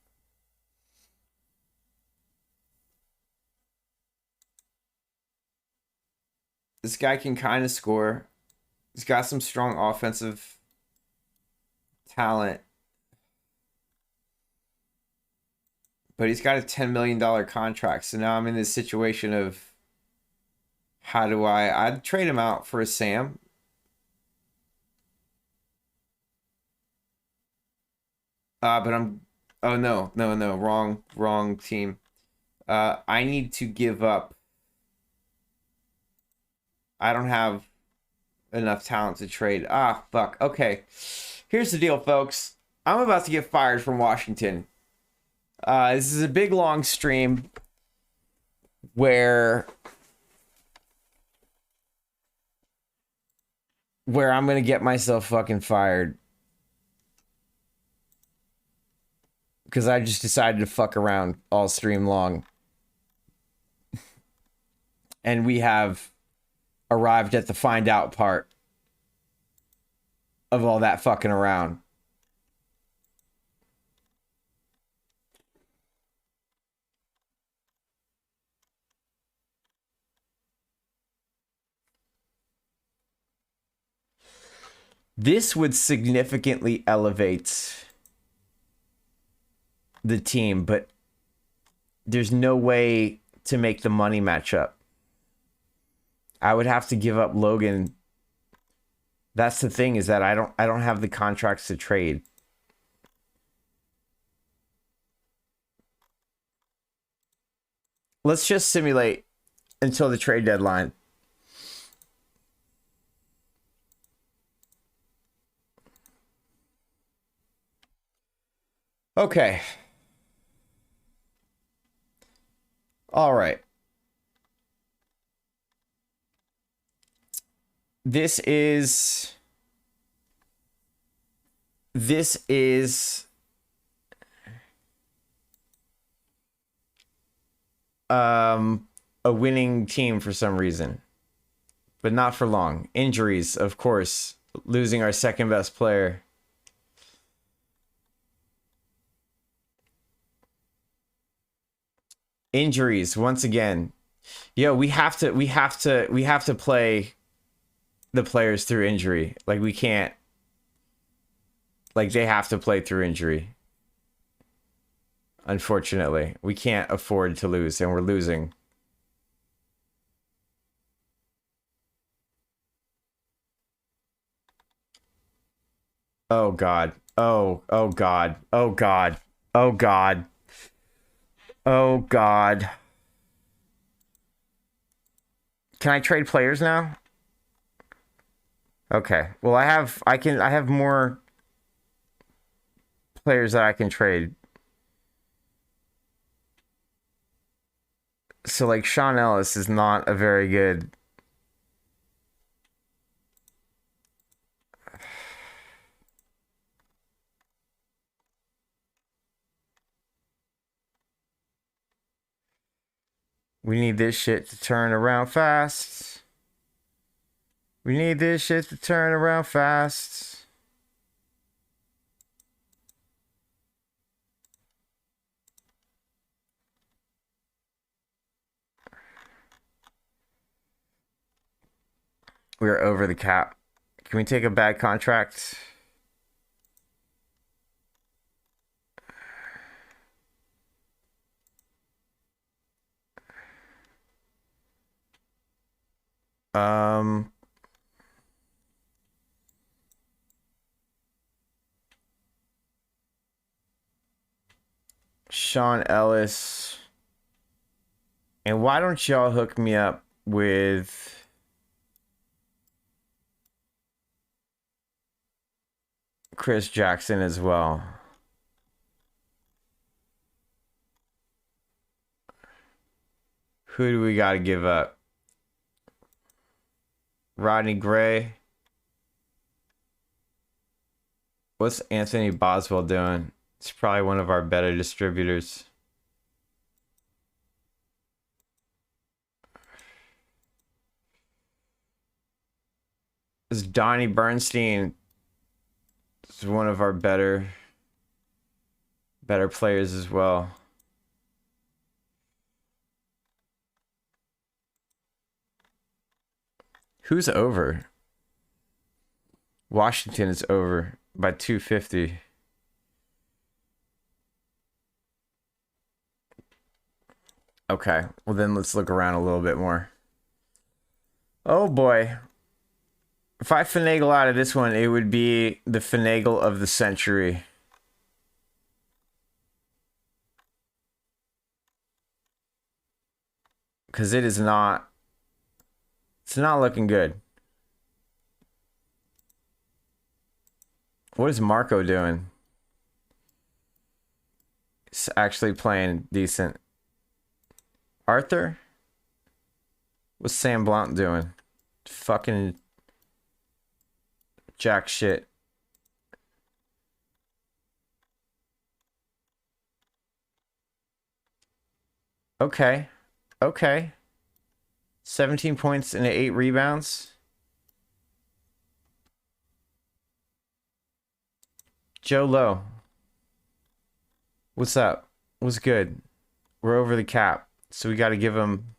This guy can kind of score. He's got some strong offensive talent. But he's got a $10 million contract. So now I'm in this situation of how do I'd trade him out for a Sam. But oh no, wrong team. I need to give up. I don't have enough talent to trade. Ah, fuck. Okay. Here's the deal, folks. I'm about to get fired from Washington. This is a big, long stream where I'm going to get myself fucking fired. Because I just decided to fuck around all stream long. And we have arrived at the find out part of all that fucking around. This would significantly elevate the team, but there's no way to make the money match up. I would have to give up Logan. That's the thing, is that I don't have the contracts to trade. Let's just simulate until the trade deadline. Okay. All right. This is a winning team for some reason, but not for long. Injuries, of course, losing our second best player. Injuries once again. Yo, we have to play the players through injury. Like, we can't, like, they have to play through injury. Unfortunately, we can't afford to lose, and we're losing. Oh God. Oh God. Oh God. Oh God. Oh God. Can I trade players now? Okay. Well, I have more players that I can trade. So like Sean Ellis is not a very good. We need this shit to turn around fast. We need this shit to turn around fast. We're over the cap. Can we take a bad contract? Um, Sean Ellis. And why don't y'all hook me up with Chris Jackson as well? Who do we got to give up? Rodney Gray. What's Anthony Boswell doing? He's probably one of our better distributors. This Donnie Bernstein is one of our better players as well. Who's over? Washington is over by 250. Okay, well then let's look around a little bit more. Oh boy. If I finagle out of this one, it would be the finagle of the century. Because it's not looking good. What is Marco doing? He's actually playing decent. Arthur? What's Sam Blount doing? Fucking jack shit. Okay. Okay. 17 points and 8 rebounds. Joe Lowe. What's up? What's good? We're over the cap. So we got to give him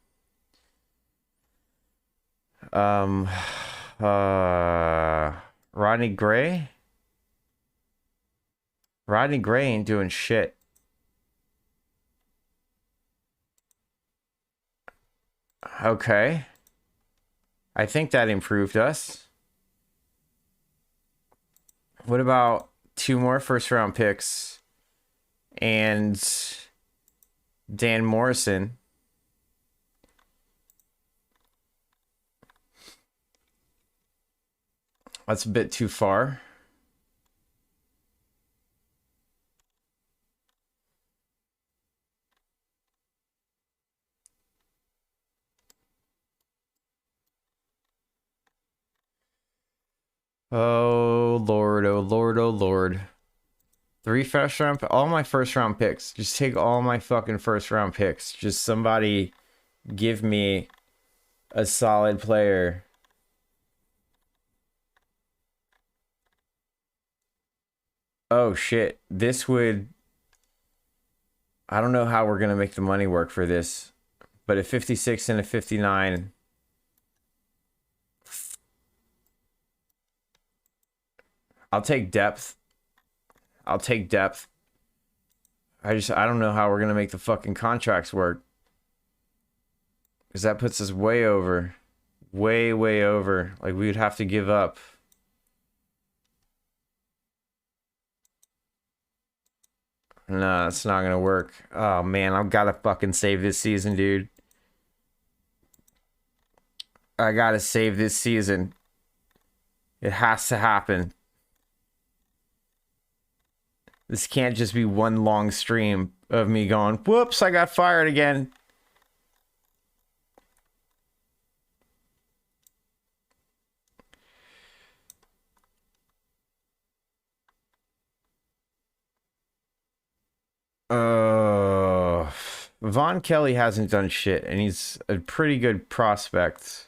Rodney Gray. Rodney Gray ain't doing shit. Okay. I think that improved us. What about 2 more first round picks and Dan Morrison? That's a bit too far. Oh Lord, oh Lord, oh Lord. 3 first round, all my first round picks. Just take all my fucking first round picks. Just somebody give me a solid player. Oh shit. This would, I don't know how we're gonna make the money work for this, but a 56 and a 59. I'll take depth. I'll take depth. I don't know how we're gonna make the fucking contracts work. Because that puts us way over. Way over. Like we would have to give up. No, it's not gonna work. Oh man, I've gotta fucking save this season, dude. I gotta save this season. It has to happen. This can't just be one long stream of me going, whoops, I got fired again. Uh, Von Kelly hasn't done shit, and he's a pretty good prospect.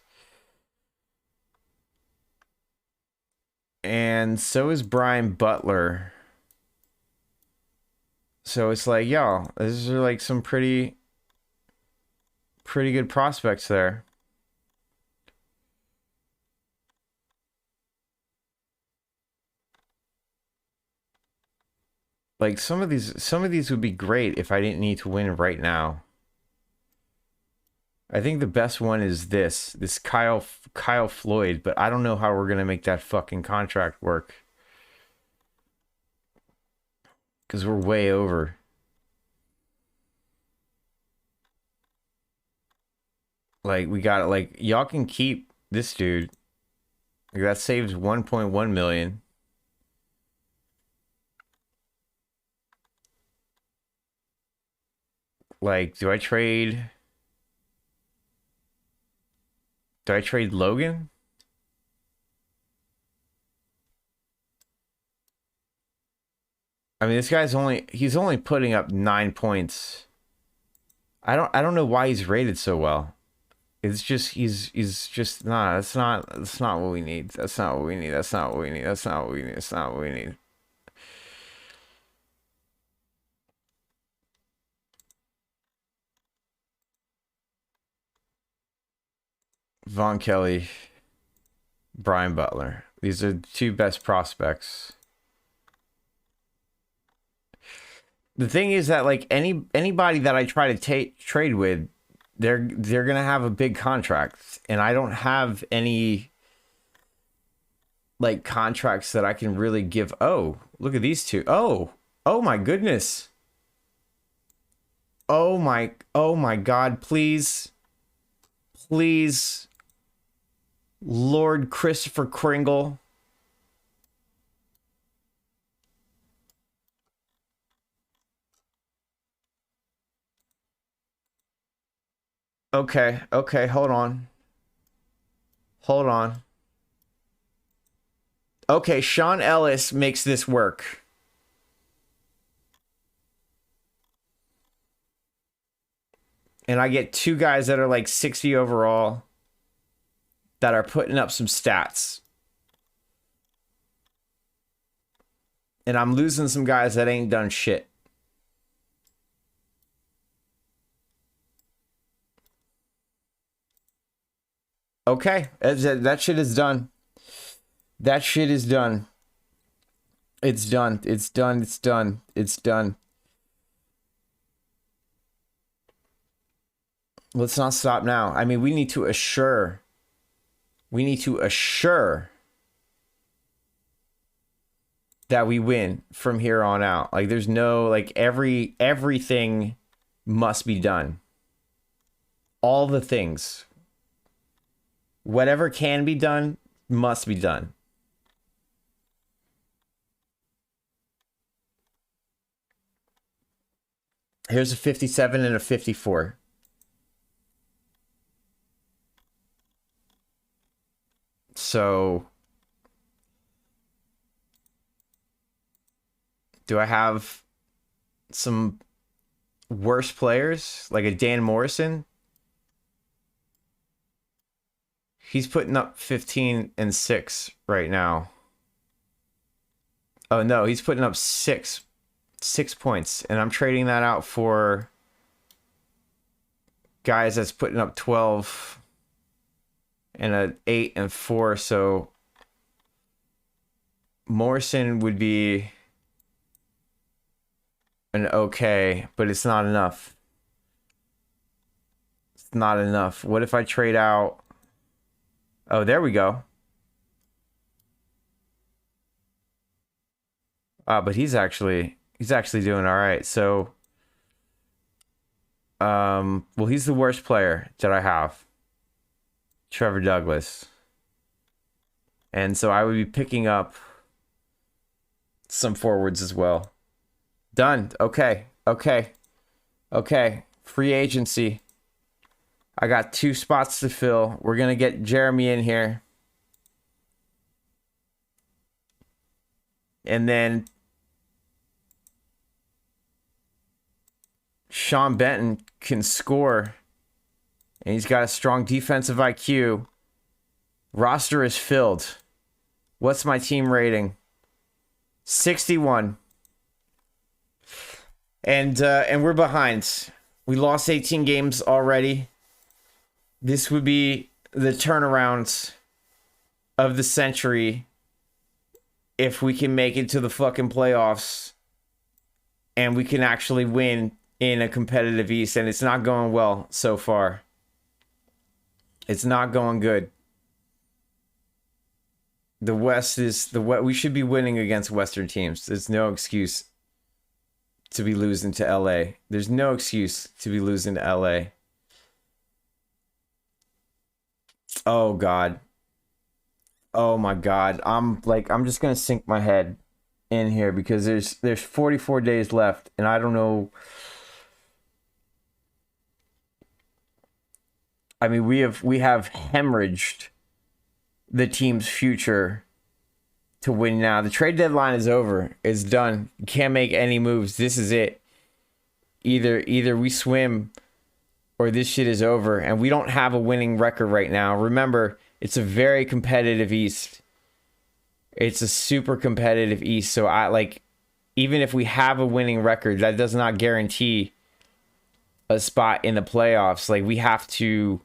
And so is Brian Butler. So it's like, yo, these are like some pretty good prospects there. Like some of these would be great if I didn't need to win right now. I think the best one is this Kyle Floyd, but I don't know how we're gonna make that fucking contract work. Because we're way over. Like, we got, like, y'all can keep this dude. Like, that saves 1.1 million. Like, do I trade Logan? I mean, this guy's he's only putting up 9 points. I don't know why he's rated so well. It's just he's just nah, that's not what we need. That's not what we need. That's not what we need. That's not what we need. That's not what we need. Von Kelly, Brian Butler. These are the two best prospects. The thing is that like anybody that I try to trade with, they're gonna have a big contract, and I don't have any like contracts that I can really give. Oh, look at these two. Oh my goodness. Oh my God, please. Please. Lord Christopher Kringle. Okay, hold on. Hold on. Okay, Sean Ellis makes this work. And I get two guys that are like 60 overall that are putting up some stats. And I'm losing some guys that ain't done shit. Okay, that shit is done. That shit is done. It's done. It's done. It's done. It's done. Let's not stop now. I mean, we need to assure that we win from here on out. Like there's no like everything must be done. All the things. Whatever can be done must be done. Here's a 57 and a 54. So do I have some worse players like a Dan Morrison? He's putting up 15 and 6 right now. Oh no, he's putting up 6 points, and I'm trading that out for guys that's putting up 12 and an 8 and 4. So Morrison would be an okay, but it's not enough. It's not enough. What if I trade out? Oh, there we go. But he's actually He's actually doing all right. So, well, he's the worst player that I have, Trevor Douglas. And so I would be picking up some forwards as well. Done. Okay. Okay. Okay. Free agency. I got 2 spots to fill. We're going to get Jeremy in here. And then Sean Benton can score. And he's got a strong defensive IQ. Roster is filled. What's my team rating? 61. And we're behind. We lost 18 games already. This would be the turnaround of the century if we can make it to the fucking playoffs and we can actually win in a competitive East. And it's not going well so far. It's not going good. The West is we should be winning against Western teams. There's no excuse to be losing to LA. There's no excuse to be losing to LA. Oh God. Oh my God. I'm just gonna sink my head in here because there's 44 days left and I don't know. I mean, we have hemorrhaged the team's future to win now. The trade deadline is over. It's done. You can't make any moves. This is it. Either we swim or this shit is over. And we don't have a winning record right now. Remember, it's a very competitive East. It's a super competitive East. So even if we have a winning record, that does not guarantee a spot in the playoffs. Like we have to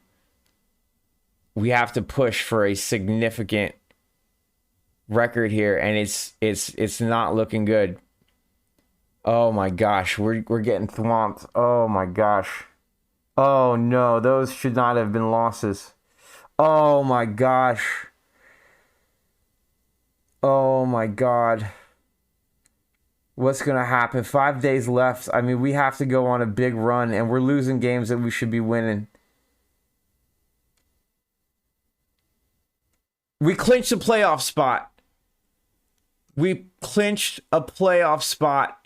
push for a significant record here, and it's not looking good. Oh my gosh, we're getting swamped. Oh my gosh. Oh no, those should not have been losses. Oh my gosh. Oh my God. What's gonna happen? 5 days left. I mean, we have to go on a big run, and we're losing games that we should be winning. We clinched a playoff spot. We clinched a playoff spot.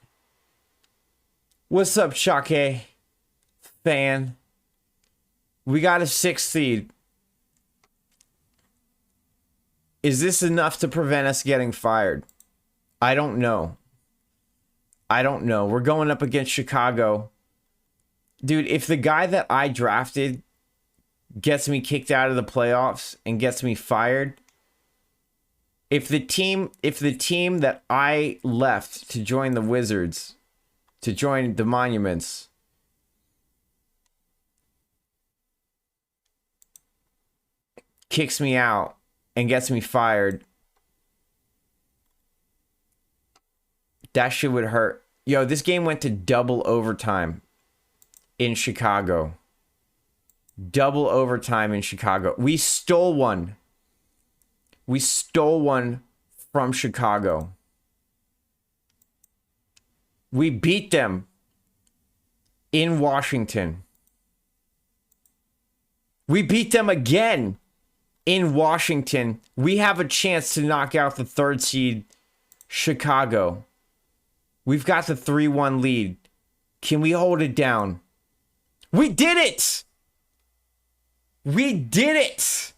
What's up, Shake fan? We got a 6th seed. Is this enough to prevent us getting fired? I don't know. I don't know. We're going up against Chicago. Dude, if the guy that I drafted gets me kicked out of the playoffs and gets me fired, if the team that I left to join the Wizards, to join the Monuments, kicks me out and gets me fired, that shit would hurt. Yo, this game went to double overtime in Chicago. Double overtime in Chicago. We stole one. We stole one from Chicago. We beat them in Washington. We beat them again in Washington. We have a chance to knock out the 3rd seed Chicago. We've got the 3-1 lead. Can we hold it down? We did it! We did it!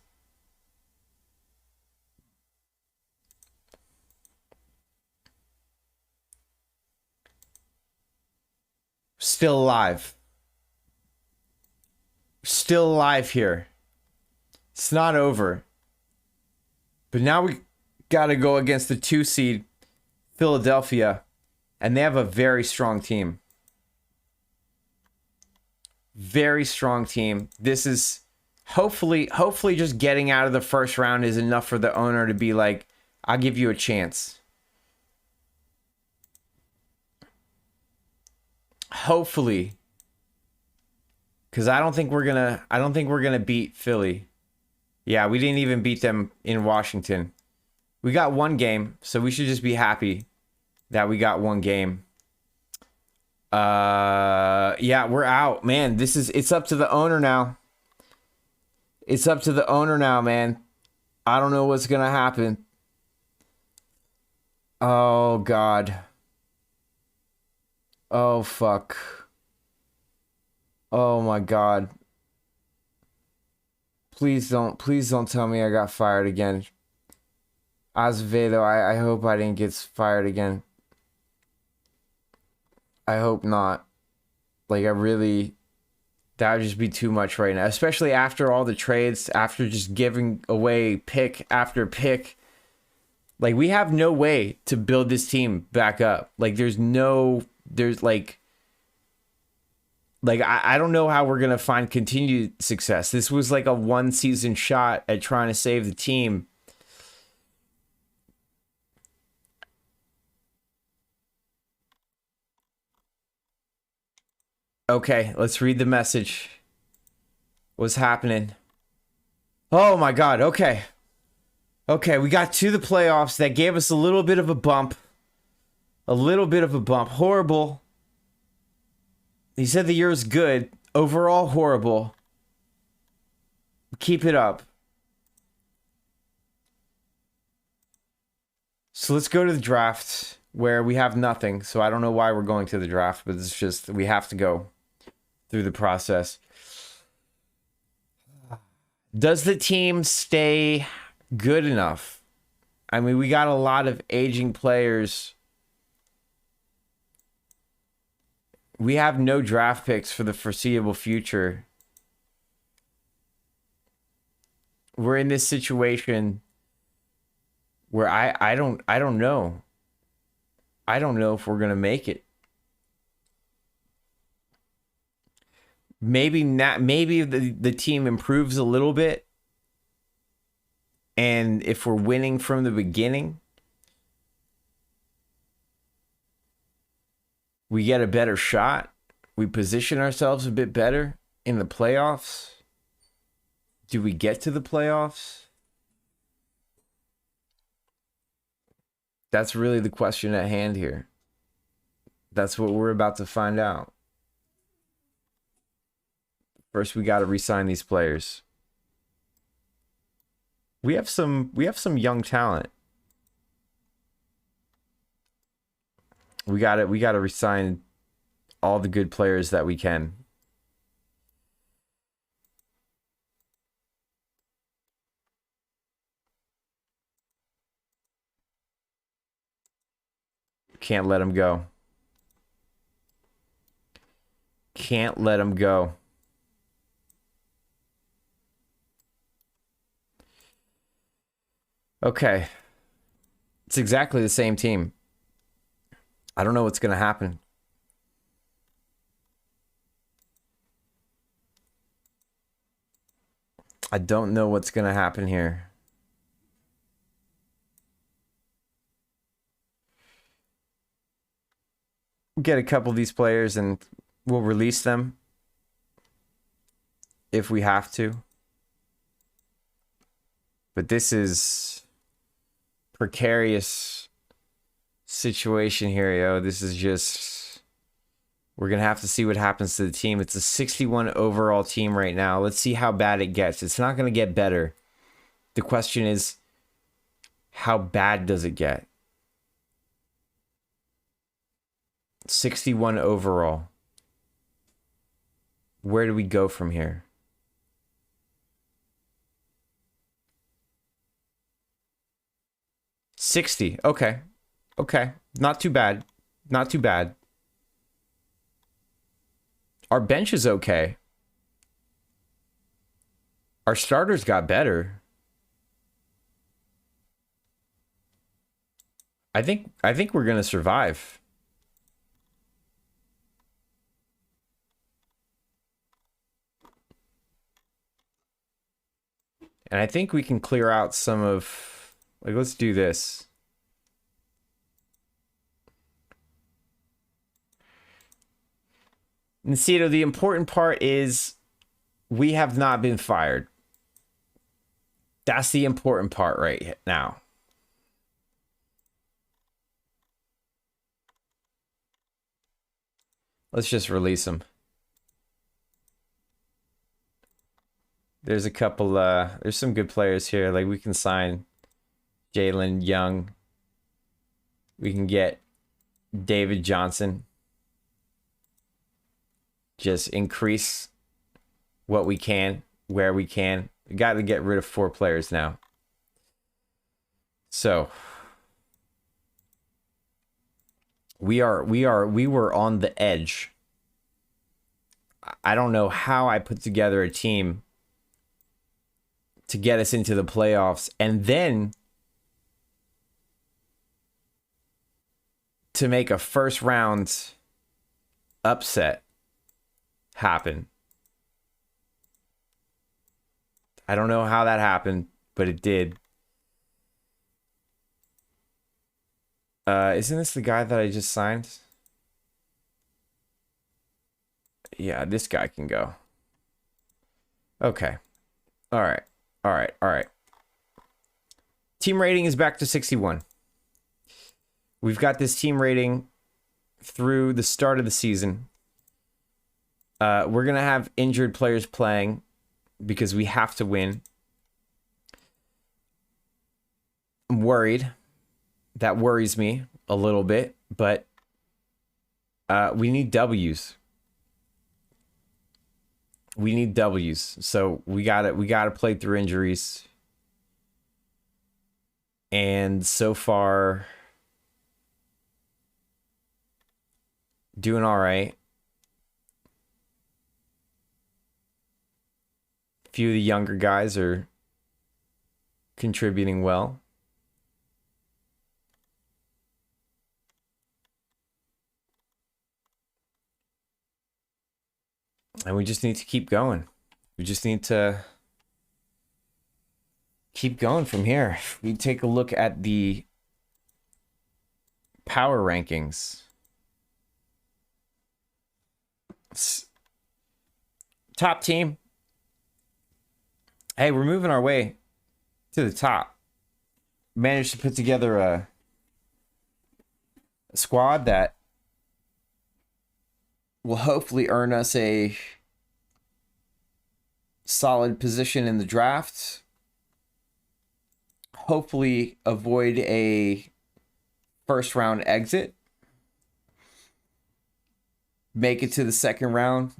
Still alive. Still alive here. It's not over. But now we got to go against the 2 seed Philadelphia. And they have a very strong team. Very strong team. This is hopefully just getting out of the first round is enough for the owner to be like, I'll give you a chance. Hopefully. Because I don't think we're gonna beat Philly. Yeah, we didn't even beat them in Washington. We got one game, so we should just be happy that we got one game. Yeah, we're out, man. It's up to the owner now. It's up to the owner now, man. I don't know what's gonna happen. Oh God. Oh fuck. Oh my God. Please don't tell me I got fired again. Azevedo, I hope I didn't get fired again. I hope not. Like, that would just be too much right now, especially after all the trades, after just giving away pick after pick. Like, we have no way to build this team back up. Like, I don't know how we're going to find continued success. This was like a one season shot at trying to save the team. Okay, let's read the message. What's happening? Oh my God. Okay. Okay, we got to the playoffs. That gave us a little bit of a bump. A little bit of a bump. Horrible. He said the year was good. Overall, horrible. Keep it up. So let's go to the draft where we have nothing. So I don't know why we're going to the draft, but it's just we have to go through the process. Does the team stay good enough? I mean, we got a lot of aging players. We have no draft picks for the foreseeable future. We're in this situation where I don't know. I don't know if we're going to make it. Maybe not, maybe the team improves a little bit. And if we're winning from the beginning, we get a better shot. We position ourselves a bit better in the playoffs. Do we get to the playoffs? That's really the question at hand here. That's what we're about to find out. First, we got to re-sign these players. We have some young talent. We got to re-sign all the good players that we can. Can't let them go. Can't let them go. Okay. It's exactly the same team. I don't know what's going to happen. I don't know what's going to happen here. Get a couple of these players and we'll release them if we have to. But this is precarious situation here, yo. This is just, we're gonna have to see what happens to the team. It's a 61 overall team right now. Let's see how bad it gets. It's not gonna get better. The question is, how bad does it get? 61 overall. Where do we go from here? $60. Okay. Okay. Not too bad. Not too bad. Our bench is okay. Our starters got better. I think we're going to survive. And I think we can clear out some of, like, let's do this. And see, the important part is we have not been fired. That's the important part right now. Let's just release him. There's a couple, there's some good players here. Like, we can sign Jalen Young. We can get David Johnson. Just increase what we can, where we can. We got to get rid of 4 players now. So we were on the edge. I don't know how I put together a team to get us into the playoffs and then to make a first round upset happen. I don't know how that happened, but it did. Isn't this the guy that I just signed? Yeah, this guy can go. Okay. All right. All right. All right. Team rating is back to 61. We've got this team rating through the start of the season. We're going to have injured players playing because we have to win. I'm worried. That worries me a little bit, but we need W's. We need W's. So we gotta play through injuries. And so far, doing all right. A few of the younger guys are contributing well. And we just need to keep going. We just need to keep going from here. We take a look at the power rankings. Top team. Hey, we're moving our way to the top. Managed to put together a squad that will hopefully earn us a solid position in the draft. Hopefully avoid a first round exit. Make it to the second round.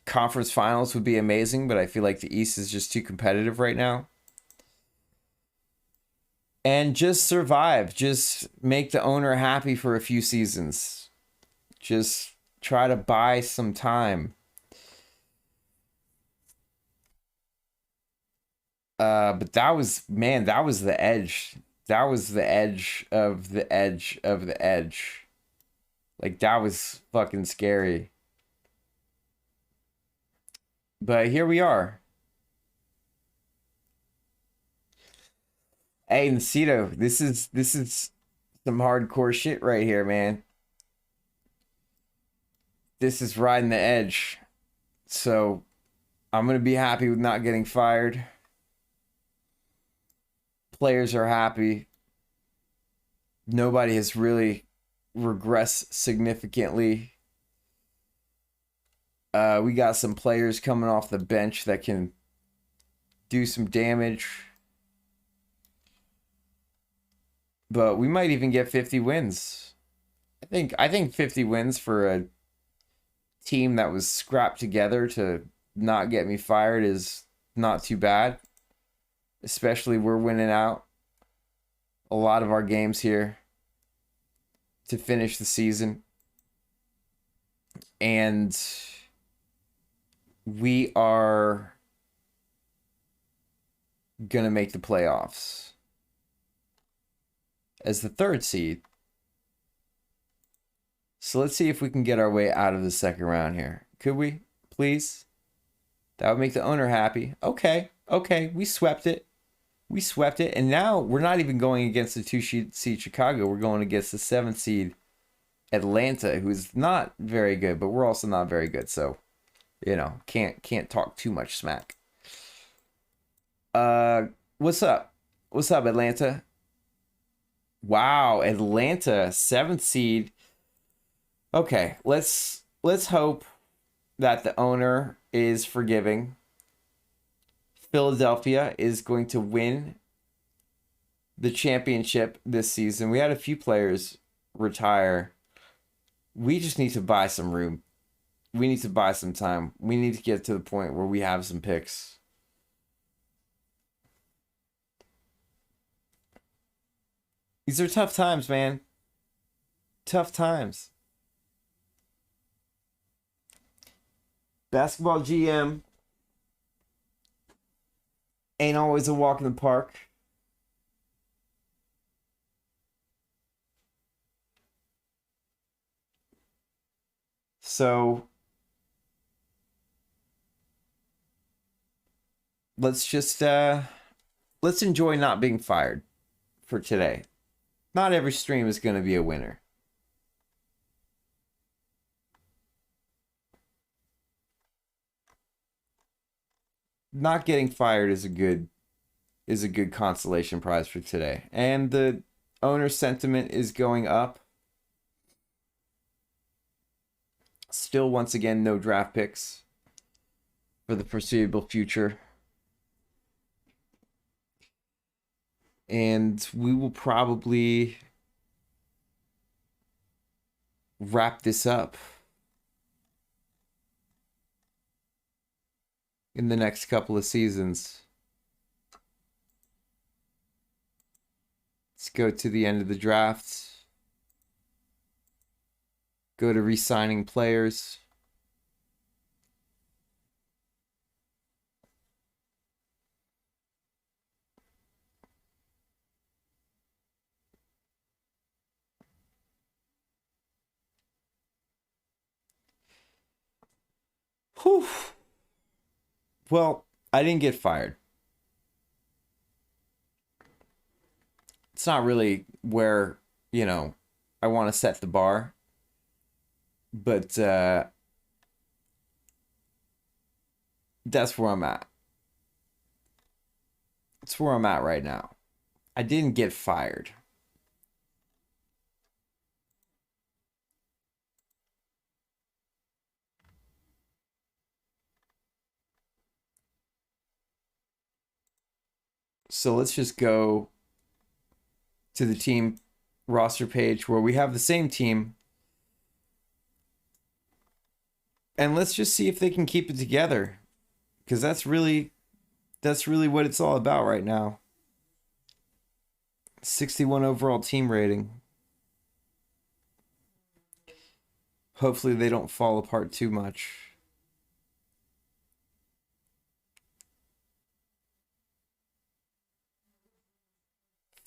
Conference finals would be amazing, but I feel like the East is just too competitive right now. And just survive. Just make the owner happy for a few seasons. Just try to buy some time. But that was the edge. That was the edge of the edge of the edge. Like, that was fucking scary. But here we are. Hey, Nacito, this is some hardcore shit right here, man. This is riding the edge. So I'm gonna be happy with not getting fired. Players are happy. Nobody has really regressed significantly. We got some players coming off the bench that can do some damage. But we might even get 50 wins. I think 50 wins for a team that was scrapped together to not get me fired is not too bad. Especially we're winning out a lot of our games here to finish the season. And we are gonna make the playoffs as the 3rd seed. So let's see if we can get our way out of the second round here. Could we, please? That would make the owner happy. Okay, we swept it. We swept it, and now we're not even going against the 2 seed Chicago. We're going against the 7th seed Atlanta, who's not very good, but we're also not very good. So, you know, can't talk too much smack. What's up? What's up, Atlanta? Wow, Atlanta, 7th seed. Okay, let's hope that the owner is forgiving. Philadelphia is going to win the championship this season. We had a few players retire. We just need to buy some room. We need to buy some time. We need to get to the point where we have some picks. These are tough times, man. Tough times. Basketball GM ain't always a walk in the park. So let's just let's enjoy not being fired for today. Not every stream is going to be a winner. Not getting fired is a good consolation prize for today. And the owner sentiment is going up. Still, once again, no draft picks for the foreseeable future. And we will probably wrap this up in the next couple of seasons. Let's go to the end of the draft. Go to re-signing players. Whew. Well, I didn't get fired. It's not really where, I want to set the bar. But that's where I'm at. That's where I'm at right now. I didn't get fired. So let's just go to the team roster page where we have the same team. And let's just see if they can keep it together. Because that's really what it's all about right now. 61 overall team rating. Hopefully they don't fall apart too much.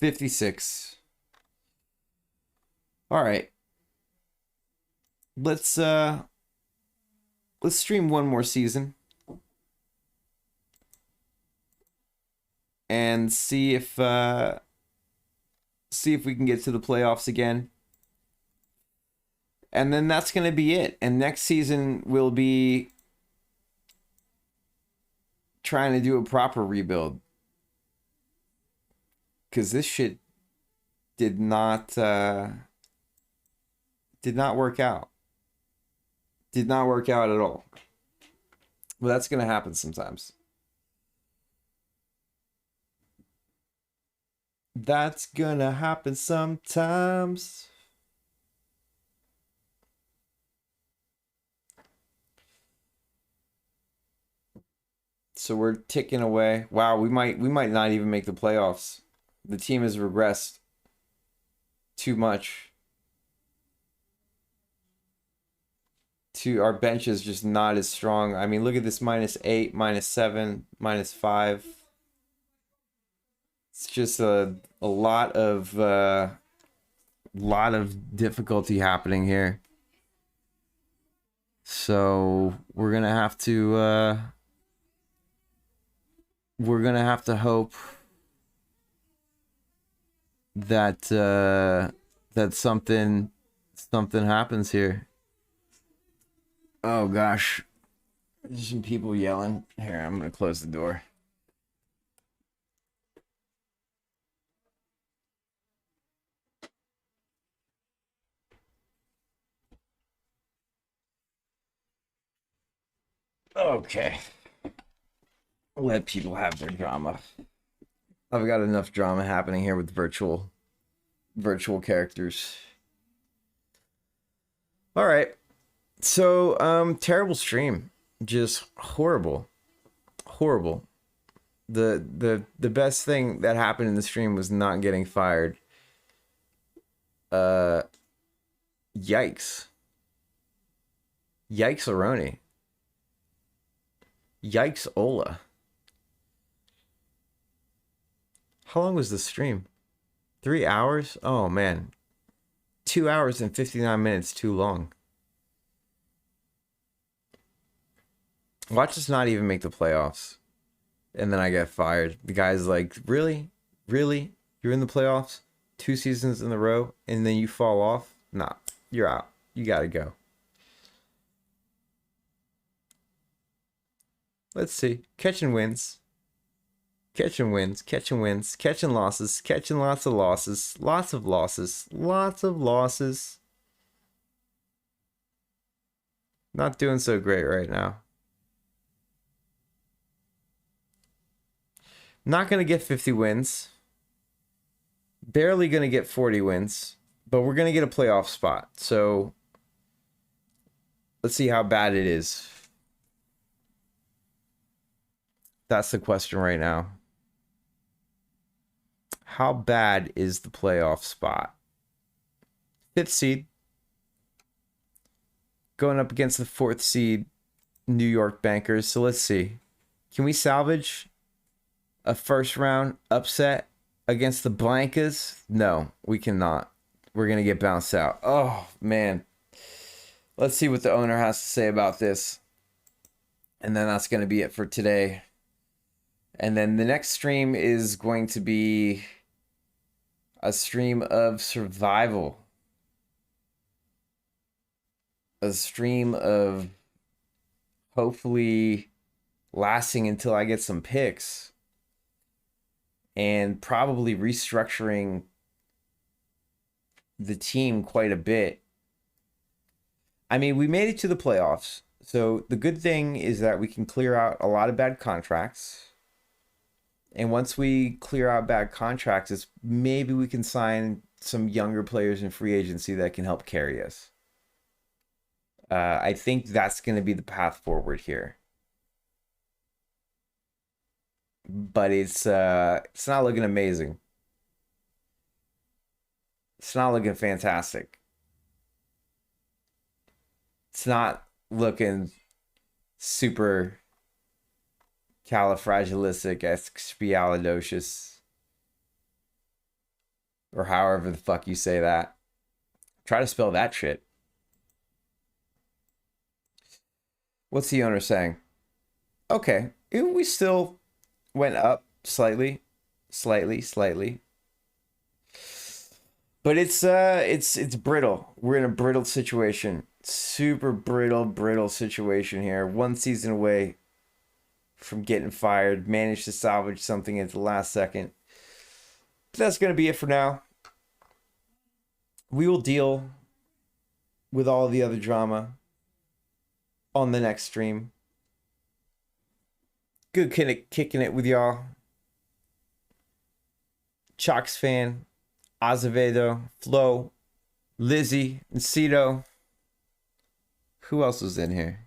$56. All right. Let's stream one more season and see if we can get to the playoffs again. And then that's going to be it. And next season we'll be trying to do a proper rebuild. Cuz this shit did not work out. Did not work out at all. Well, that's going to happen sometimes. That's going to happen sometimes. So we're ticking away. Wow, we might not even make the playoffs. The team has regressed too much. Our bench is just not as strong. I mean, look at this -8, -7, -5. It's just a lot of difficulty happening here. So we're gonna have to hope that that something happens here. Oh gosh, there's some people yelling. Here, I'm gonna close the door. Okay. Let people have their drama. I've got enough drama happening here with virtual characters. All right. So, terrible stream. Just horrible. Horrible. The best thing that happened in the stream was not getting fired. Yikes. Yikes Aroni. Yikes Ola. How long was the stream? 3 hours? Oh man. 2 hours and 59 minutes too long. Watch us not even make the playoffs. And then I get fired. The guy's like, really? Really? You're in the playoffs 2 seasons in a row and then you fall off? Nah, you're out. You gotta go. Let's see. Catching wins. Catching wins. Catching wins. Catching losses. Catching lots of losses. Lots of losses. Lots of losses. Not doing so great right now. Not going to get 50 wins. Barely going to get 40 wins. But we're going to get a playoff spot. So let's see how bad it is. That's the question right now. How bad is the playoff spot? 5th seed. Going up against the 4th seed New York Bankers. So let's see. Can we salvage a first round upset against the Blancas? No, we cannot. We're going to get bounced out. Oh, man. Let's see what the owner has to say about this. And then that's going to be it for today. And then the next stream is going to be a stream of survival. A stream of hopefully lasting until I get some picks. And probably restructuring the team quite a bit. I mean, we made it to the playoffs. So the good thing is that we can clear out a lot of bad contracts. And once we clear out bad contracts, it's maybe we can sign some younger players in free agency that can help carry us. I think that's going to be the path forward here. But it's not looking amazing. It's not looking fantastic. It's not looking super califragilistic-expialidocious, or however the fuck you say that. Try to spell that shit. What's the owner saying? Okay, we still went up slightly. But it's brittle. We're in a brittle situation. Super brittle situation here. 1 season away from getting fired. Managed to salvage something at the last second. But that's going to be it for now. We will deal with all the other drama on the next stream. Good kicking it with y'all. Chalks fan, Azevedo, Flo, Lizzie, and Cito. Who else was in here?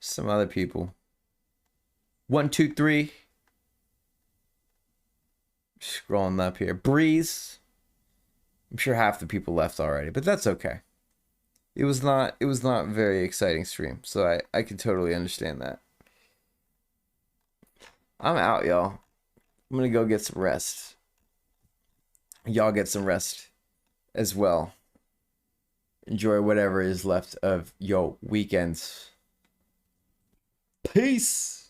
Some other people. 1, 2, 3. Scrolling up here. Breeze. I'm sure half the people left already, but that's okay. It was not a very exciting stream, so I can totally understand that. I'm out, y'all. I'm gonna go get some rest. Y'all get some rest as well. Enjoy whatever is left of your weekends. Peace.